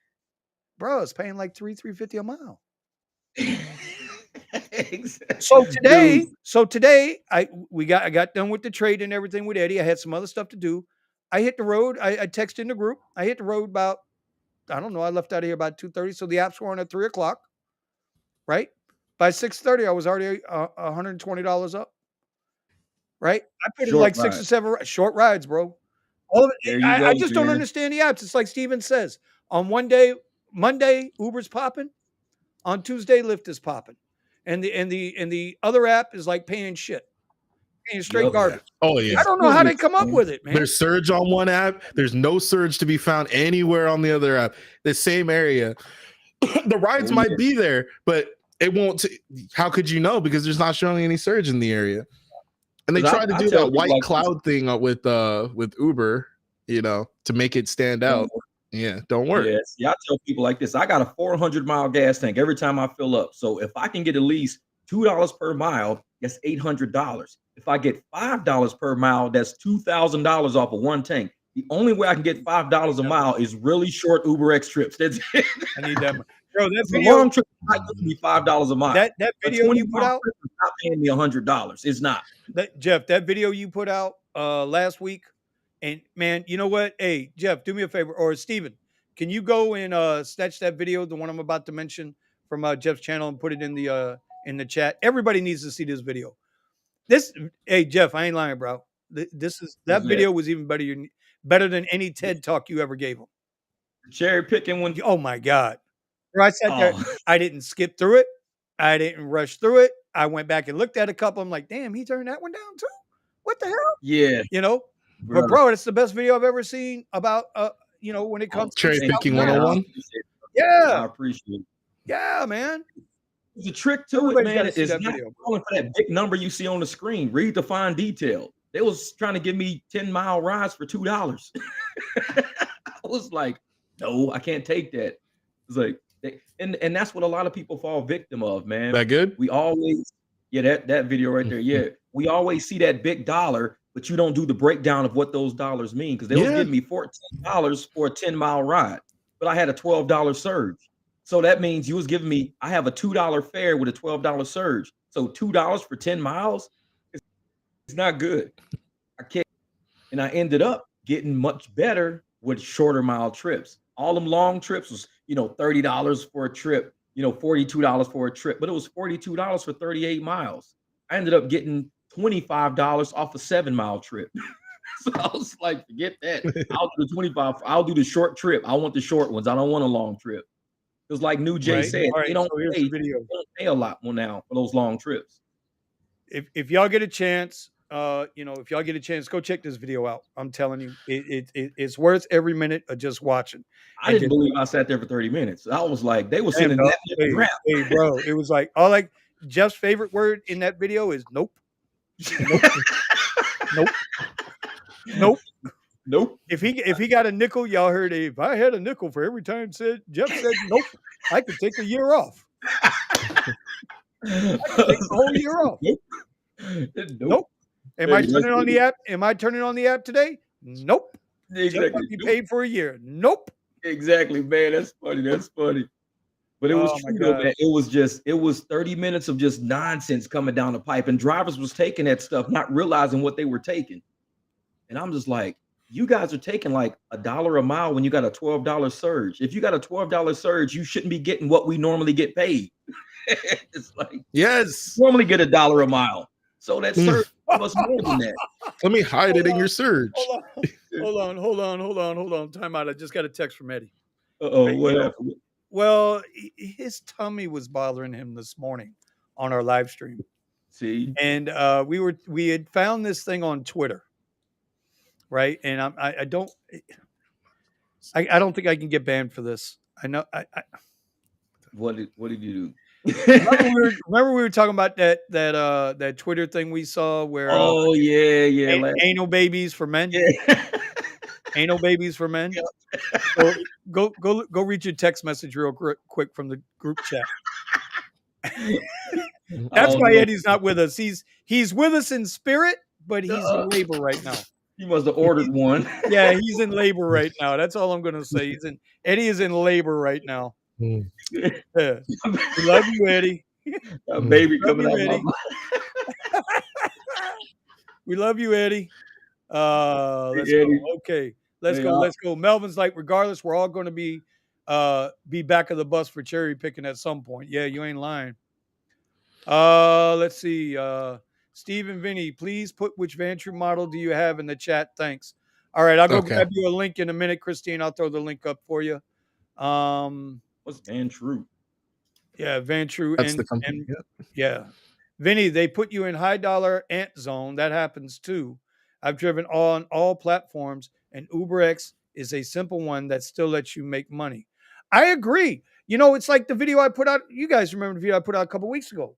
bro, it's paying like $3.50 a mile. Exactly. So today, I got done with the trade and everything with Eddie. I had some other stuff to do. I hit the road. I texted in the group. I hit the road about, I don't know, I left out of here about 2:30. So the apps were on at 3 o'clock, right? By 6:30, I was already $120 up. Right? I put in like 6 or 7 short rides, bro. All of it. I just don't understand the apps. It's like Steven says. On one day, Monday, Uber's popping. On Tuesday, Lyft is popping. And the other app is like paying shit. Paying straight garbage. Oh, yeah. I don't know how they come up with it, man. There's surge on one app. There's no surge to be found anywhere on the other app. The same area. The rides might be there, but it won't. How could you know? Because there's not showing any surge in the area. And they 'Cause try to I do tell that people white like this, cloud thing with Uber, to make it stand out. Yeah, don't work. yes, yeah, I tell people like this. I got a 400-mile gas tank every time I fill up. So if I can get at least $2 per mile, that's $800. If I get $5 per mile, that's $2,000 off of one tank. The only way I can get $5 a mile is really short Uberex trips. That's it. I need that. Bro, that A video, long trip is not giving me $5 a mile. that A video you put 20-mile out, trip is not paying me $100. It's not. Jeff, that video you put out last week, and man, you know what? Hey, Jeff, do me a favor, or Steven, can you go and snatch that video, the one I'm about to mention from Jeff's channel, and put it in the chat? Everybody needs to see this video. Hey Jeff, I ain't lying, bro. That video was even better than any TED talk you ever gave him. Cherry picking one. Oh my God. Bro, I sat there, Oh, I didn't skip through it. I didn't rush through it. I went back and looked at a couple. I'm like, damn, he turned that one down too. What the hell? yeah, You know? bro. But bro, it's the best video I've ever seen about when it comes to Cherry South picking America. 101. Yeah. I appreciate it. Yeah, man. The trick to Everybody's it, gotta man, see is that not video. falling for that big number you see on the screen. Read the fine detail. They was trying to give me 10-mile rides for $2. I was like, no, I can't take that. It's like, and that's what a lot of people fall victim of, man. That good? We always, that video right there, yeah. We always see that big dollar, but you don't do the breakdown of what those dollars mean, because they was giving me $14 for a 10-mile ride, but I had a $12 surge. So that means you was giving me, I have a $2 fare with a $12 surge. So $2 for 10 miles, it's not good. I can't. And I ended up getting much better with shorter mile trips. All them long trips was, $30 for a trip, $42 for a trip, but it was $42 for 38 miles. I ended up getting $25 off a 7-mile trip. So I was like, forget that. I'll do the 25. I'll do the short trip. I want the short ones. I don't want a long trip. Because like New Jay Right. said, All right, they don't so here's pay, the video. they don't pay a lot more now for those long trips. If y'all get a chance, if y'all get a chance, go check this video out. I'm telling you, it's worth every minute of just watching. I didn't believe I sat there for 30 minutes. I was like, they were sending that crap. Hey, bro, it was like Jeff's favorite word in that video is nope. Nope. Nope. Nope. If he got a nickel, y'all heard if I had a nickel for every time Jeff said nope, I could take a year off. I could take the whole year off. Nope. Am I turning on the app? Am I turning on the app today? Nope. Exactly. Be paid for a year. Nope. Exactly, man. That's funny. That's funny. But it was true though, man. It was 30 minutes of just nonsense coming down the pipe, and drivers was taking that stuff, not realizing what they were taking. And I'm just like, you guys are taking like $1 a mile when you got a $12 surge. If you got a $12 surge, you shouldn't be getting what we normally get paid. It's like, yes, normally get $1 a mile. So that surge was more than that. Let me hide it in your surge. Hold on. Time out. I just got a text from Eddie. Uh-oh, what happened? Well, his tummy was bothering him this morning on our live stream. See, and we had found this thing on Twitter, right? And I don't think I can get banned for this. I know. What did you do? remember we were talking about that Twitter thing we saw where anal babies for men. Yeah. Anal babies for men. So go read your text message real quick from the group chat. That's why Eddie's not with us. He's with us in spirit, but he's in labor right now. He must have ordered one. Yeah, he's in labor right now. That's all I'm gonna say. Eddie is in labor right now. Yeah. We love you, Eddie. A baby coming out. Eddie. We love you, Eddie. Let's go. Okay, let's go. Melvin's like, regardless, we're all going to be back of the bus for cherry picking at some point. Yeah, you ain't lying. Let's see. Steve and Vinny, please put which Vantru model do you have in the chat? Thanks. All right, I'll go grab you a link in a minute, Christine. I'll throw the link up for you. What's Vantru? Yeah, Vantru. That's the company. Yeah. Vinny, they put you in high dollar ant zone. That happens too. I've driven on all platforms, and UberX is a simple one that still lets you make money. I agree. It's like the video I put out. You guys remember the video I put out a couple weeks ago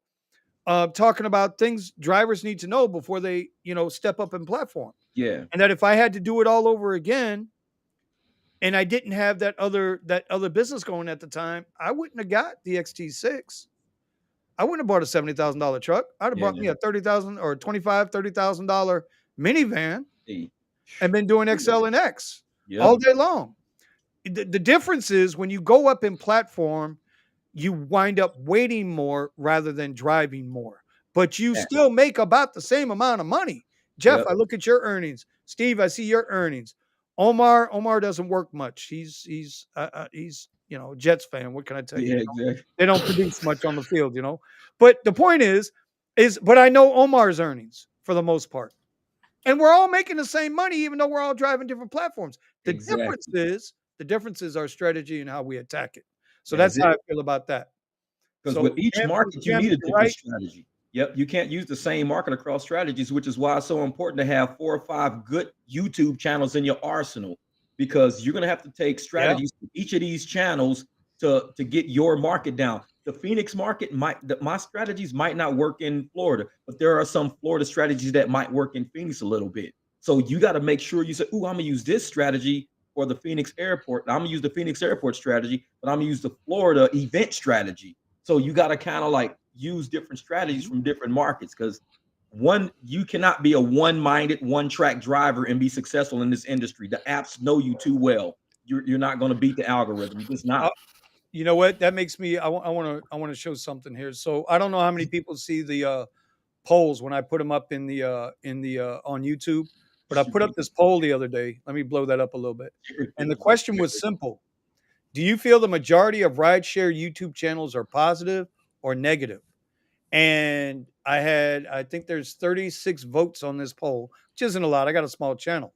talking about things drivers need to know before they, step up in platform. Yeah. And that if I had to do it all over again, and I didn't have that other business going at the time, I wouldn't have got the XT6. I wouldn't have bought a $70,000 truck. I'd have bought me a $30,000 or $30,000 minivan and been doing XL and X all day long. The difference is when you go up in platform, you wind up waiting more rather than driving more, but you still make about the same amount of money. Jeff, I look at your earnings. Steve, I see your earnings. Omar doesn't work much. He's a Jets fan. What can I tell you? Exactly. They don't produce much on the field, But the point is, but I know Omar's earnings for the most part. And we're all making the same money, even though we're all driving different platforms. The difference is our strategy and how we attack it. So that's how I feel about that. Because with each market, you need a different strategy. Yep, you can't use the same market across strategies, which is why it's so important to have 4 or 5 good YouTube channels in your arsenal, because you're going to have to take strategies from each of these channels to get your market down. The Phoenix market my strategies might not work in Florida, but there are some Florida strategies that might work in Phoenix a little bit. So you got to make sure you say, "Ooh, I'm gonna use this strategy for the Phoenix airport. I'm gonna use the Phoenix airport strategy, but I'm gonna use the Florida event strategy." So you got to kind of like use different strategies from different markets, because you cannot be a one-minded, one-track driver and be successful in this industry. The apps know you too well. You're not going to beat the algorithm. You're just not. You know what? That makes me. I want to show something here. So I don't know how many people see the polls when I put them up in the on YouTube, but I put up this poll the other day. Let me blow that up a little bit. And the question was simple: do you feel the majority of rideshare YouTube channels are positive or negative? And I think there's 36 votes on this poll, which isn't a lot. I got a small channel.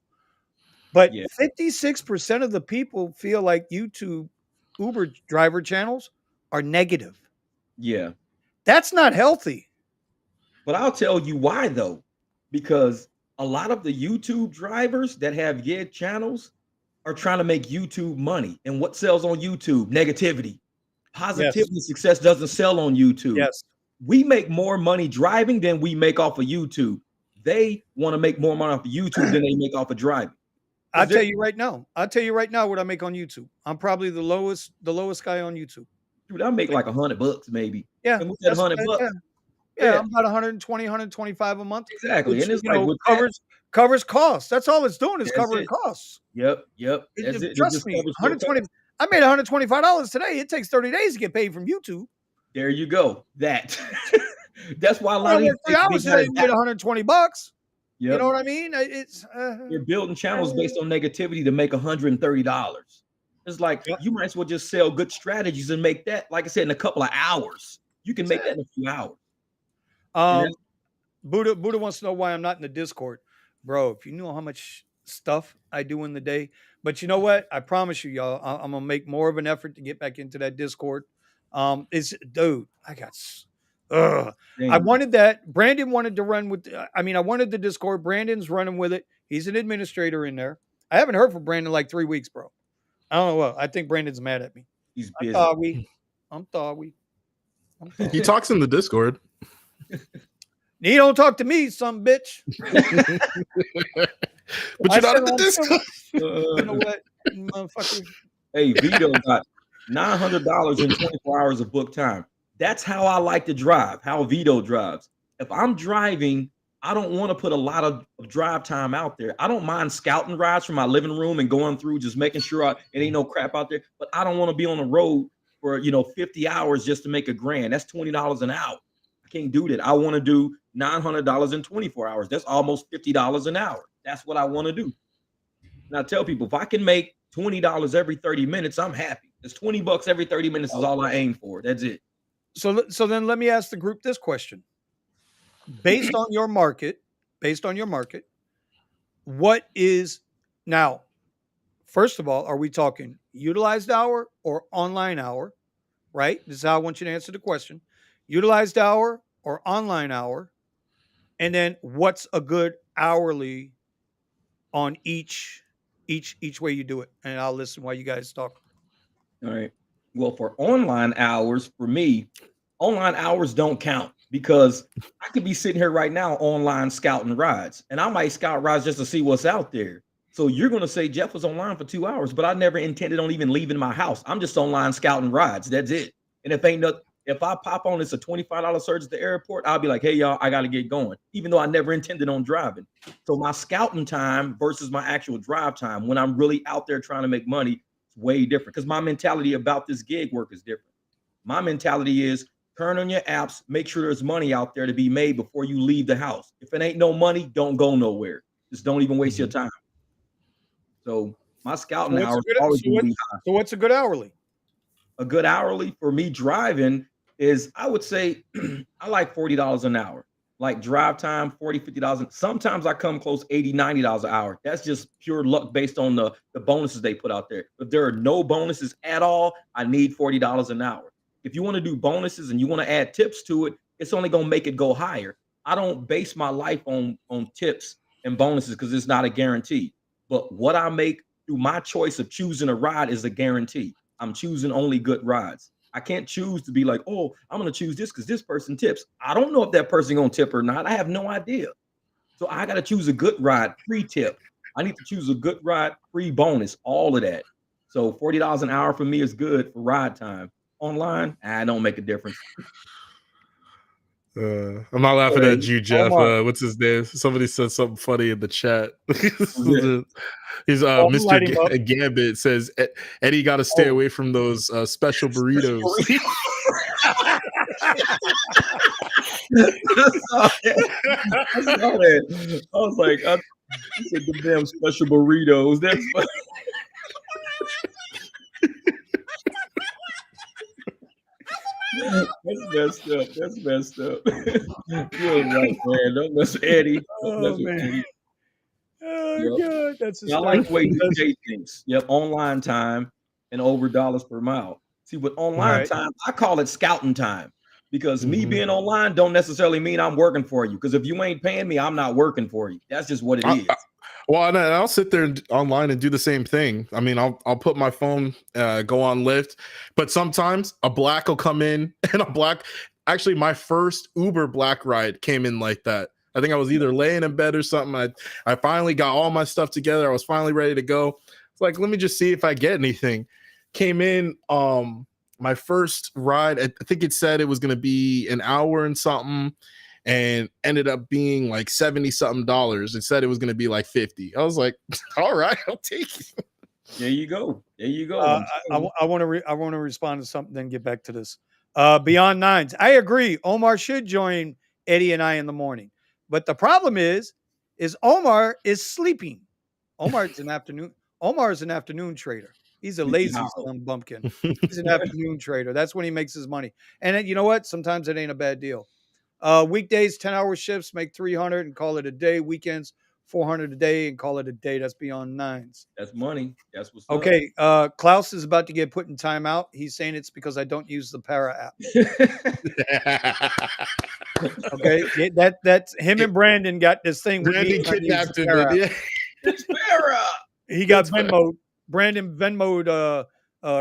But 56% of the people feel like Uber driver channels are negative. Yeah. That's not healthy. But I'll tell you why, though, because a lot of the YouTube drivers that have gig channels are trying to make YouTube money. And what sells on YouTube? Negativity. Positivity, success doesn't sell on YouTube. Yes. We make more money driving than we make off of YouTube. They want to make more money off of YouTube than they make off of driving. I'll tell you right now what I make on YouTube. I'm probably the lowest guy on YouTube. Dude, I make like $100 maybe. Yeah. And with that $100, I'm about 120, 125 a month. Exactly. Which, and it's like covers costs. That's all it's doing is covering costs. Yep. Trust me, 120. I made $125 today. It takes 30 days to get paid from YouTube. There you go. That's why a lot of these 3 hours today made $120. Yep. You know what I mean? You're building channels based on negativity to make $130. It's like you might as well just sell good strategies and make that, like I said, in a couple of hours. You can make that in a few hours. Buddha wants to know why I'm not in the Discord. Bro, if you know how much stuff I do in the day. But you know what? I promise you, y'all, I'm gonna make more of an effort to get back into that Discord. I wanted that. Brandon wanted to run with. I wanted the Discord. Brandon's running with it. He's an administrator in there. I haven't heard from Brandon in like 3 weeks, bro. I don't know what. I think Brandon's mad at me. He's busy. I'm thought. He talks in the Discord. He don't talk to me, some bitch. But you're not in the Discord. You know what, motherfucker? Hey, Vito got $900 in 24 hours of book time. That's how I like to drive, how Vito drives. If I'm driving, I don't want to put a lot of drive time out there. I don't mind scouting rides from my living room and going through, just making sure it ain't no crap out there. But I don't want to be on the road for 50 hours just to make $1,000. That's $20 an hour. I can't do that. I want to do $900 in 24 hours. That's almost $50 an hour. That's what I want to do. And I tell people, if I can make $20 every 30 minutes, I'm happy. It's $20 every 30 minutes is all I aim for. That's it. So then let me ask the group this question. Based on your market, what is now, first of all, are we talking utilized hour or online hour? Right? This is how I want you to answer the question. Utilized hour or online hour? And then what's a good hourly on each way you do it? And I'll listen while you guys talk. All right. Well, for online hours, for me, online hours don't count. because I could be sitting here right now online scouting rides, and I might scout rides just to see what's out there. So you're going to say Jeff was online for 2 hours, but I never intended on even leaving my house. I'm just online scouting rides. That's it. And if I pop on, it's a $25 surge at the airport, I'll be like, hey, y'all, I got to get going, even though I never intended on driving. So my scouting time versus my actual drive time, when I'm really out there trying to make money, it's way different because my mentality about this gig work is different. My mentality is turn on your apps, make sure there's money out there to be made before you leave the house. If it ain't no money, don't go nowhere. Just don't even waste your time. So my scouting hours always going to be high. So what's a good hourly? A good hourly for me driving is, I would say, I like $40 an hour. Like drive time, $40, $50. Sometimes I come close $80, $90 an hour. That's just pure luck based on the bonuses they put out there. If there are no bonuses at all, I need $40 an hour. If you want to do bonuses and you want to add tips to it, it's only going to make it go higher. I don't base my life on tips and bonuses because it's not a guarantee. But what I make through my choice of choosing a ride is a guarantee. I'm choosing only good rides. I can't choose to be like, oh, I'm going to choose this because this person tips. I don't know if that person going to tip or not. I have no idea. So I got to choose a good ride, free tip. I need to choose a good ride, free bonus, all of that. So $40 an hour for me is good for ride time. Online, I don't make a difference. I'm not laughing at you, Jeff. What's his name? Somebody said something funny in the chat. He's Mr. Gambit says Eddie got to stay away from those special burritos. I saw that. I was like, I said the damn special burritos. That's funny. That's messed up. That's messed up. You're right, man. Don't mess with Eddie. Don't mess with Eddie. Oh, God. That's I like the way you say things. Yep, online time and over dollars per mile. See, with online time, I call it scouting time because me being online don't necessarily mean I'm working for you. Because if you ain't paying me, I'm not working for you. That's just what it is. Well, and I'll sit there online and do the same thing. I mean, I'll put my phone, go on Lyft, but sometimes a black will come in and actually my first Uber black ride came in like that. I think I was either laying in bed or something. I finally got all my stuff together. I was finally ready to go. It's like, let me just see if I get anything. Came in, my first ride, I think it said it was going to be an hour and something, and ended up being like $70-something. It said it was going to be like 50. I was like, all right, I'll take it. There you go. There you go. I want to respond to something, then get back to this. Beyond Nines, I agree. Omar should join Eddie and I in the morning, but the problem is Omar is sleeping. Omar is an afternoon trader. He's a lazy son bumpkin. He's an afternoon trader. That's when he makes his money. And you know what? Sometimes it ain't a bad deal. Weekdays, 10-hour shifts, make 300 and call it a day. Weekends, 400 a day and call it a day. That's Beyond Nines. That's money. That's what's okay. Klaus is about to get put in timeout. He's saying it's because I don't use the Para app. Okay, that's him and Brandon got this thing. Brandon kidnapped him. Yeah. It's Para. He got Venmo. Brandon Venmo'd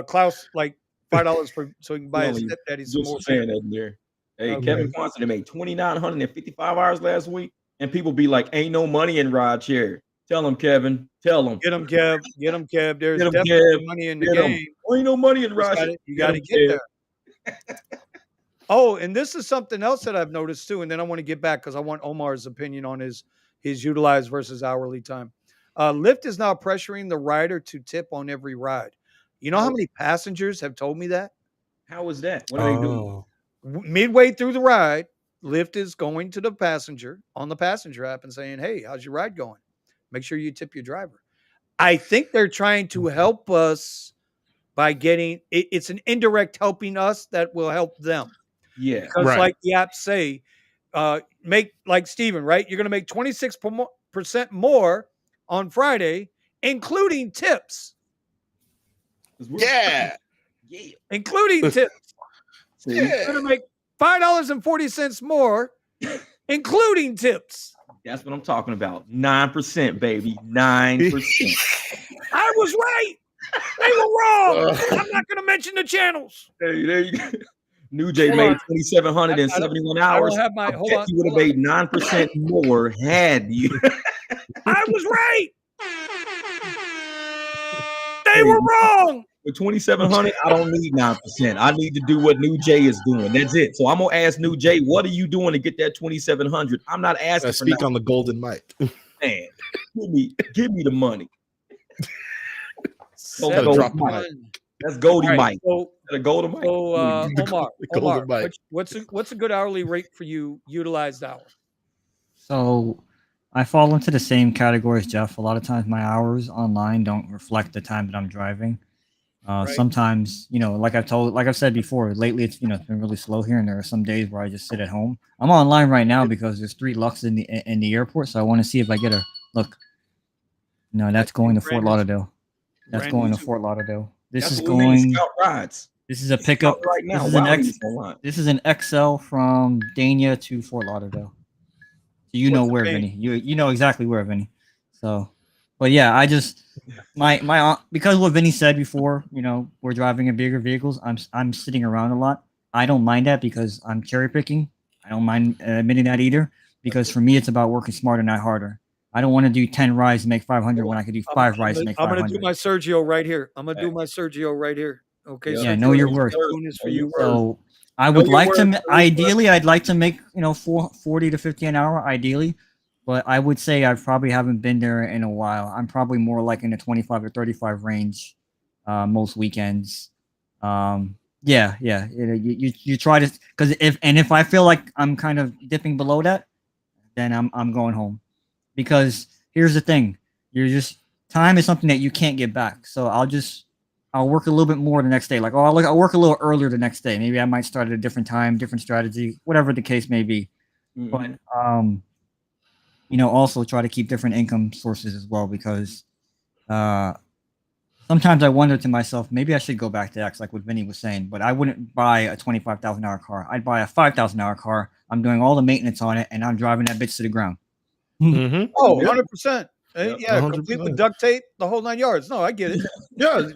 Klaus like $5 for so he can buy his stepdaddy some more. Saying that in there. Hey, Kevin Quanson, they made 2,955 hours last week, and people be like, "Ain't no money in rideshare." Tell them, Kevin. Tell them. Get them, Kev. Get them, Kev. There's definitely money in the game. Ain't no money in rideshare. You got to get there. Oh, and this is something else that I've noticed too, and then I want to get back because I want Omar's opinion on his utilized versus hourly time. Lyft is now pressuring the rider to tip on every ride. You know how many passengers have told me that? How is that? What are they doing? Midway through the ride, Lyft is going to the passenger on the passenger app and saying, "Hey, how's your ride going? Make sure you tip your driver." I think they're trying to help us by getting it's an indirect helping us that will help them. Yeah. Because like the apps say, make like Steven, right? You're going to make 26% more on Friday, including tips. Yeah. Including tips. So you're going to make $5.40 more, including tips. That's what I'm talking about. 9%, baby. 9%. I was right. They were wrong. I'm not going to mention the channels. Hey, there you go. New Jay Hold made on. 2,700 in 71 I hours. don't have my. I Hold bet on. you would have hold on. made 9% more had you. I was right. They were wrong. With 2,700, I don't need 9%. I need to do what New Jay is doing. That's it. So I'm gonna ask New Jay, what are you doing to get that 2,700? I'm not asking for Speak on the golden mic. man. Give me the money. Gotta drop the mic. That's Goldie Right, Mike. so Gotta go to Mike. Omar, golden mic. what's a good hourly rate for you utilized hour? So I fall into the same category as Jeff. A lot of times my hours online don't reflect the time that I'm driving. Right. Sometimes, like I've said before, lately it's been really slow here, and there are some days where I just sit at home. I'm online right now because there's 3 Lux in the airport, so I want to see if I get a look. No, that's going to Fort Lauderdale. That's going to Fort Lauderdale. This is going. Scout rides. This is a pickup right now. This is an XL from Dania to Fort Lauderdale. So you know where, Vinny. You know exactly where, Vinny. So, but yeah, I just my because what Vinny said before, we're driving in bigger vehicles. I'm sitting around a lot. I don't mind that because I'm cherry picking. I don't mind admitting that either, because for me it's about working smarter, not harder. I don't want to do 10 rides to make 500 when I could do 5 rides to make 500. I'm gonna do my Sergio right here. Okay. Yeah, know your worth. For you. So I would like to, ideally, I'd like to make 40 to 50 an hour, ideally, but I would say I probably haven't been there in a while. I'm probably more like in the 25 or 35 range most weekends. Yeah. You try to, because if I feel like I'm kind of dipping below that, then I'm going home. Because here's the thing, time is something that you can't get back. So I'll work a little bit more the next day. Like, I'll work a little earlier the next day. Maybe I might start at a different time, different strategy, whatever the case may be. Mm-hmm. But also try to keep different income sources as well, because sometimes I wonder to myself, maybe I should go back to X, like what Vinny was saying. But I wouldn't buy a $25,000 car. I'd buy a $5,000 car. I'm doing all the maintenance on it, and I'm driving that bitch to the ground. Mm-hmm. Oh, 100%. Yeah, 100%. Complete with duct tape, the whole 9 yards. No, I get it. Yeah,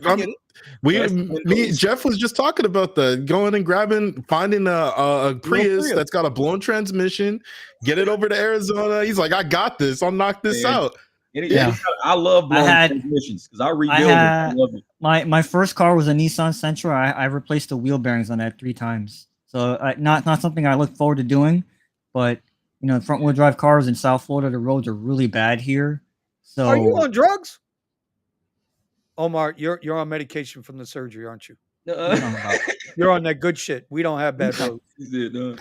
Jeff was just talking about going and finding a Prius that's got a blown transmission, get it over to Arizona. He's like, I got this. I'll knock this out. Yeah, I love blown transmissions because I rebuild it. I love it. My first car was a Nissan Sentra. I replaced the wheel bearings on that 3 times. So not something I look forward to doing, but front wheel drive cars in South Florida, the roads are really bad here. So are you on drugs? Omar, you're on medication from the surgery, aren't you? You're on that good shit. We don't have bad roads.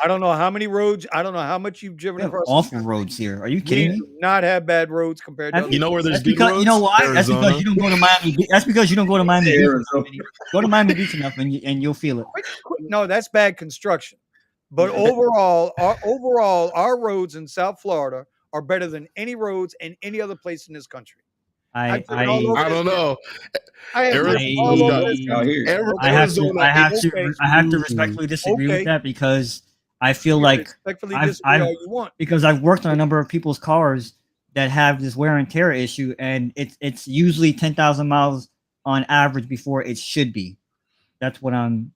I don't know how many roads. I don't know how much you've driven across. Awful roads here. Are you kidding me? Not have bad roads compared to. Where there's good roads? You know why? Arizona. That's because you don't go to Miami. That's because you don't go to Miami Beach. Go to Miami Beach enough, and you'll feel it. No, that's bad construction. But overall, our roads in South Florida are better than any roads in any other place in this country. I don't know. I have to respectfully disagree with that, because I feel like because I've worked on a number of people's cars that have this wear and tear issue, and it's usually 10,000 miles on average before it should be. That's what I'm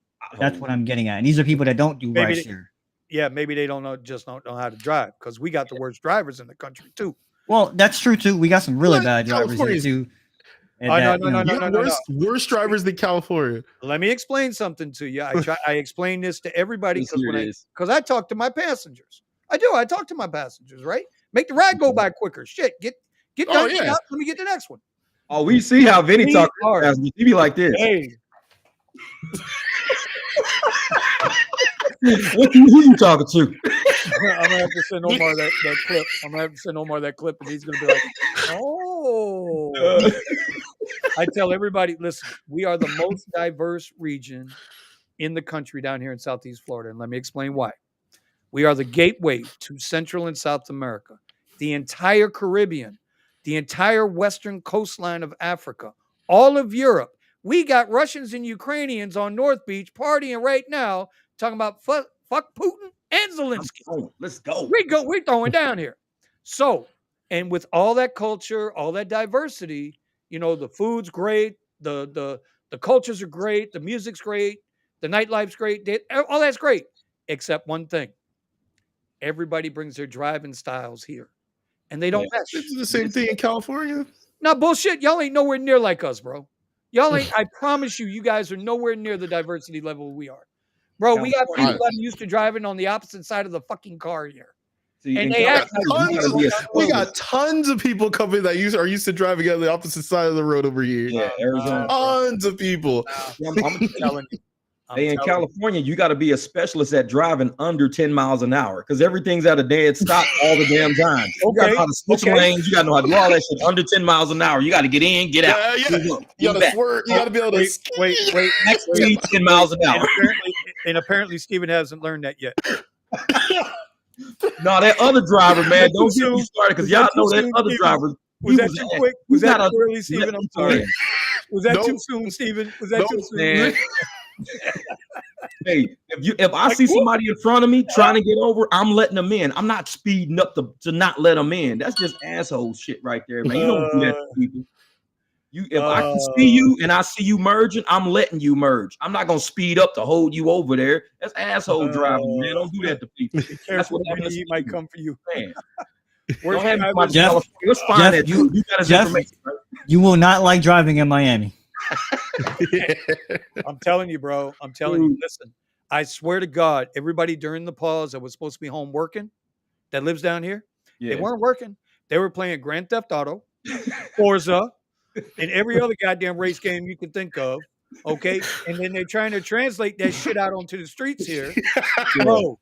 getting at. And these are people that don't do rideshare. Yeah, maybe they don't know how to drive, because we got the worst drivers in the country too. Well, that's true too. We got some really bad drivers here too. No. Worse drivers than California. Let me explain something to you. I explain this to everybody because I talk to my passengers. I do. I talk to my passengers, right? Make the ride go by quicker. Shit, get done. Yeah. Let me get the next one. Oh, we see how Vinny talks. He be like this. Hey. Who you talking to? I'm gonna have to send Omar that clip. I'm gonna have to send Omar that clip, and he's gonna be like, "Oh." I tell everybody, listen, we are the most diverse region in the country down here in Southeast Florida, and let me explain why. We are the gateway to Central and South America, the entire Caribbean, the entire western coastline of Africa, all of Europe. We got Russians and Ukrainians on North Beach partying right now, talking about fuck Putin and Zelensky. Let's go. We're throwing down here. So, and with all that culture, all that diversity, the food's great, the cultures are great, the music's great, The nightlife's great. All that's great, except one thing. Everybody brings their driving styles here, and they don't mesh. It's the same thing in California. No bullshit. Y'all ain't nowhere near like us, bro. Y'all ain't. I promise you, you guys are nowhere near the diversity level we are, bro. We got people that are used to driving on the opposite side of the fucking car here. See, And they act we got tons of people coming that are used to driving on the opposite side of the road over here. Yeah, Arizona. Tons of people. I'm telling you. Hey, in California, you got to be a specialist at driving under 10 miles an hour because everything's at a dead stop all the damn time. You got to know how to switch lanes. You got to know how to do all that shit under 10 miles an hour. You got to get in, get out. Yeah. You got to swerve. You got to be able to wait. Next speed 10 miles an hour. And apparently, Steven hasn't learned that yet. No, that other driver, man, don't get me started because y'all know that other driver. Was that too quick? Was that too early, Steven? I'm sorry. Was that too soon, Steven? Was that too soon? Hey, if I see somebody in front of me trying to get over, I'm letting them in. I'm not speeding up to not let them in. That's just asshole shit right there, man. You don't do that to people. If I can see you and I see you merging, I'm letting you merge. I'm not gonna speed up to hold you over there. That's asshole driving, man. Don't do that to people. That's what he might come for you. Man. Don't have my Jeff, let's find that you got his information. Right? You will not like driving in Miami. I'm telling you, bro. I'm telling you. Listen, I swear to God, everybody during the pause that was supposed to be home working, that lives down here, they weren't working. They were playing Grand Theft Auto, Forza, and every other goddamn race game you can think of. Okay, and then they're trying to translate that shit out onto the streets here, bro.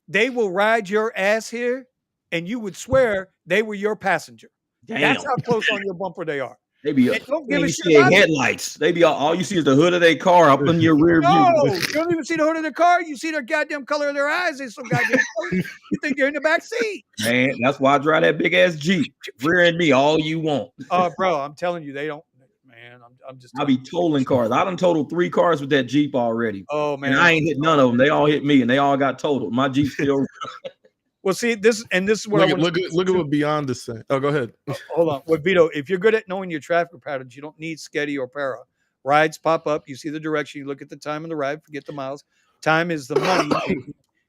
They will ride your ass here, and you would swear they were your passenger. Damn. That's how close on your bumper they are. They be don't give a shit about headlights. They be all you see is the hood of their car up in your rear view. No, you don't even see the hood of their car. You see their goddamn color of their eyes. They so goddamn close. You think they're in the back seat. Man, that's why I drive that big ass Jeep. Rearing me all you want. Oh, bro, I'm telling you, they don't. Man, I'm just. I be totaling cars. I done totaled 3 cars with that Jeep already. Oh man, and I ain't hit none of them. They all hit me, and they all got totaled. My Jeep still. Well, see this is what look at what Beyond is saying. Oh, go ahead. Hold on, well, Vito, if you're good at knowing your traffic patterns, you don't need Sketty or Para. Rides pop up. You see the direction. You look at the time of the ride. Forget the miles. Time is the money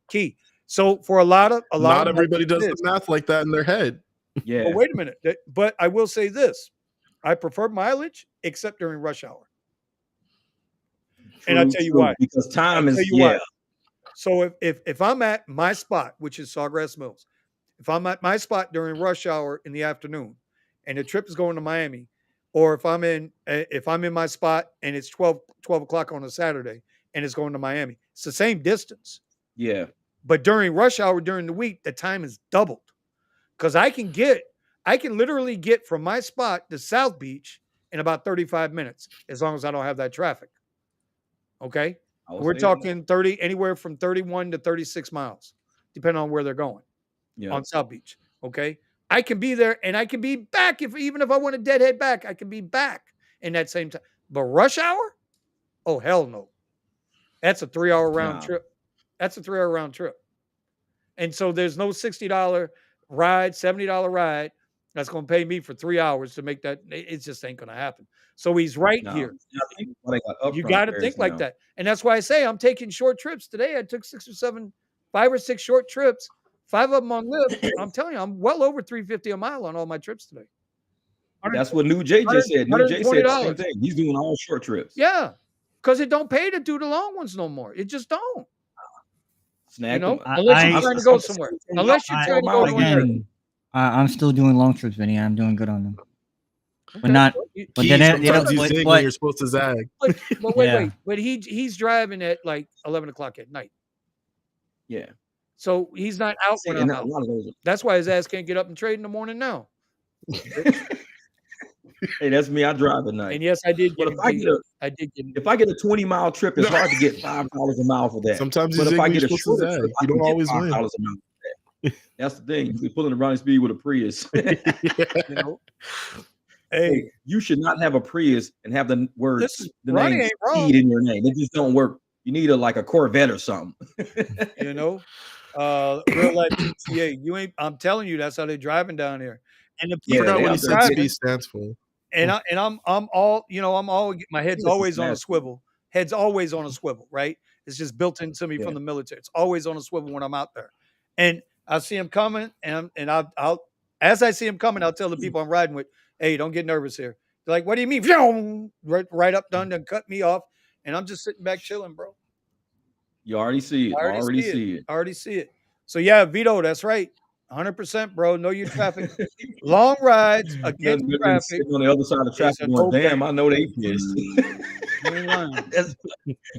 key. So for not everybody does the math like that in their head. Yeah. Well, wait a minute. But I will say this: I prefer mileage, except during rush hour. And I'll tell you why. Because time is why. So if I'm at my spot, which is Sawgrass Mills, if I'm at my spot during rush hour in the afternoon, and the trip is going to Miami, or if I'm in my spot and it's 12 o'clock on a Saturday and it's going to Miami, it's the same distance. Yeah. But during rush hour during the week, the time is doubled, because I can literally get from my spot to South Beach in about 35 minutes, as long as I don't have that traffic. Okay. We're talking anywhere from 31 to 36 miles, depending on where they're going on South Beach. Okay. I can be there and I can be back. Even if I want to deadhead back, I can be back in that same time. But rush hour? Oh, hell no. That's a 3-hour round trip. That's a 3-hour round trip. And so there's no $60 ride, $70 ride that's going to pay me for 3 hours to make that. It just ain't going to happen. So he's here. You got to think like that. And that's why I say I'm taking short trips. Today I took 5 or 6 short trips, 5 of them on Lyft. I'm telling you, I'm well over $350 a mile on all my trips today. That's what New Jay just said. New Jay said the same thing. He's doing all short trips. Yeah, because it don't pay to do the long ones no more. It just don't. Snag unless you're trying to go somewhere. Unless you're trying to go somewhere. I'm still doing long trips, Vinny. I'm doing good on them. But you're supposed to zag. But wait. But he's driving at like 11 o'clock at night. Yeah. So he's not out when I'm out. That's why his ass can't get up and trade in the morning now. Hey, that's me. I drive at night. And yes, I did. But if I get a 20-mile trip, it's hard to get $5 a mile for that. Sometimes, but if I get a short trip, you don't always win. $5 a mile for that. That's the thing. You be pulling the running speed with a Prius. You know. Hey, you should not have a Prius and have the word name speed in your name. It just don't work. You need a Corvette or something. Real life GTA. You ain't. I'm telling you, that's how they're driving down here. And I forgot what he said speed stands for. And I'm all. My head's always on a swivel. Head's always on a swivel, right? It's just built into me Yeah. from the military. It's always on a swivel when I'm out there. And I see him coming, and I'll as I see him coming, I'll tell the people I'm riding with, hey, don't get nervous here. They're like, what do you mean? Right up, done, cut me off. And I'm just sitting back chilling, bro. You already see it. I Already see it. I already see it. So yeah, Vito, that's right. 100%, bro. Know your traffic. Long rides against Nothing better than traffic. sitting on the other side of the traffic an going, okay. damn, I know they pissed. You ain't lying. That's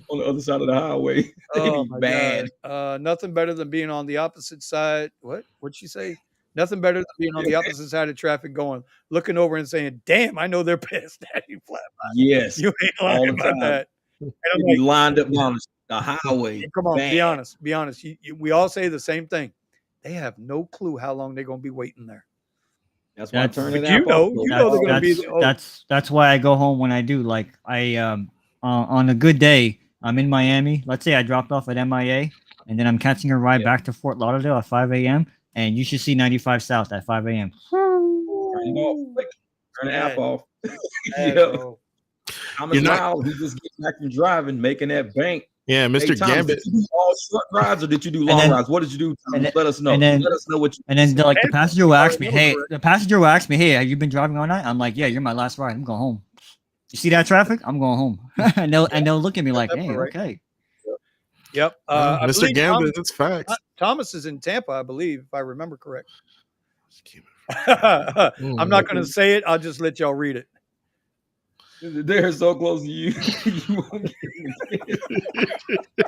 on the other side of the highway. They Oh be my bad. God. Nothing better than being on the opposite side. What'd she say? Nothing better than being on the opposite side of traffic going, looking over and saying, damn, I know they're pissed at you flat. Yes. You ain't lying all the about time. that. They And I'm be like, lined up down the highway. come on, bad. be honest. Be honest. We all say the same thing. They have no clue how long they're gonna be waiting there. That's why I That's- turn But it you app know, off. you know they're gonna be that's why I go home when I do. Like I on a good day, I'm in Miami. Let's say I dropped off at MIA, and then I'm catching a ride back to Fort Lauderdale at 5 a.m. And you should see 95 South at 5 a.m. Turn it off. Quick. Turn the app off. Bad, Yeah. bro. Thomas Miles, he just getting back from driving, making that bank. Yeah, Mr. Hey, Thomas, Gambit. did you do all short rides or did you do long then- rides? What did you do, Thomas? and Let us know. and then- Let us know what you And then the passenger will ask me, remember "Hey, correct. the passenger will ask me, hey, have you been driving all night?" I'm like, "Yeah, you're my last ride. I'm going home. You see that traffic? I'm going home." and they'll look at me like, That's "Hey, all right. okay." Yep. I Mr. believe Gambit, that's facts. Thomas is in Tampa, I believe, if I remember correct. I'm not going to say it. I'll just let y'all read it. They're so close to you. You won't get it.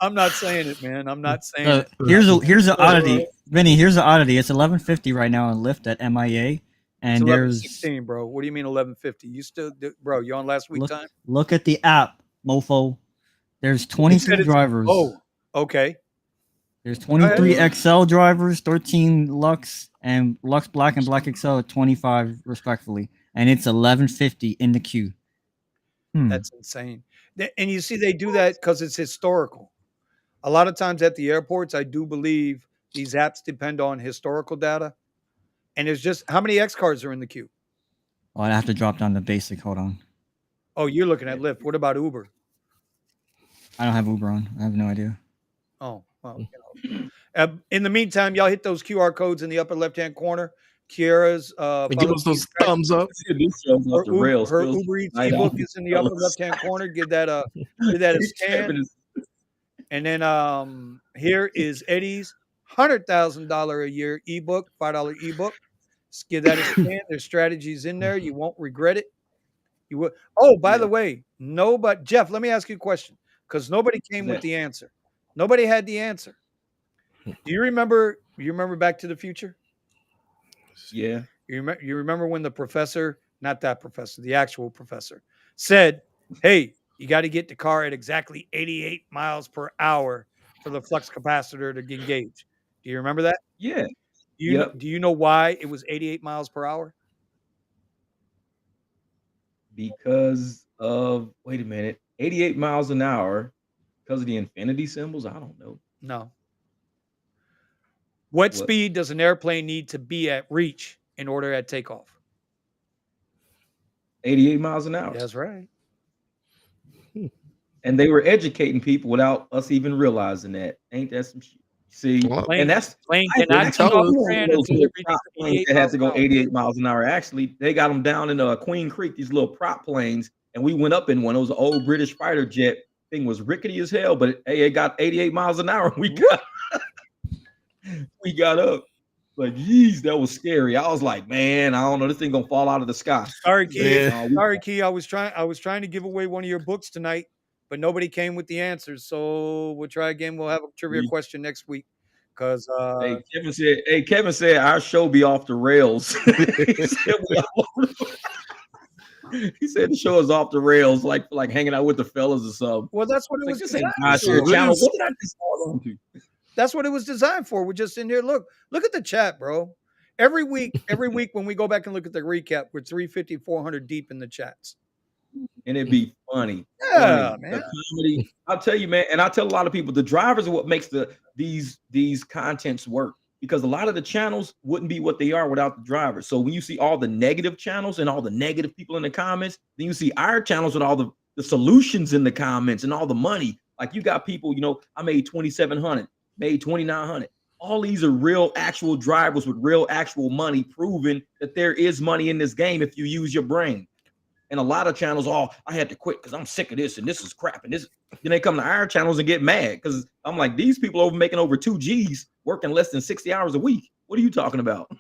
I'm not saying it, man. I'm not saying it. Here's an oddity, Vinny. Here's an oddity. It's 11:50 right now on Lyft at MIA, It's and there's 11:16, bro. What do you mean 11:50? You still, bro? You on last week time? look at the app, mofo. There's 23 drivers. Oh, okay. There's 23 XL drivers, 13 Lux, and Lux Black and Black XL at 25 respectfully, and it's 11:50 in the queue. That's insane. And you see, they do that because it's historical. A lot of times at the airports, I do believe these apps depend on historical data. And it's just how many X cars are in the queue? Oh, I have to drop down the basic. Hold on. Oh, you're looking at Lyft. What about Uber? I don't have Uber on. I have no idea. Oh, well, in the meantime, y'all hit those QR codes in the upper left-hand corner. Kiara's Give us those thumbs up. Her Uber Eats ebook is in the upper left-hand corner. Give that a scan. And then here is Eddie's $100,000 a year ebook, $5 ebook. Just give that a scan. There's strategies in there. You won't regret it. You will. Oh, by the way, but Jeff, let me ask you a question because nobody came with the answer. Nobody had the answer. Do you remember? You remember Back to the Future? Yeah. You remember when the professor, not that professor, the actual professor, said, "Hey, you got to get the car at exactly 88 miles per hour for the flux capacitor to engage." Do you remember that? Yeah. Do you know why it was 88 miles per hour? Because of 88 miles an hour because of the infinity symbols? I don't know. No. What speed does an airplane need to be at reach in order at takeoff? 88 miles an hour. That's right. And they were educating people without us even realizing that. Ain't that some shit? See, and that's plane cannot take off planes that had to go 88 miles an hour. Actually, they got them down in Queen Creek, these little prop planes, and we went up in one. It was an old British fighter jet. Thing was rickety as hell, but it got 88 miles an hour. We got up. Like, geez, that was scary. I was like, man, I don't know, this thing gonna fall out of the sky. Sorry, Key. Sorry, Key. I was trying to give away one of your books tonight, but nobody came with the answers. So we'll try again. We'll have a trivia question next week. Because Kevin said our show be off the rails. He said the show is off the rails, like hanging out with the fellas or something. Well, that's what it was designed for. That's what it was designed for. We're just in here. Look at the chat, bro. Every week when we go back and look at the recap, we're 350, 400 deep in the chats. And it'd be funny. Yeah, man. The comedy. I'll tell you, man, and I tell a lot of people, the drivers are what makes these contents work. Because a lot of the channels wouldn't be what they are without the drivers. So when you see all the negative channels and all the negative people in the comments, then you see our channels with all the solutions in the comments and all the money. Like you got people, you know, I made 2,700, made 2,900. All these are real actual drivers with real actual money, proving that there is money in this game if you use your brain. And a lot of channels, I had to quit because I'm sick of this and this is crap. And this, then they come to our channels and get mad because I'm like, these people are making over 2 G's working less than 60 hours a week. What are you talking about?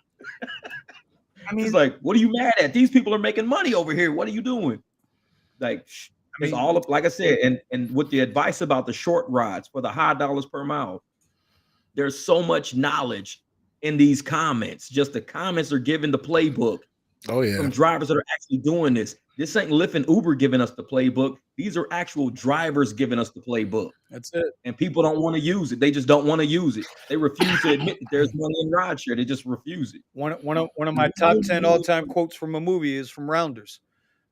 I mean, it's like, what are you mad at? These people are making money over here. What are you doing? Like, it's all up, like I said, and with the advice about the short rides for the high dollars per mile, there's so much knowledge in these comments. Just the comments are giving the playbook. Oh yeah, from drivers that are actually doing this. This ain't Lyft and Uber giving us the playbook. These are actual drivers giving us the playbook. That's it. And people don't want to use it. They just don't want to use it. They refuse to admit that there's money in rideshare. They just refuse it. One of my top 10 all-time quotes from a movie is from Rounders,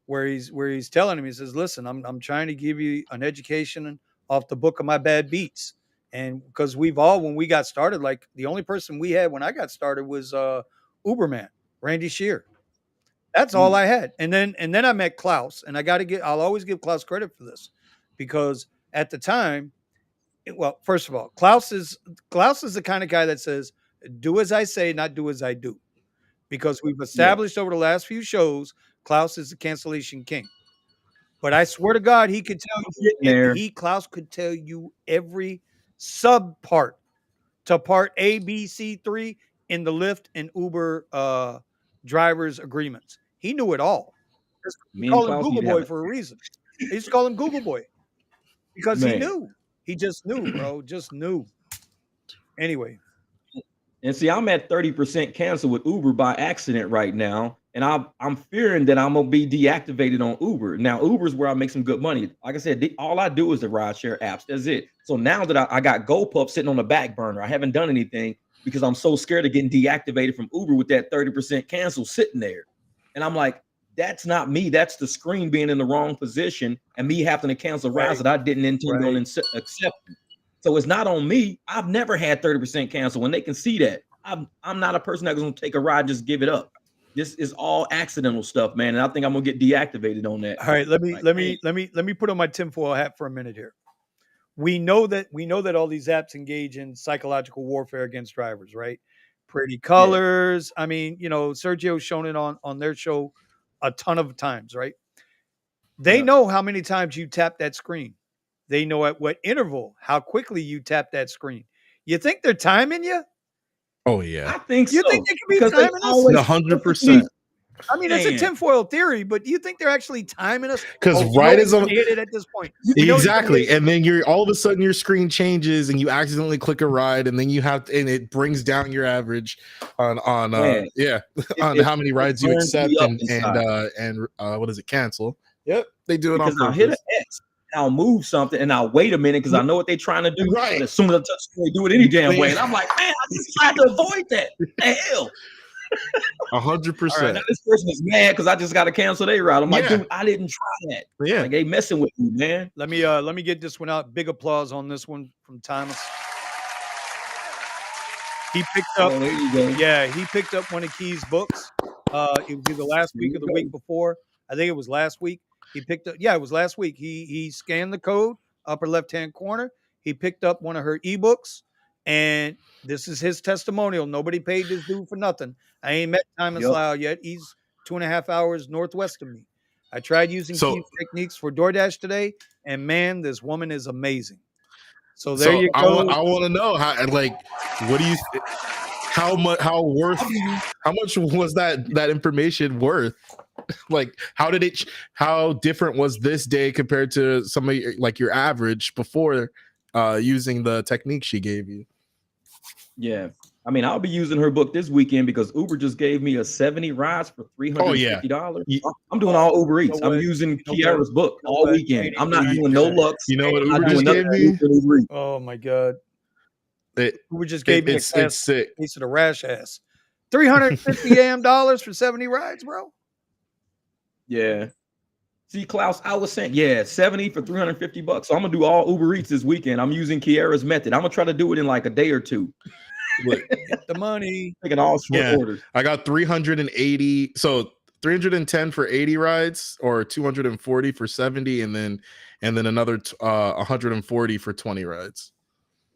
where he's telling him, he says, "Listen, I'm trying to give you an education off the book of my bad beats." And because when we got started, like the only person we had when I got started was Uberman, Randy Shear. That's all I had. And then I met Klaus, and I'll always give Klaus credit for this, because at the time, well, first of all, Klaus is the kind of guy that says, "Do as I say, not do as I do," because we've established over the last few shows, Klaus is the cancellation king. But I swear to God, he could tell you, Klaus could tell you every sub part to part A, B, C3 in the Lyft and Uber drivers agreements. He knew it all. We call him Google Boy for a reason. They used to call him Google Boy because he knew. He just knew, bro. Just knew. Anyway. And see, I'm at 30% cancel with Uber by accident right now. And I'm fearing that I'm going to be deactivated on Uber. Now, Uber's where I make some good money. Like I said, all I do is the rideshare apps. That's it. So now that I got GoPup sitting on the back burner, I haven't done anything because I'm so scared of getting deactivated from Uber with that 30% cancel sitting there. And I'm like, that's not me. That's the screen being in the wrong position and me having to cancel rides that I didn't intend on accepting. So it's not on me. I've never had 30% cancel. When they can see that, I'm not a person that's going to take a ride, just give it up. This is all accidental stuff, man. And I think I'm going to get deactivated on that. All right, let me put on my tinfoil hat for a minute here. We know that all these apps engage in psychological warfare against drivers, right? Pretty colors. Yeah. I mean, you know, Sergio's shown it on their show a ton of times, right? They know how many times you tap that screen. They know at what interval, how quickly you tap that screen. You think they're timing you? Oh yeah, I think so. You think they can be timing us? 100%. I mean, it's a tinfoil theory, but do you think they're actually timing us? Because right is on hit it at this point. Exactly, and then you're all of a sudden your screen changes and you accidentally click a ride, and then and it brings down your average on how many rides you accept and what is it, cancel? Yep, they do it on purpose. I'll hit an X, I'll move something, and I'll wait a minute because I know what they're trying to do. Right, as soon as I touch screen, they do it any damn way, and I'm like, man, I just tried to avoid that. The hell. 100%. Now this person is mad because I just got to cancel their ride. I'm like, dude, I didn't try that. Yeah, like they messing with me, man. Let me get this one out. Big applause on this one from Thomas. He picked up. There you go. Yeah, he picked up one of Key's books. It was either last week or the week before. I think it was last week. He picked up. Yeah, it was last week. He scanned the code, upper left-hand corner. He picked up one of her ebooks. And this is his testimonial. Nobody paid this dude for nothing. I ain't met Thomas Lau yet. He's 2.5 hours northwest of me. I tried using Keith's techniques for DoorDash today, and man, this woman is amazing. So there you go. I want to know what do you? How much was that information worth? Like, how different was this day compared to some of your average before using the technique she gave you? Yeah, I mean, I'll be using her book this weekend because Uber just gave me a 70 rides for $350. I'm doing all Ubereats. I'm using Kiara's book all weekend. I'm not doing no Lux. You know what Uber just gave me? Oh my God. Uber just gave me a piece of the rash ass. $350 for 70 rides, bro. Yeah. See, Klaus, I was saying, 70 for $350. So I'm gonna do all Ubereats this weekend. I'm using Kiara's method. I'm gonna try to do it in like a day or two. Get the money. Taking all short orders. I got 380. So 310 for 80 rides, or 240 for 70, and then and then another 140 for 20 rides.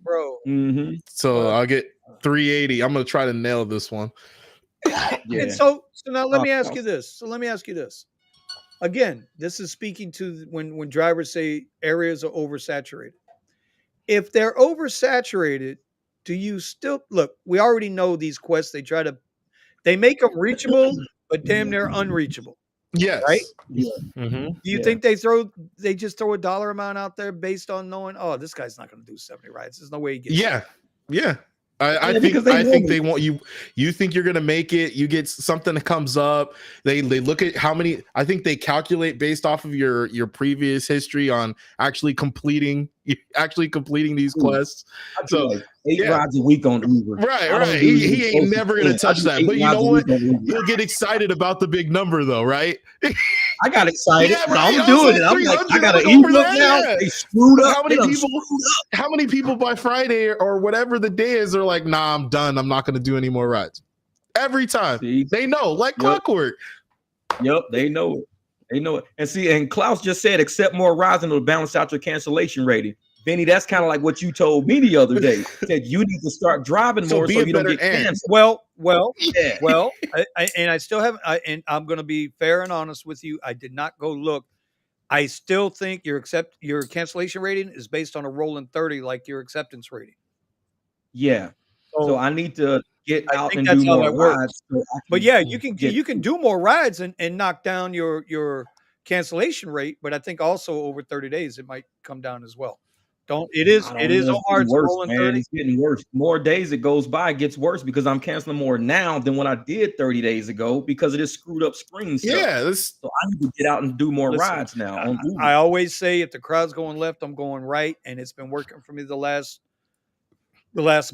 Bro. Mm-hmm. So I'll get 380. I'm gonna try to nail this one. Yeah. And so now let me ask you this. Again, this is speaking to when drivers say areas are oversaturated. If they're oversaturated, do you still look? We already know these quests. They make them reachable, but damn near unreachable. Yes. Right? Yeah. Mm-hmm. Do you think they just throw a dollar amount out there based on knowing, oh, this guy's not going to do 70 rides. There's no way he gets. Yeah. I think they want you. You think you're gonna make it. You get something that comes up. They look at how many. I think they calculate based off of your previous history on actually completing these quests. So like 8 rides a week on Uber. Right. He ain't never gonna touch that. But you know what? He'll get excited about the big number though, right? I got excited. Yeah, but right. I'm doing it. I'm like, I got an ebook now. Yeah. They screwed up. How many people by Friday or whatever the day is are like, nah, I'm done. I'm not going to do any more rides. Every time. See? They know, like clockwork. Yep, they know it. They know it. And see, and Klaus just said, accept more rides and it'll balance out your cancellation rating. Benny, that's kind of like what you told me the other day. Said you need to start driving more so you don't get canceled. Well, I still haven't. And I'm going to be fair and honest with you. I did not go look. I still think your cancellation rating is based on a rolling 30, like your acceptance rating. Yeah. So I need to get out and do more rides. So but yeah, you can do more rides and knock down your cancellation rate. But I think also over 30 days it might come down as well. It is hard. It's getting worse. More days it goes by, it gets worse because I'm canceling more now than what I did 30 days ago because of this screwed up screen stuff. Yeah, so I need to get out and do more rides now. I always say if the crowd's going left, I'm going right, and it's been working for me the last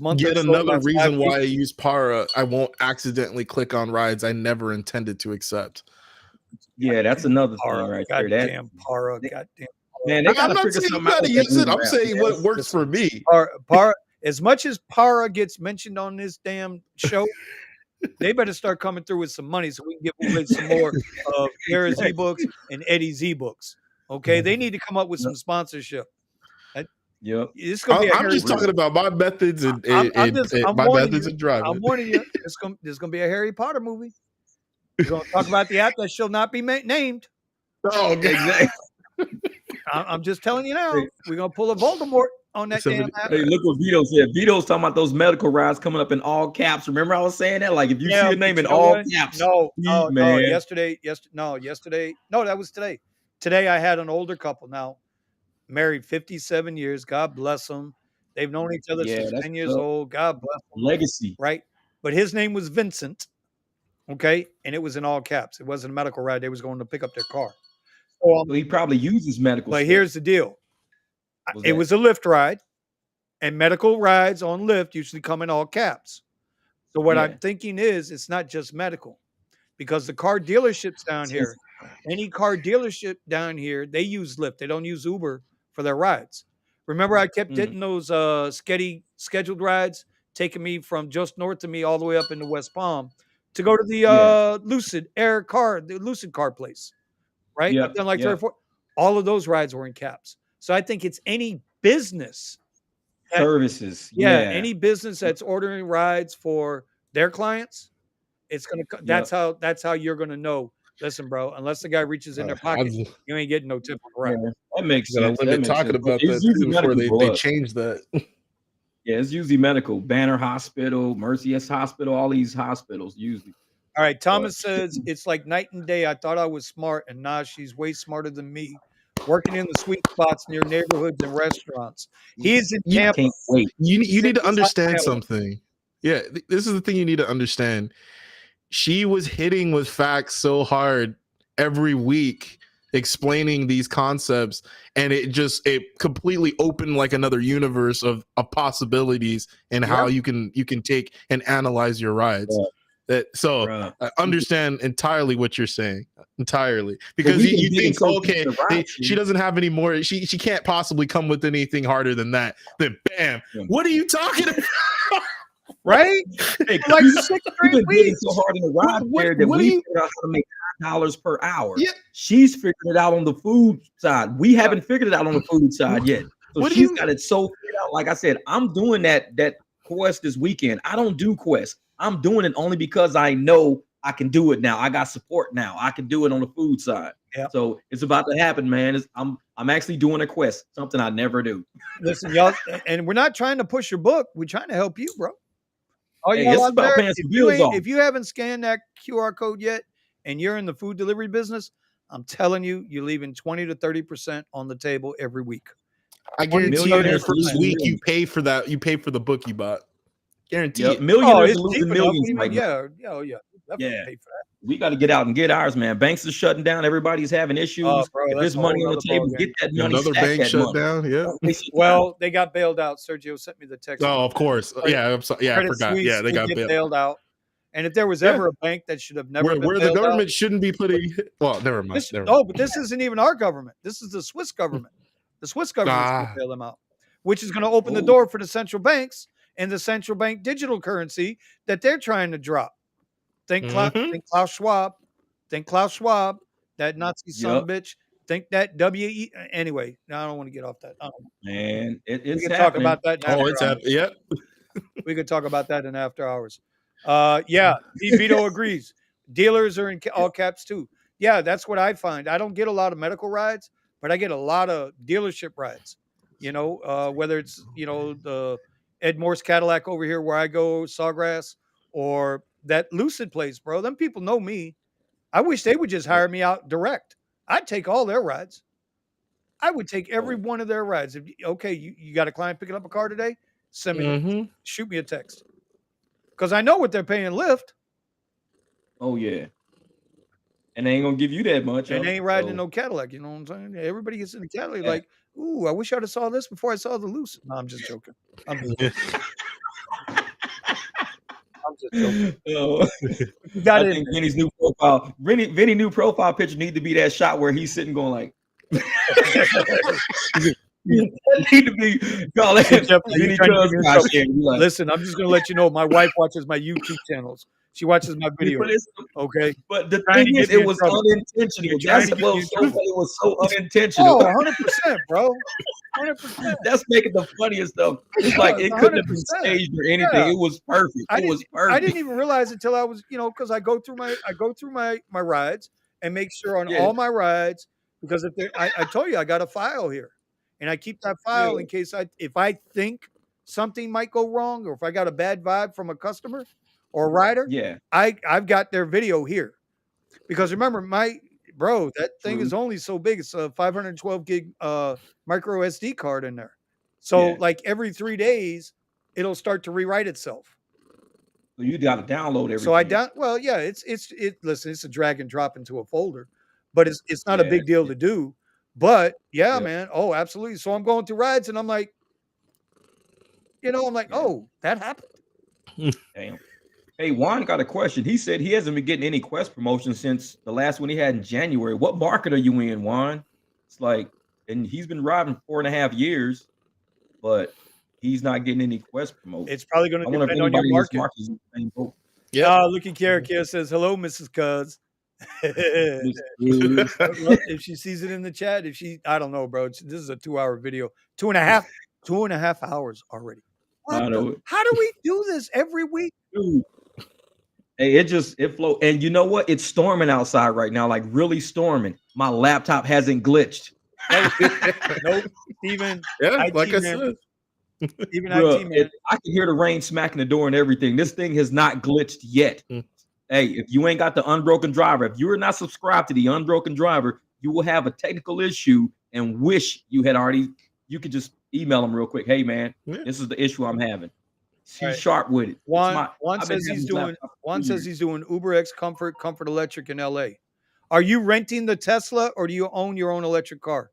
month. Yet another reason why I use Para. I won't accidentally click on rides I never intended to accept. Yeah, that's another thing right there. Goddamn Para. Goddamn. Man, they gotta figure something out. I'm saying what works for me. Para, as much as Para gets mentioned on this damn show, they better start coming through with some money so we can give away some more of Garrett's ebooks and Eddie's ebooks. Okay, they need to come up with some sponsorship. Yep. I'm just talking about my methods and methods of driving. I'm warning you. There's gonna be a Harry Potter movie. We're gonna talk about the app that shall not be named. Oh, okay. Exactly. I'm just telling you now. We're gonna pull a Voldemort on that damn app. Hey, look what Vito said. Vito's talking about those medical rides coming up in all caps. Remember I was saying that? Like if you see a name in all caps. No, yesterday. No, that was today. Today I had an older couple now, married 57 years. God bless them. They've known each other since 10 years old. God bless them. Legacy. Right? But his name was Vincent. Okay. And it was in all caps. It wasn't a medical ride. They was going to pick up their car. So he probably uses medical. But here's the deal. It was a Lyft ride, and medical rides on Lyft usually come in all caps. So what I'm thinking is it's not just medical, because the car dealerships down here, any car dealership down here, they use Lyft. They don't use Uber for their rides. Remember, I kept getting those scheduled rides, taking me from just north of me all the way up into West Palm to go to the Lucid car place. Right? I've done like 3 or 4. All of those rides were in caps. So I think it's any business services. Any business that's ordering rides for their clients, it's gonna. That's how you're gonna know. Listen, bro. Unless the guy reaches in their pocket, you ain't getting no tip on the ride. That makes sense. I've been talking about that before they changed that. Yeah, it's usually medical. Banner Hospital, Mercy Hospital, all these hospitals usually. All right, Thomas says it's like night and day. I thought I was smart, and nah, she's way smarter than me. Working in the sweet spots near neighborhoods and restaurants. He's in Tampa. Can't wait. You need to understand something. Yeah, this is the thing you need to understand. She was hitting with facts so hard every week, explaining these concepts, and it completely opened like another universe of possibilities and how you can take and analyze your rides. I understand entirely what you're saying, entirely, because you think, okay, she doesn't have any more. She can't possibly come with anything harder than that. Then, bam! What are you talking about? Right? Like 6 straight weeks. So hard in the ride there that we figured out how to make $5 per hour. Yeah. She's figured it out on the food side. We haven't figured it out on the food side yet. So What do she's you- got it so figured out. Like I said, I'm doing that quest this weekend. I don't do quests. I'm doing it only because I know I can do it now. I got support now. I can do it on the food side. Yep. So it's about to happen, man. I'm actually doing a quest, something I never do. Listen, y'all, and we're not trying to push your book. We're trying to help you, bro. Oh, Hey, y'all it's out about there, paying some bills off. if you haven't scanned that QR code yet and you're in the food delivery business, I'm telling you, you're leaving 20 to 30% on the table every week. I guarantee you, Millionaires your first losing week you millions. pay for that. You pay for the book you bought. Guarantee Yep. it. Millionaires it's are cheap losing enough. millions right now. Yeah. Definitely Yeah. pay for that. We got to get out and get ours, man. Banks are shutting down. Everybody's having issues. Bro, If that's there's a money whole on the nother table, ballgame. get that money. Another stack bank that shut money. down. Yeah. Don't waste your time. Well, they got bailed out. Sergio sent me the text. Oh, of course. Yeah. I'm sorry. Yeah, I Credit forgot. Suisse Yeah, they got did get bailed. bailed out. And if there was Yeah. ever a bank that should have never been Where the bailed government out, shouldn't be putting. Well, never mind. this, Never mind. but this isn't even our government. This is the Swiss government. The Swiss government's going to bail them out, which is going to open the door for the central banks and the central bank digital currency that they're trying to drop. Think Klaus Schwab. Think Klaus Schwab, that Nazi son of a bitch. Think that WE. Anyway, now I don't want to get off that. Man, we it's can happening. talk about that. In Oh, after it's hours. happening. Yep. We could talk about that in after hours. Yeah, Vito agrees. Dealers are in all caps too. Yeah, that's what I find. I don't get a lot of medical rides, but I get a lot of dealership rides. You know, whether it's the Ed Morse Cadillac over here where I go, Sawgrass, or that Lucid place, bro. Them people know me. I wish they would just hire me out direct. I'd take all their rides. I would take every one of their rides. If you got a client picking up a car today, send me shoot me a text. Because I know what they're paying Lyft. Oh yeah. And they ain't gonna give you that much. And they ain't riding in no Cadillac. You know what I'm saying? Everybody gets in the Cadillac like, ooh, I wish I'd have saw this before I saw the Lucid. No, I'm just joking. I'm just joking. I think Vinny's new profile. Vinny new profile picture need to be that shot where he's sitting going like need to be Listen, I'm just gonna let you know my wife watches my YouTube channels. She watches my videos. Okay. But the thing is, it was unintentional. That's what was so funny. It was so unintentional. Oh, 100%, bro. 100%. That's making the funniest stuff. It's like it couldn't have been staged or anything. Yeah. It was perfect. It was perfect. I didn't even realize until I was, because I go through my rides and make sure on all my rides, because I told you I got a file here, and I keep that file in case if I think something might go wrong, or if I got a bad vibe from a customer or a rider. Yeah, I've got their video here, because remember that thing is only so big. It's a 512 gig micro SD card in there. So like every 3 days, it'll start to rewrite itself. So you got to download everything. So listen, it's a drag and drop into a folder, but it's not a big deal to do. But man. Oh, absolutely. So I'm going through rides and I'm like, oh, that happened. Damn. Hey, Juan got a question. He said he hasn't been getting any Quest promotion since the last one he had in January. What market are you in, Juan? It's like, and he's been riding 4.5 years, but he's not getting any Quest promotion. It's probably going to depend on your market. Yeah. Looking Kara says, hello, Mrs. Cuz. If she sees it in the chat, I don't know, bro. This is a 2-hour video. 2.5 hours already. How do we do this every week? Dude. Hey, it flow. And you know what? It's storming outside right now, like really storming. My laptop hasn't glitched. Nope. Even like I said. Even Bruh, IT, man. I can hear the rain smacking the door and everything. This thing has not glitched yet. Hey, if you ain't got the Unbroken Driver, if you're not subscribed to the Unbroken Driver, you will have a technical issue and wish you had already. You could just email them real quick. Hey, man, this is the issue I'm having. He's sharp with it. Juan says he's doing Ubereats Comfort Electric in LA. Are you renting the Tesla or do you own your own electric car?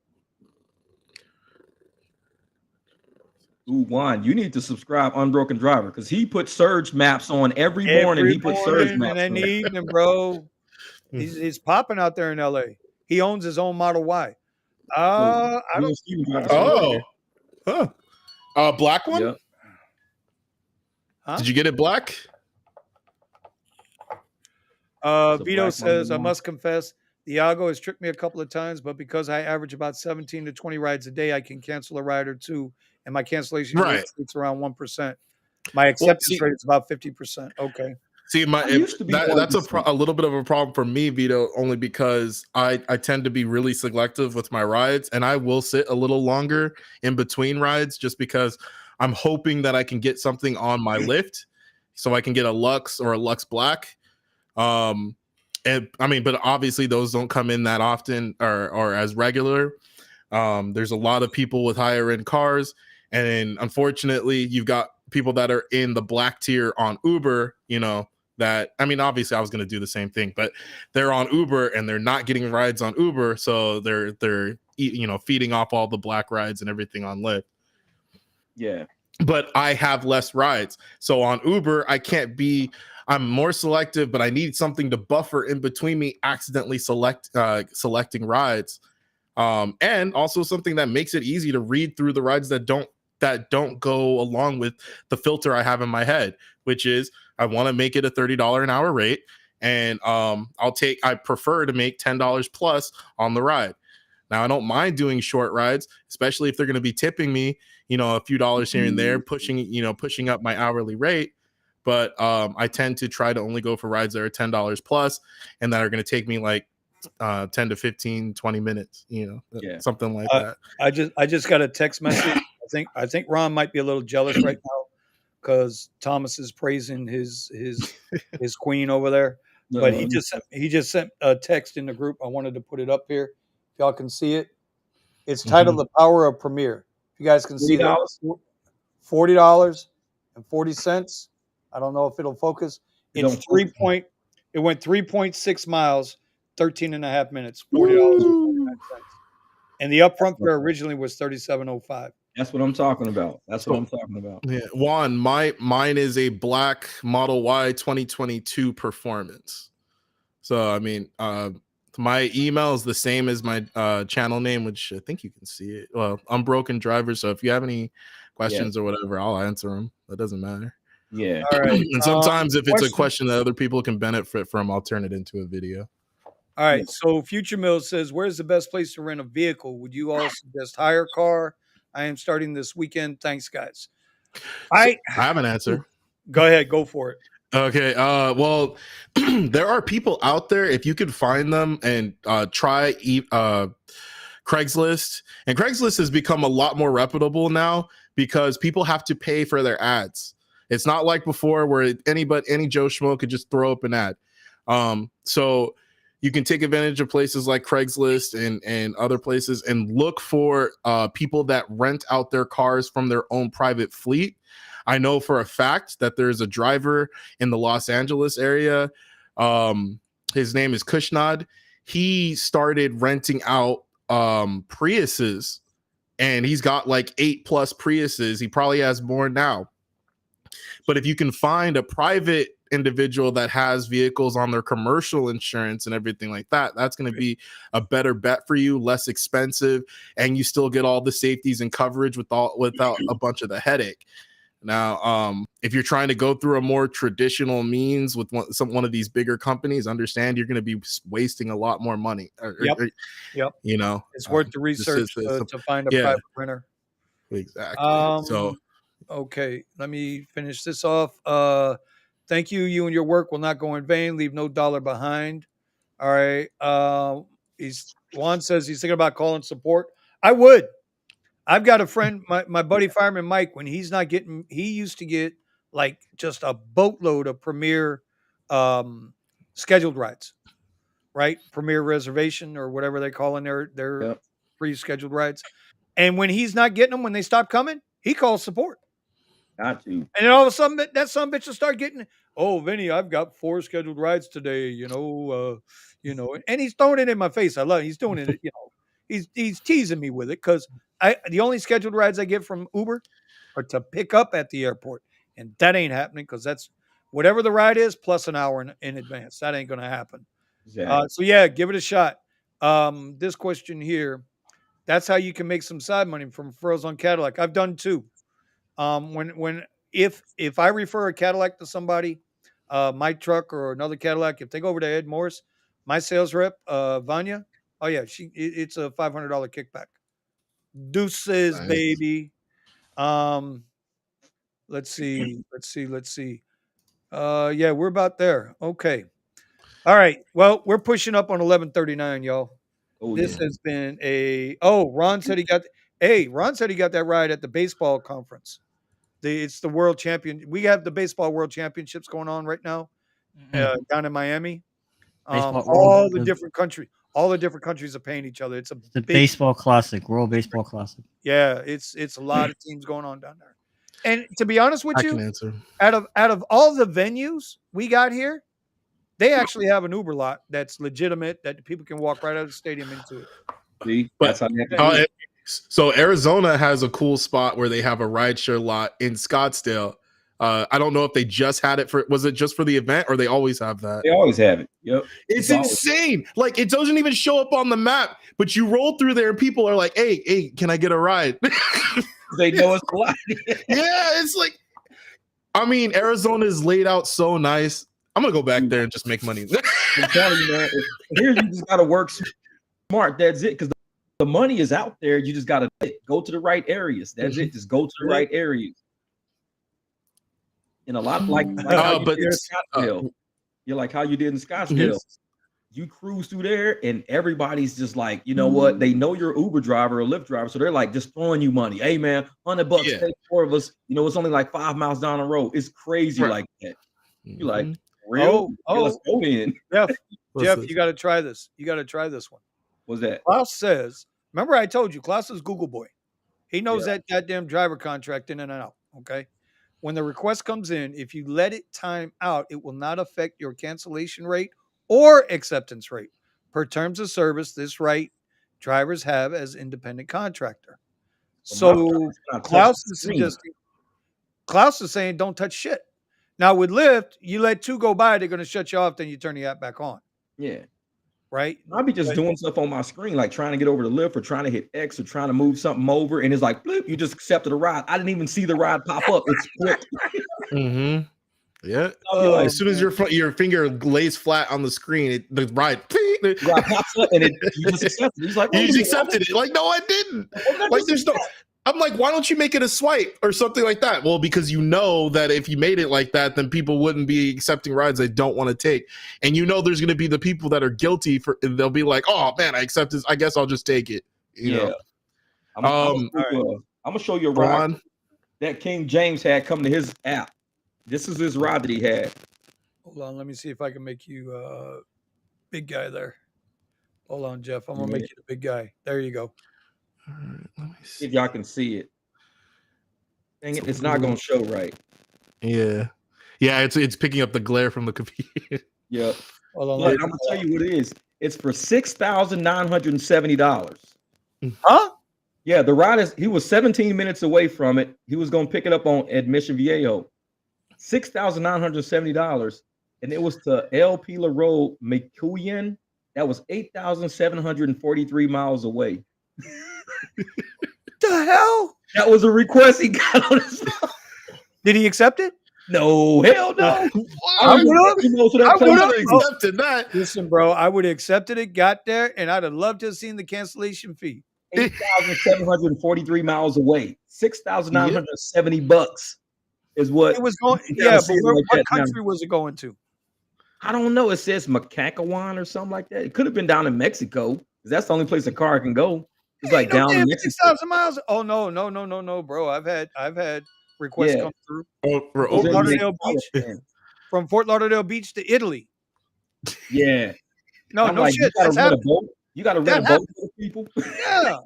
Ooh, Juan, you need to subscribe Unbroken Driver because he puts surge maps on every morning. He puts surge maps and in the evening, bro. He's popping out there in LA. He owns his own Model Y. I don't. Black one? Yep. Huh? Did you get it black? It's a Vito Black Monday says, I month. must confess, the Iago has tricked me a couple of times, but because I average about 17 to 20 rides a day, I can cancel a ride or two, and my cancellation rate Right. sits around 1%. My Well, acceptance rate is about 50%. Okay. See, I used to be that's 1%. a little bit of a problem for me, Vito, only because I tend to be really selective with my rides, and I will sit a little longer in between rides just because I'm hoping that I can get something on my Lyft, so I can get a Lux or a Lux Black. And I mean, but obviously those don't come in that often or as regular. There's a lot of people with higher end cars, and unfortunately, you've got people that are in the black tier on Uber, you know, that I mean, obviously I was going to do the same thing, but they're on Uber and they're not getting rides on Uber, so they're you know, feeding off all the black rides and everything on Lyft. Yeah. But I have less rides, so on Uber I'm more selective, but I need something to buffer in between me accidentally selecting rides, and also something that makes it easy to read through the rides that don't go along with the filter I have in my head, which is I want to make it a $30 an hour rate, and I prefer to make $10 plus on the ride. Now, I don't mind doing short rides, especially if they're going to be tipping me, you know, a few dollars here and there, pushing up my hourly rate. But I tend to try to only go for rides that are $10 plus and that are going to take me like 10 to 15, 20 minutes, you know, something like that. I just got a text message. I think Ron might be a little jealous right now because Thomas is praising his queen over there. But he just sent a text in the group. I wanted to put it up here. If y'all can see it. It's titled The Power of Premiere. If you guys can see that, $40.40. I don't know if it'll focus. It went 3.6 miles, 13 and a half minutes, $40.49. And the upfront fare originally was $37.05. That's what I'm talking about. Yeah, Juan, mine is a black Model Y 2022 Performance. So I mean, my email is the same as my channel name, which I think you can see it. Well, Unbroken Driver. So if you have any questions or whatever, I'll answer them. That doesn't matter. Yeah. All right. And sometimes if it's a question that other people can benefit from, I'll turn it into a video. All right. So Future Mill says, where's the best place to rent a vehicle? Would you all suggest hire a car? I am starting this weekend. Thanks, guys. I have an answer. Go ahead. Go for it. Okay. Well, there are people out there, if you could find them and try Craigslist. And Craigslist has become a lot more reputable now because people have to pay for their ads. It's not like before where any Joe Schmo could just throw up an ad. So you can take advantage of places like Craigslist and other places and look for people that rent out their cars from their own private fleet. I know for a fact that there's a driver in the Los Angeles area. His name is Kushnad. He started renting out Priuses, and he's got like 8+ Priuses. He probably has more now. But if you can find a private individual that has vehicles on their commercial insurance and everything like that, that's going to be a better bet for you, less expensive, and you still get all the safeties and coverage without a bunch of the headache. Now, if you're trying to go through a more traditional means with one of these bigger companies, understand you're going to be wasting a lot more money. Yep. You know, it's worth the research to find a private renter. Exactly. Okay, let me finish this off. Thank you. You and your work will not go in vain. Leave no dollar behind. All right. Juan says he's thinking about calling support. I would. I've got a friend, my buddy fireman Mike, when he's not getting, he used to get like just a boatload of Premier scheduled rides, right? Premier reservation or whatever they call in their pre-scheduled rides. And when he's not getting them, when they stop coming, he calls support. Got to. And then all of a sudden, that son bitch will start getting, oh, Vinny, I've got 4 scheduled rides today, and he's throwing it in my face. I love it. He's doing it, he's teasing me with it because the only scheduled rides I get from Uber are to pick up at the airport, and that ain't happening because that's whatever the ride is plus an hour in advance. That ain't going to happen. Exactly. So yeah, give it a shot. This question here, that's how you can make some side money from referrals on Cadillac. I've done 2. If I refer a Cadillac to somebody, my truck or another Cadillac, if they go over to Ed Morris, my sales rep, Vanya, oh yeah, it's a $500 kickback. Deuces, Nice. baby. Let's see. Yeah, we're about there. Okay. All right. Well, we're pushing up on 11:39, y'all. Oh, This yeah. has been Ron said he got that ride at the baseball conference. It's the world champion. We have the baseball world championships going on right now down in Miami. Baseball All World, the different countries are paying each other. It's a the big, baseball classic, World Baseball Classic. yeah. It's a lot of teams going on down there. And to be honest with I can you, answer. out of all the venues we got here, they actually have an Uber lot that's legitimate that people can walk right out of the stadium into it. See, But that's how they have to do it. so Arizona has a cool spot where they have a rideshare lot in Scottsdale. I don't know if they just had it was it just for the event or they always have that? They always have it. Yep. It's always- insane. Like it doesn't even show up on the map, but you roll through there and people are like, hey, can I get a ride? They know it's a lot. Yeah, it's like, I mean, Arizona is laid out so nice. I'm gonna go back there and just make money. I'm telling you, man. Here you just gotta work smart. That's it. Because the money is out there. You just gotta go to the right areas. That's it. Just go to the right areas. And a lot like how you did in Scottsdale. You're like how you did in Scottsdale. You cruise through there, and everybody's just like, you know what? They know you're Uber driver or Lyft driver, so they're like just throwing you money. Hey man, $100, take 4 of us. You know, it's only like 5 miles down the road. It's crazy like that. You like real? Let's go in. Jeff, you got to try this. You got to try this one. What's that? Klaus says, remember I told you, Klaus is Google boy. He knows that goddamn driver contract in and out. Okay. When the request comes in, if you let it time out, it will not affect your cancellation rate or acceptance rate. Per terms of service, this right drivers have as independent contractor. So Klaus is saying don't touch shit. Now with Lyft, you let 2 go by, they're going to shut you off, then you turn the app back on. Yeah. Right? I'll be just doing stuff on my screen, like trying to get over the Lyft or trying to hit X or trying to move something over, and it's like, bloop, you just accepted a ride. I didn't even see the ride pop up. It's quick. Yeah. As soon as your finger lays flat on the screen, the ride pops up and you just accepted it. He's like, you just accepted it. Like, no, I didn't. Like, there's no. I'm like, why don't you make it a swipe or something like that? Well, because you know that if you made it like that, then people wouldn't be accepting rides they don't want to take. And you know there's going to be the people that are guilty for, and they'll be like, oh man, I accept this. I guess I'll just take it. You know. I'm gonna show you a ride that King James had come to his app. This is his ride that he had. Hold on, let me see if I can make you big guy there. Hold on, Jeff. I'm gonna make you the big guy. There you go. All right, let me see if y'all can see it. Dang it, it's not gonna show right. Yeah, it's picking up the glare from the computer. Yeah. Hold on, I'm gonna tell you what it is. It's for $6,970. Huh? Yeah, the ride he was 17 minutes away from it. He was gonna pick it up on Admission Viejo. $6,970, and it was to El Pila Road, McCuyen. That was 8,743 miles away. The hell? That was a request he got on his phone. Did he accept it? No, hell no. I would have accepted that. Listen, bro, I would have accepted it, got there, and I'd have loved to have seen the cancellation fee. 8,743 miles away. $6,970 is what it was going. Yeah, but what country was it going to? I don't know. It says Macacawan or something like that. It could have been down in Mexico. That's the only place a car can go. It's like down in Mexico. 6,000 miles. Oh no, bro. I've had requests come through. Fort Lauderdale Beach, from Fort Lauderdale Beach to Italy. Yeah. No like, shit. You got to rent a boat for people. Yeah.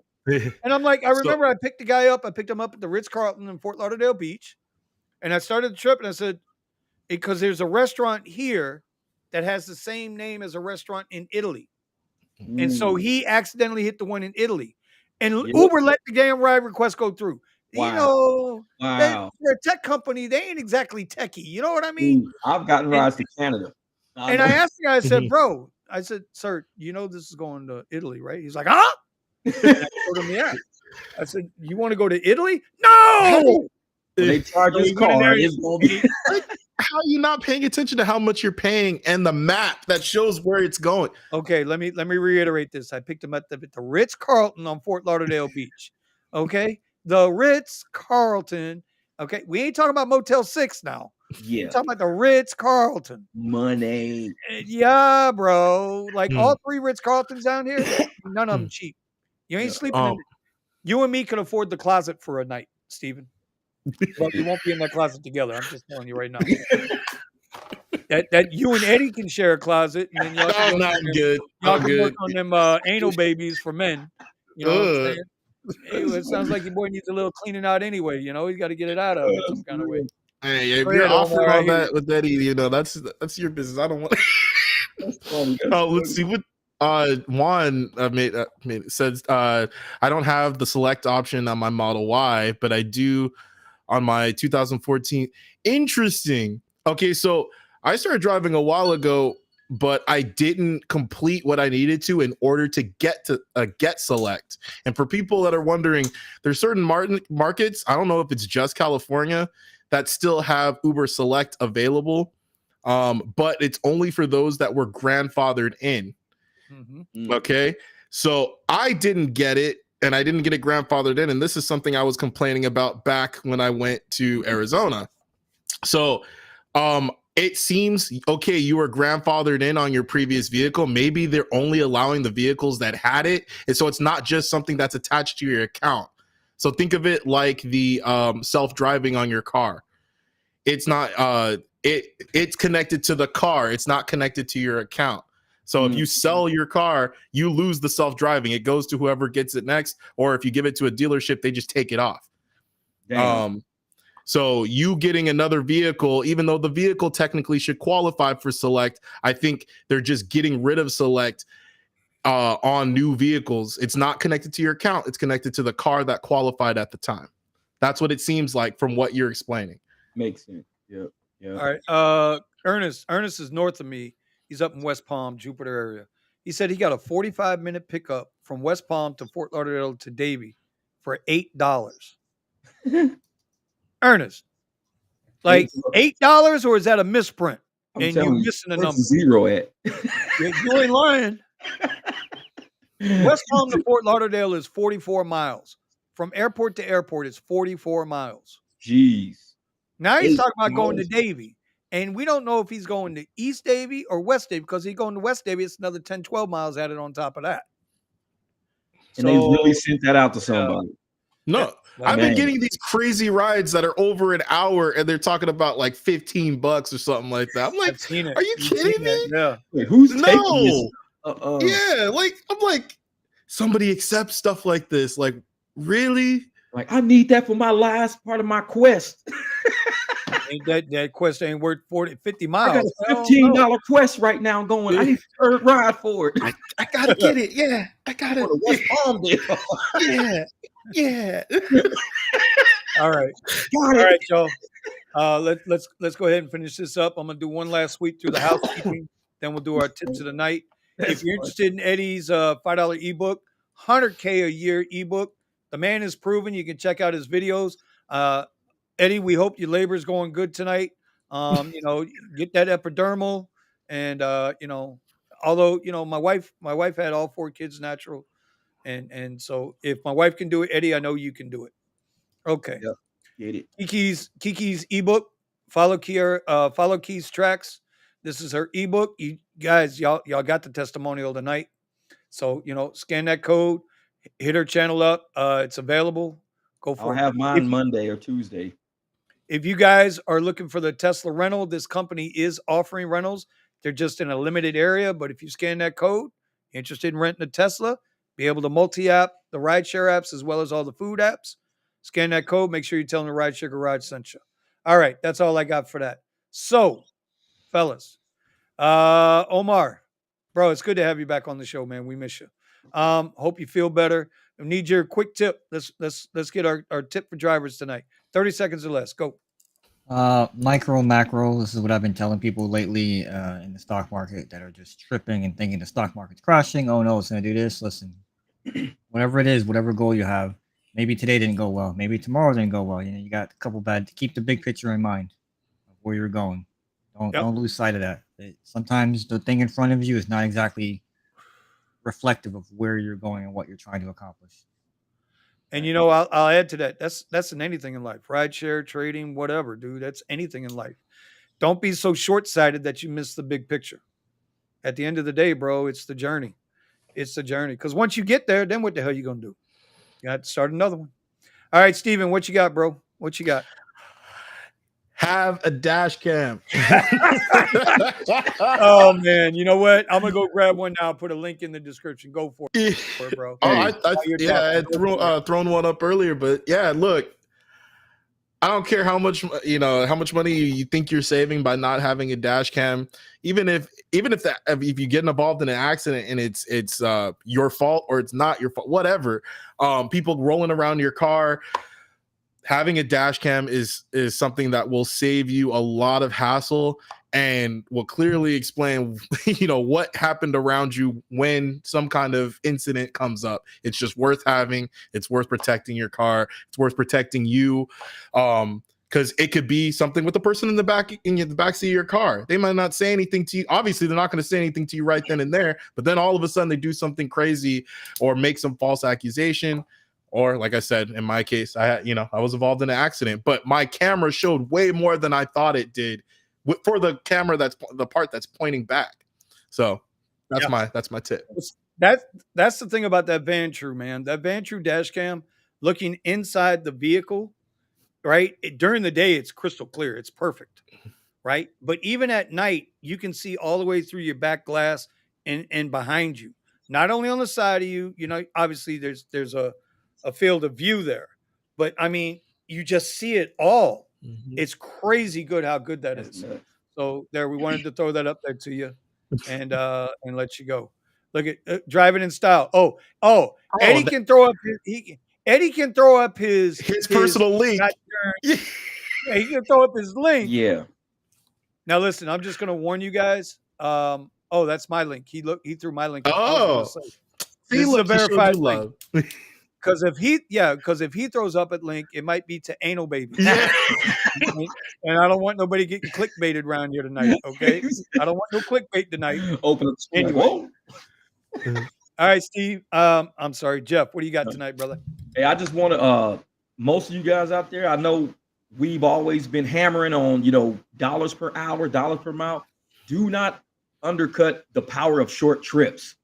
And I'm like, I remember I picked the guy up. I picked him up at the Ritz-Carlton in Fort Lauderdale Beach. And I started the trip and I said, because there's a restaurant here that has the same name as a restaurant in Italy. And so he accidentally hit the one in Italy. And Uber let the damn ride request go through. Wow. You know, they're a tech company. They ain't exactly techie. You know what I mean? I've gotten rides to Canada. And I asked the guy, I said, bro, I said, sir, you know this is going to Italy, right? He's like, huh? I told him, yeah. I said, you want to go to Italy? No! They charge his car. how are you not paying attention to how much you're paying and the map that shows where it's going? Okay, let me reiterate this. I picked him at the Ritz Carlton on Fort Lauderdale Beach. Okay, the Ritz Carlton. Okay, we ain't talking about Motel 6 now. Yeah. We're talking about the Ritz Carlton. Money. Yeah, bro. Like all 3 Ritz Carltons down here, none of them Mm. cheap. You ain't Yeah. sleeping in. You and me can afford the closet for a night, Steven. But we won't be in that closet together. I'm just telling you right now. That you and Eddie can share a closet, and then y'all can, No, I'm good. y'all I'm can good. work on them anal babies for men. You know what I'm saying? It sounds like your boy needs a little cleaning out anyway. You know, he's got to get it out of it some kind of way. Hey, if Go you're ahead, Omar, offering I all hear that with Eddie, you know, that's your business. I don't want. Let's see what Juan says. I don't have the select option on my Model Y, but I do on my 2014. Interesting. Okay, so I started driving a while ago, but I didn't complete what I needed to in order to get select. And for people that are wondering, there's certain markets, I don't know if it's just California, that still have Uber Select available, but it's only for those that were grandfathered in. Mm-hmm. Okay, so I didn't get it, and I didn't get it grandfathered in, and this is something I was complaining about back when I went to Arizona. So it seems okay, you were grandfathered in on your previous vehicle. Maybe they're only allowing the vehicles that had it, and so it's not just something that's attached to your account. So think of it like the self-driving on your car. It's not it's connected to the car, it's not connected to your account. So if you sell your car, you lose the self-driving. It goes to whoever gets it next, or if you give it to a dealership, they just take it off. Damn. So you getting another vehicle, even though the vehicle technically should qualify for Select, I think they're just getting rid of Select on new vehicles. It's not connected to your account. It's connected to the car that qualified at the time. That's what it seems like from what you're explaining. Makes sense. Yep. Yeah. All right. Ernest is north of me. He's up in West Palm, Jupiter area. He said he got a 45-minute pickup from West Palm to Fort Lauderdale to Davie for $8. Ernest, like $8, or is that a misprint? I'm And telling you you, missing a where's number? the zero at? You ain't lying. West Palm to Fort Lauderdale is 44 miles. From airport to airport is 44 miles. Jeez. Now he's talking about 8 going to miles. Davie. And we don't know if he's going to East Davie or West Davie, because he's going to West Davie, it's another 10, 12 miles added on top of that. And they really sent that out to somebody. No, I've been getting these crazy rides that are over an hour, and they're talking about like $15 or something like that. I'm like, are you kidding me? Yeah. Wait, who's taking this? Yeah, like I'm like, somebody accepts stuff like this. Like, really? Like, I need that for my last part of my quest. That quest ain't worth 40, 50 miles. I got a $15 quest right now going. I need a third ride for it. I gotta get it. Yeah, I got it. West Palm deal. Yeah. All right. All right, y'all. Let's go ahead and finish this up. I'm gonna do one last sweep through the housekeeping. Then we'll do our tips of the night. If you're interested in Eddie's $5 ebook, 100K a year ebook, the man is proven. You can check out his videos. Eddie, we hope your labor is going good tonight. Get that epidermal, and although my wife had all 4 kids natural, and so if my wife can do it, Eddie, I know you can do it. Okay. Yep. Get it. Kiki's ebook. Follow Key's tracks. This is her ebook. You guys, y'all got the testimonial tonight. So scan that code, hit her channel up. It's available. Go for it. I'll have mine Monday or Tuesday. If you guys are looking for the Tesla rental, this company is offering rentals. They're just in a limited area, but if you scan that code, interested in renting a Tesla, be able to multi-app the rideshare apps as well as all the food apps. Scan that code. Make sure you tell them the Rideshare Garage sent you. All right, that's all I got for that. So, fellas, Omar, bro, it's good to have you back on the show, man. We miss you. Hope you feel better. I need your quick tip. Let's get our tip for drivers tonight. 30 seconds or less. Go. Micro, macro. This is what I've been telling people lately in the stock market that are just tripping and thinking the stock market's crashing. Oh no, it's gonna do this. Listen, whatever it is, whatever goal you have. Maybe today didn't go well. Maybe tomorrow didn't go well. You got a couple bad. Keep the big picture in mind of where you're going. Don't lose sight of that. Sometimes the thing in front of you is not exactly reflective of where you're going and what you're trying to accomplish. And I'll add to that. That's in anything in life. Rideshare, trading, whatever, dude. That's anything in life. Don't be so short-sighted that you miss the big picture. At the end of the day, bro, it's the journey. It's the journey. Because once you get there, then what the hell you gonna do? You got to start another one. All right, Steven, what you got, bro? What you got? Have a dash cam. Oh man, you know what? I'm gonna go grab one now. Put a link in the description. Go for it, bro. I had thrown one up earlier, but yeah, look, I don't care how much money you think you're saving by not having a dash cam. Even if you get involved in an accident and it's your fault or it's not your fault, whatever. People rolling around your car. Having a dash cam is something that will save you a lot of hassle and will clearly explain, what happened around you when some kind of incident comes up. It's just worth having. It's worth protecting your car. It's worth protecting you. Because it could be something with the person in the back seat of your car. They might not say anything to you. Obviously, they're not going to say anything to you right then and there. But then all of a sudden, they do something crazy or make some false accusation. Or like I said, in my case, I was involved in an accident, but my camera showed way more than I thought it did for the camera that's the part that's pointing back. So that's my tip. That's the thing about that Vantrue, man. That Vantrue dash cam, looking inside the vehicle, right? During the day, it's crystal clear. It's perfect, right? But even at night, you can see all the way through your back glass and behind you. Not only on the side of you, obviously there's a field of view there, but I mean, you just see it all. Mm-hmm. It's crazy good how good that is. So we wanted to throw that up there to you and let you go. Look at driving in style. Eddie can throw up Eddie can throw up his personal link. He can throw up his link. Yeah. Now listen, I'm just gonna warn you guys. That's my link. He threw my link. This is a verified link. Because if he throws up a link, it might be to anal baby. Yeah. And I don't want nobody getting clickbaited around here tonight. Okay, I don't want no clickbait tonight. Open up anyway. All right, Steve. I'm sorry, Jeff. What do you got tonight, brother? Hey, I just want to. Most of you guys out there, I know we've always been hammering on dollars per hour, dollars per mile. Do not undercut the power of short trips.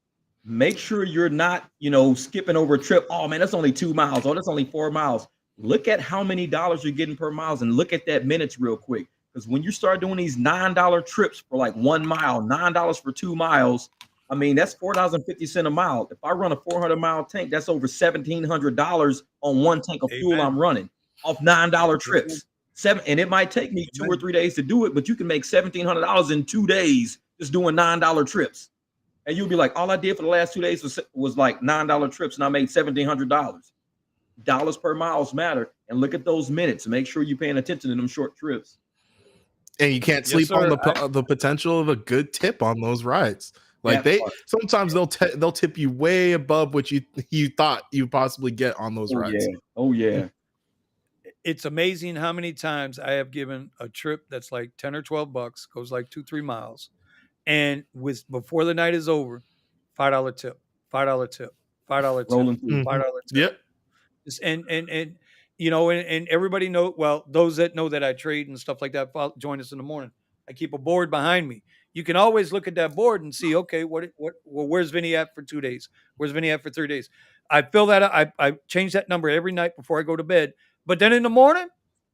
Make sure you're not, skipping over a trip. Oh man, that's only 2 miles. Oh, that's only 4 miles. Look at how many dollars you're getting per mile and look at that minutes real quick. Because when you start doing these $9 trips for like 1 mile, $9 for 2 miles, I mean, that's $4.50 a mile. If I run a 400-mile tank, that's over $1,700 on one tank of fuel I'm running off $9 trips. And it might take me 2 or 3 days to do it, but you can make $1,700 in 2 days just doing $9 trips. And you'll be like, all I did for the last 2 days was like $9 trips, and I made $1,700. Dollars per miles matter, and look at those minutes. Make sure you're paying attention to them short trips. And you can't sleep on the potential of a good tip on those rides. Like sometimes they'll tip you way above what you thought you possibly get on those rides. Yeah. Oh yeah. It's amazing how many times I have given a trip that's like 10 or 12 bucks, goes like 2-3 miles. And before the night is over, $5 tip, $5 tip, $5 tip, $5 tip. Yep. And everybody know. Well, those that know that I trade and stuff like that, join us in the morning. I keep a board behind me. You can always look at that board and see, okay, where's Vinny at for 2 days? Where's Vinny at for 3 days? I fill that out. I change that number every night before I go to bed. But then in the morning,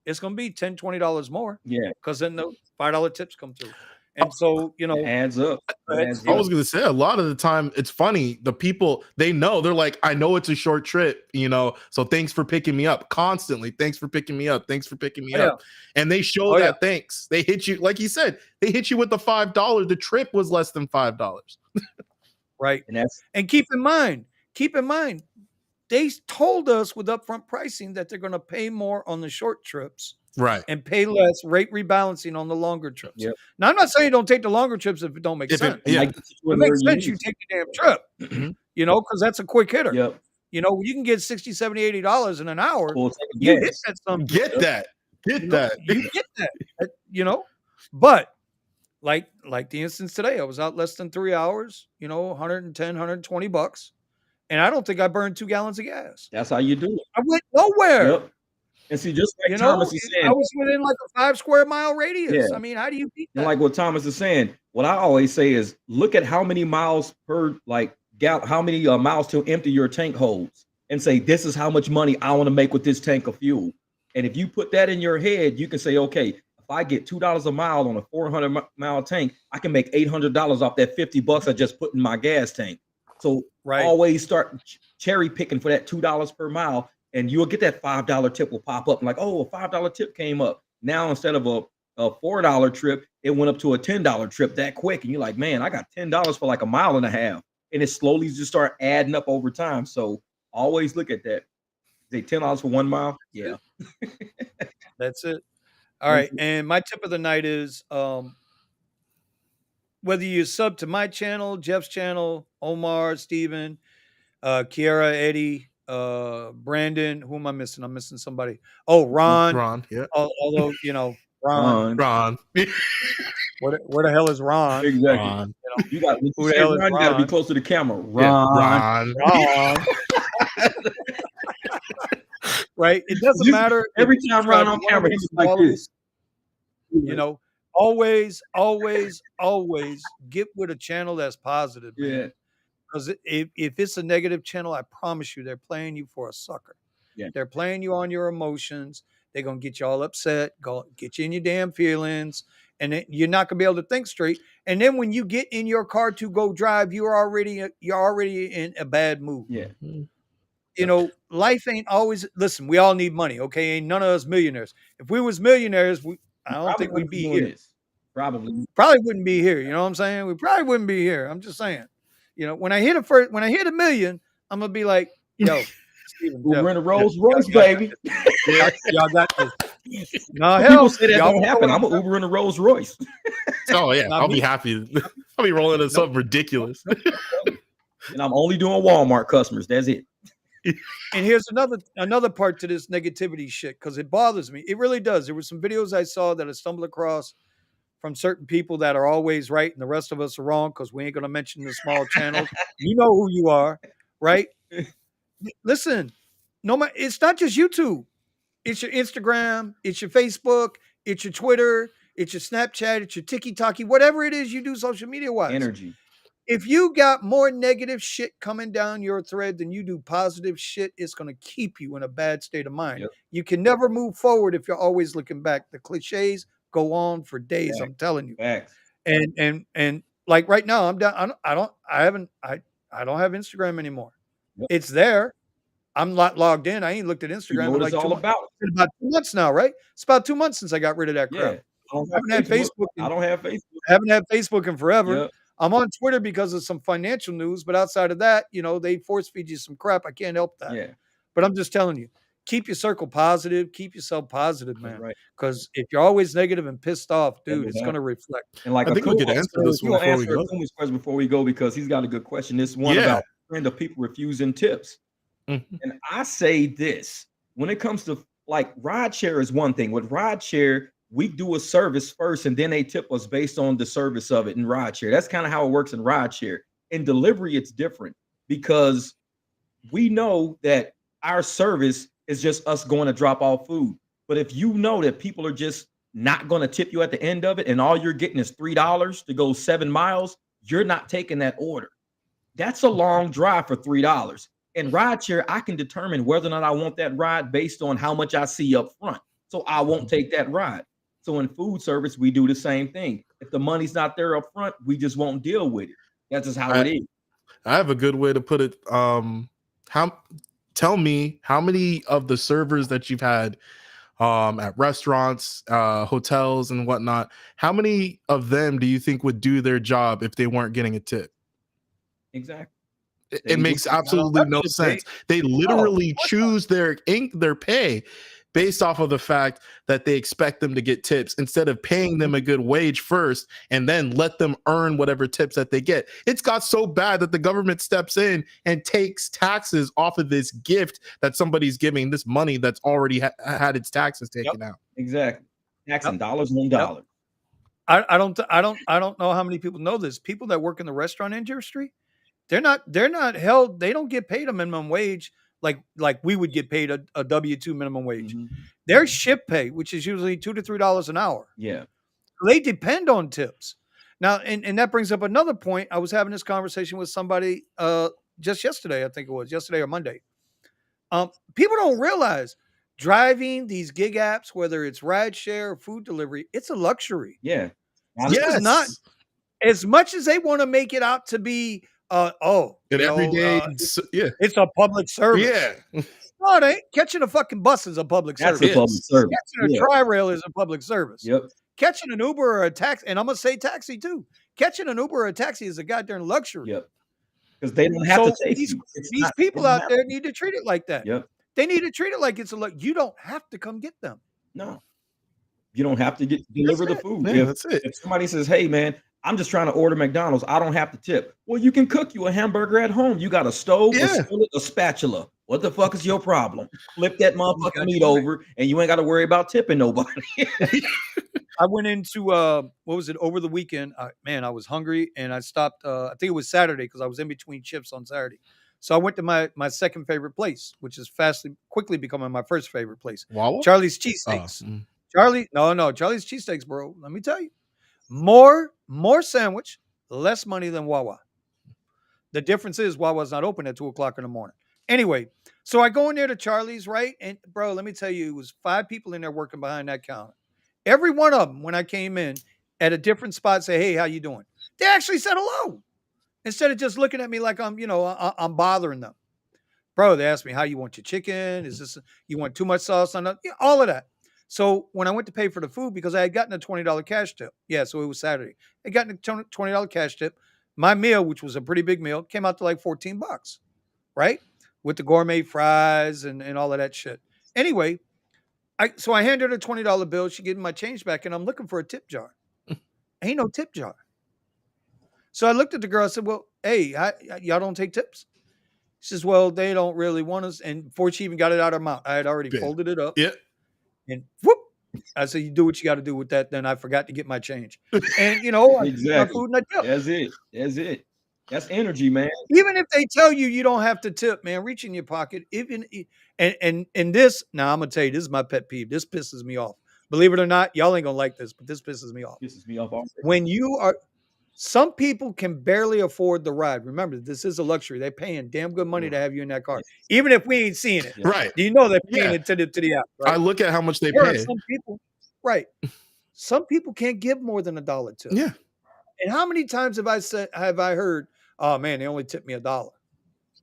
it's going to be $10, $20 more. Yeah. Because then the $5 tips come through. And so, it adds up. I was going to say, a lot of the time, it's funny. The people, they know, they're like, I know it's a short trip, so thanks for picking me up constantly. Thanks for picking me up. Thanks for picking me up. And they show that thanks. They hit you, like you said, they hit you with the $5. The trip was less than $5. Right. And keep in mind, they told us with upfront pricing that they're going to pay more on the short trips. Right. And pay less, rate rebalancing on the longer trips. Yep. Now, I'm not saying don't take the longer trips if it don't make sense. It makes sense you take the damn trip, because that's a quick hitter. Yep. You can get $60, $70, $80 in an hour. You hit that something. Get that. You get that. But like the instance today, I was out less than 3 hours, you know, 110, $120, and I don't think I burned 2 gallons of gas. That's how you do it. I went nowhere. Yep. And see, just like You know, Thomas is I saying, was within like a 5 square mile radius. Yeah. I mean, how do you beat and that? like what Thomas is saying, what I always say is look at how many miles per how many miles to empty your tank holds, and say this is how much money I want to make with this tank of fuel. And if you put that in your head, you can say, okay, if I get $2 a mile on a 400-mile tank, I can make $800 off that $50 I just put in my gas tank. So always start cherry picking for that $2 per mile, and you'll get that $5 tip will pop up. And like, oh, a $5 tip came up. Now instead of a $4 trip, it went up to a $10 trip that quick. And you're like, man, I got $10 for like a mile and a half. And it slowly just start adding up over time. So always look at that. Say $10 for 1 mile. Yeah. That's it. All right. And my tip of the night is whether you sub to my channel, Jeff's channel, Omar, Steven, Kiara, Eddie, Brandon, who am I missing? I'm missing somebody. Oh, Ron. Ron, yeah. Although, you know, Ron. Where the hell is Ron? Exactly. Ron. You got you got to be close to the camera. Ron. Yeah, Ron. Right? It doesn't matter. Every time Ron on camera, he's like this. You know, always get with a channel that's positive, man. Yeah. Because if it's a negative channel, I promise you, they're playing you for a sucker. Yeah. They're playing you on your emotions. They're gonna get you all upset, get you in your damn feelings, and then you're not gonna be able to think straight. And then when you get in your car to go drive, you're already in a bad mood. Yeah. You know, life ain't always. Listen, we all need money. Okay, ain't none of us millionaires. If we was millionaires, I don't think we'd be here. Probably wouldn't be here. You know what I'm saying? We probably wouldn't be here. I'm just saying. You know, when I hit a million, I'm gonna be like, yo, Steven, we're in a Rolls Royce, baby. Y'all got this. No, hell, people say that don't happen. I'm an Uber in a Rolls Royce. Oh yeah, I'll be happy. I'll be rolling in something ridiculous. And I'm only doing Walmart customers. That's it. And here's another part to this negativity shit, because it bothers me. It really does. There were some videos I saw that I stumbled across from certain people that are always right and the rest of us are wrong, because we ain't going to mention the small channels. You know who you are, right? Listen, it's not just YouTube. It's your Instagram, it's your Facebook, it's your Twitter, it's your Snapchat, it's your TikTok, whatever it is you do social media-wise. Energy. If you got more negative shit coming down your thread than you do positive shit, it's going to keep you in a bad state of mind. Yep. You can never move forward if you're always looking back. The cliches go on for days. I'm telling you. Facts. And like right now, I'm down. I don't have Instagram anymore. Yep. It's there. I'm not logged in. I ain't looked at Instagram. You know what it's all about. It's about 2 months now, right? It's about 2 months since I got rid of that crap. Yeah. I haven't had Facebook. I don't have Facebook. I haven't had Facebook in forever. Yep. I'm on Twitter because of some financial news, but outside of that, you know, they force feed you some crap. I can't help that. Yeah. But I'm just telling you, keep your circle positive, keep yourself positive, man. Right. Because if you're always negative and pissed off, dude, it's going to reflect. And like I think we could answer this one before we go. Question before we go, because he's got a good question. This one about the people refusing tips. Mm-hmm. And I say this, when it comes to like rideshare is one thing. With rideshare, we do a service first and then they tip us based on the service of it in rideshare. That's kind of how it works in rideshare. In delivery, it's different because we know that our service is just us going to drop off food. But if you know that people are just not going to tip you at the end of it and all you're getting is $3 to go 7 miles, you're not taking that order. That's a long drive for $3. In rideshare, I can determine whether or not I want that ride based on how much I see up front. So I won't take that ride. So in food service, we do the same thing. If the money's not there up front, we just won't deal with it. That's just how it is. I have a good way to put it. Tell me how many of the servers that you've had at restaurants, hotels, and whatnot, how many of them do you think would do their job if they weren't getting a tip? Exactly. It makes absolutely no sense. They literally choose their pay based off of the fact that they expect them to get tips instead of paying them a good wage first and then let them earn whatever tips that they get. It's got so bad that the government steps in and takes taxes off of this gift that somebody's giving, this money that's already had its taxes taken out. Exactly. Taxing dollars on dollars. I don't know how many people know this. People that work in the restaurant industry, they're not held. They don't get paid a minimum wage like we would get paid a W-2 minimum wage. Mhm. Their shift pay, which is usually $2 to $3 an hour, Yeah. they depend on tips. Now, and that brings up another point. I was having this conversation with somebody just yesterday. I think it was yesterday or Monday. People don't realize driving these gig apps, whether it's rideshare or food delivery, it's a luxury. Yeah. This is not as much as they want to make it out to be. everyday. Yeah. It's a public service. Yeah. No, it ain't. Catching a fucking bus is a public That's service. a public service. Catching a tri-rail is a public service. Yep. Catching an Uber or a taxi, and I'm gonna say taxi too. Catching an Uber or a taxi is a goddamn luxury. Yep. Because they don't have to take these you. People out there need to treat it like that. Yep. They need to treat it like it's you don't have to come get them. No. You don't have to deliver the food. Yeah, that's it. If somebody says, "Hey, man, I'm just trying to order McDonald's. I don't have to tip." Well, you can cook you a hamburger at home. You got a stove, a skillet, a spatula. What the fuck is your problem? Flip that motherfucking meat over, and you ain't got to worry about tipping nobody. I went into what was it over the weekend? Man, I was hungry, and I stopped. I think it was Saturday because I was in between shifts on Saturday. So I went to my second favorite place, which is quickly becoming my first favorite place. Wawa? Charlie's Cheesesteaks. Charlie's Cheesesteaks, bro. Let me tell you, more sandwich, less money than Wawa. The difference is Wawa's not open at 2:00 in the morning. Anyway, so I go in there to Charlie's, right? And bro, let me tell you, it was 5 people in there working behind that counter. Every one of them, when I came in at a different spot, say, "Hey, how you doing?" They actually said hello instead of just looking at me like I'm bothering them. Bro, they asked me, "How you want your chicken? Is this you want too much sauce on it?" Yeah, all of that. So when I went to pay for the food, because I had gotten a $20 cash tip, so it was Saturday. I got a $20 cash tip. My meal, which was a pretty big meal, came out to like $14, right? With the gourmet fries and all of that shit. Anyway, so I handed her a $20 bill. She gave me my change back, and I'm looking for a tip jar. Ain't no tip jar. So I looked at the girl. I said, "Well, hey, y'all don't take tips?" She says, "Well, they don't really want us." And before she even got it out of her mouth, I had already folded it up. Yeah. And whoop. I said, "You do what you got to do with that." Then I forgot to get my change. And I Exactly. my food and I tipped. That's it. That's energy, man. Even if they tell you you don't have to tip, man, reach in your pocket. And this, now I'm gonna tell you, this is my pet peeve. This pisses me off. Believe it or not, y'all ain't gonna like this, but this pisses me off. Pisses me off already. When some people can barely afford the ride. Remember, this is a luxury. They're paying damn good money to have you in that car, even if we ain't seeing it. Right. Do you know they're paying it to the app? Right? I look at how much they There are pay. some people, right? Some people can't give more than $1 tip. Yeah. And how many times have I heard, "Oh man, they only tipped me $1."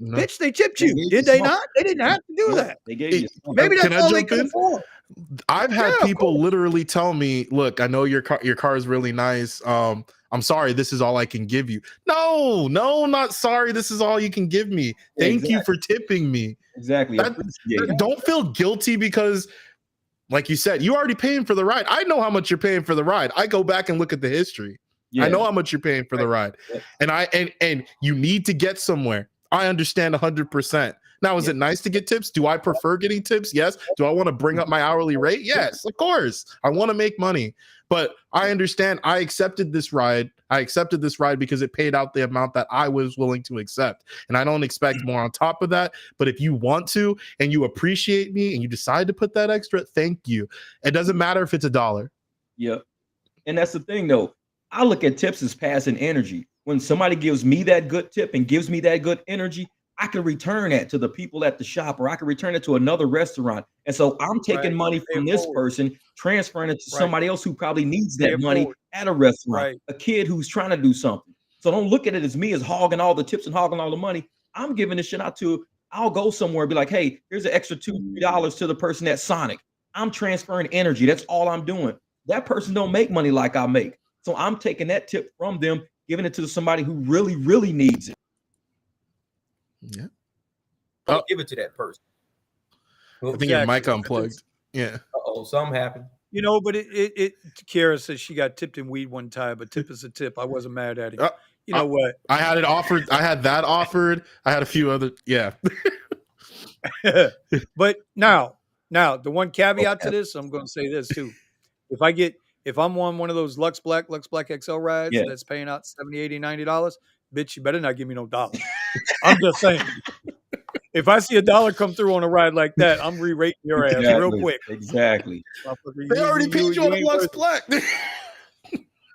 No. Bitch, they tipped They you. gave Did you they something. not? They didn't have to do that. They gave you something. Maybe Can that's I all they jump could in? afford. I've had Yeah, of people course. literally tell me, "Look, I know your car is really nice. I'm sorry, this is all I can give you." No, not sorry. This is all you can give me. Thank you for tipping me. Exactly. Don't feel guilty because, like you said, you already paying for the ride. I know how much you're paying for the ride. I go back and look at the history. Yeah. I know how much you're paying for the ride, Yeah. and you need to get somewhere. I understand 100%. Now, is it nice to get tips? Do I prefer getting tips? Yes. Do I want to bring up my hourly rate? Yes, of course. I want to make money, but I understand. I accepted this ride. Because it paid out the amount that I was willing to accept, and I don't expect more on top of that. But if you want to, and you appreciate me, and you decide to put that extra, thank you. It doesn't matter if it's $1. Yep. And that's the thing, though. I look at tips as passing energy. When somebody gives me that good tip and gives me that good energy, I can return that to the people at the shop, or I can return it to another restaurant. And so I'm taking money from this person, transferring it to somebody else who probably needs that money at a restaurant, a kid who's trying to do something. So don't look at it as me as hogging all the tips and hogging all the money. I'm giving this shit out to, I'll go somewhere and be like, "Hey, here's an extra $2-3 to the person at Sonic." I'm transferring energy. That's all I'm doing. That person don't make money like I make. So I'm taking that tip from them, giving it to somebody who really, really needs it. Yeah. I'll give it to that person. I think your mic unplugged. Yeah. Uh-oh, something happened. But Kiara says she got tipped in weed one time, but tip is a tip. I wasn't mad at him. You know what? I had it offered. I had that offered. I had a few other. Yeah. But now the one caveat to this, I'm going to say this too. If I get if I'm on one of those Lux Black XL rides Yeah. that's paying out $70, $80, $90, bitch, you better not give me no dollar. I'm just saying. If I see $1 come through on a ride like that, I'm re-rating your ass real quick. Exactly. They already paid you on a Lux Black.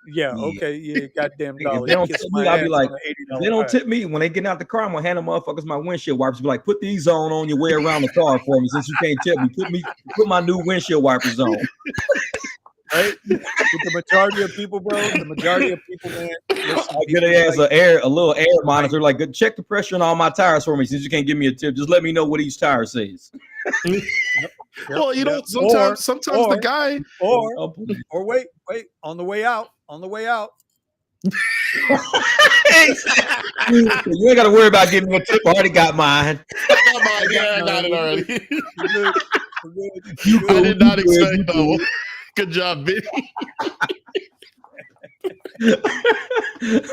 Yeah, okay, yeah, goddamn If dollar. they don't Kiss tip my me, I'll be ass like, on an if $80 they don't ride. tip me when they get out the car, I'm gonna hand them motherfuckers my windshield wipers. Be like, put these on your way around the car for me. Since you can't tip me, put my new windshield wipers on. Right? With the majority of people, bro, the majority of people, man. Listen, I get their ass a little air monitor, like, good, check the pressure on all my tires for me. Since you can't give me a tip, just let me know what each tire says. Well, you know, sometimes the guy or wait, on the way out. You ain't got to worry about getting me a tip. I already got mine. I got it already. Good. I did not expect that. Good job, Vinny.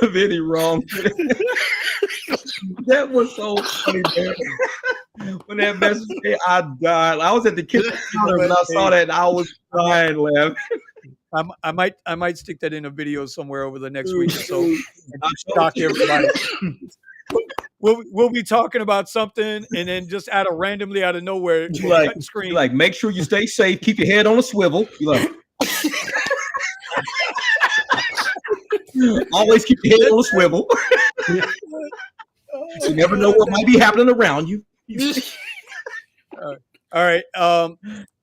Vinny wrong. That was so funny, man. When that message came, I died. I was at the kitchen counter when I saw that, and I was dying laughing. I might stick that in a video somewhere over the next week or so and shock everybody. We'll be talking about something, and then just randomly out of nowhere, like, make sure you stay safe. Keep your head on a swivel. Always keep your head on a swivel. You never know what might be happening around you. All right.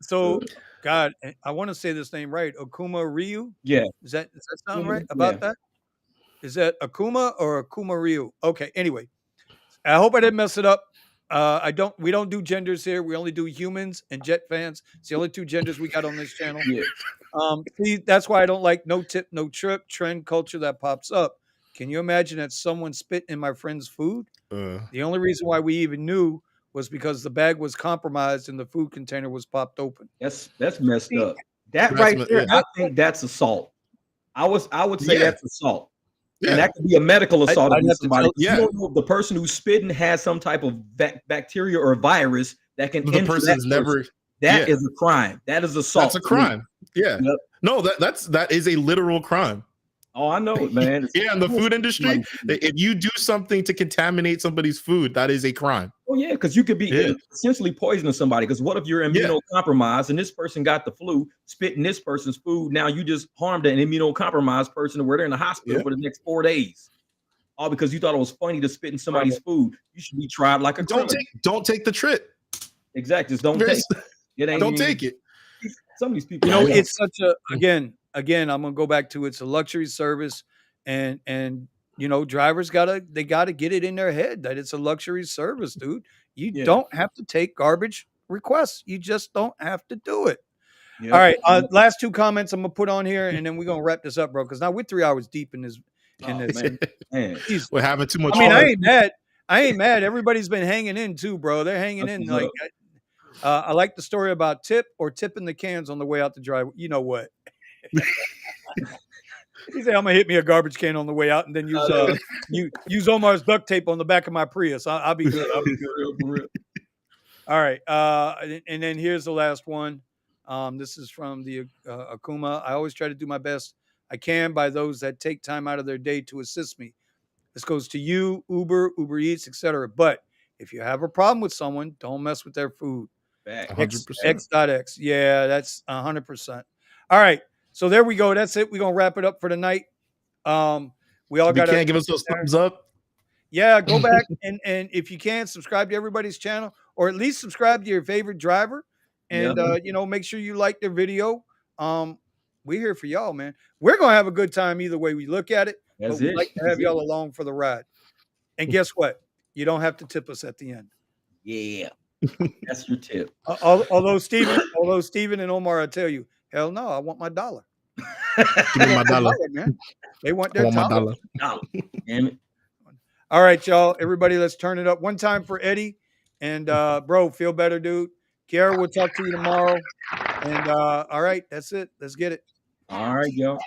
So, God, I want to say this name right. Akuma Ryu. Yeah. Does that sound right about that? Is that Akuma or Akuma Ryu? Okay. Anyway, I hope I didn't mess it up. We don't do genders here. We only do humans and jet fans. It's the only two genders we got on this channel. Yeah. See, that's why I don't like no tip, no trip trend culture that pops up. Can you imagine that someone spit in my friend's food? The only reason why we even knew was because the bag was compromised and the food container was popped open. That's messed up. That right there, I think that's assault. I would say that's assault. Yeah. And that could be a medical assault against somebody. You don't know if the person who's spitting has some type of bacteria or virus that can enter person's that person. That is a crime. That is assault. That's a crime. Yeah. Yep. No, that is a literal crime. Oh, I know it, man. Yeah, in the food industry, if you do something to contaminate somebody's food, that is a crime. Oh, yeah, because you could be essentially poisoning somebody. Because what if you're immunocompromised and this person got the flu, spit in this person's food? Now you just harmed an immunocompromised person where they're in the hospital for the next 4 days. All because you thought it was funny to spit in somebody's food. You should be tried like a criminal. Don't take the trip. Exactly. Just don't take it. Don't take it. Some of these people, it's such a again, I'm gonna go back to it's a luxury service, and drivers gotta get it in their head that it's a luxury service, dude. You don't have to take garbage requests. You just don't have to do it. Yep. All right, last two comments I'm gonna put on here, and then we're gonna wrap this up, bro. Because now we're 3 hours deep in this. Man. We're having too much. I mean, I ain't mad. Everybody's been hanging in too, bro. They're hanging in like. I like the story about tipping the cans on the way out the driveway. You know what? He said, "I'm gonna hit me a garbage can on the way out, and then use Omar's duct tape on the back of my Prius. I'll be good. I'll be good." All right, and then here's the last one. This is from the Akuma. I always try to do my best I can by those that take time out of their day to assist me. This goes to you, Ubereats, etc. But if you have a problem with someone, don't mess with their food. 100%. X.X. Yeah, that's 100%. All right. So there we go. That's it. We're going to wrap it up for tonight. We all got can't give us those thumbs up. Yeah, go back and if you can, subscribe to everybody's channel, or at least subscribe to your favorite driver. And make sure you like their video. We're here for y'all, man. We're going to have a good time either way we look at it. But we'd like to have y'all along for the ride. And guess what? You don't have to tip us at the end. Yeah. That's your tip. Although Steven and Omar, I tell you, hell no, I want my $1. Give me my $1, man. They want their $1. Damn it. All right, y'all. Everybody, let's turn it up one time for Eddie. And bro, feel better, dude. Kiara, we'll talk to you tomorrow. And all right, that's it. Let's get it. All right, y'all.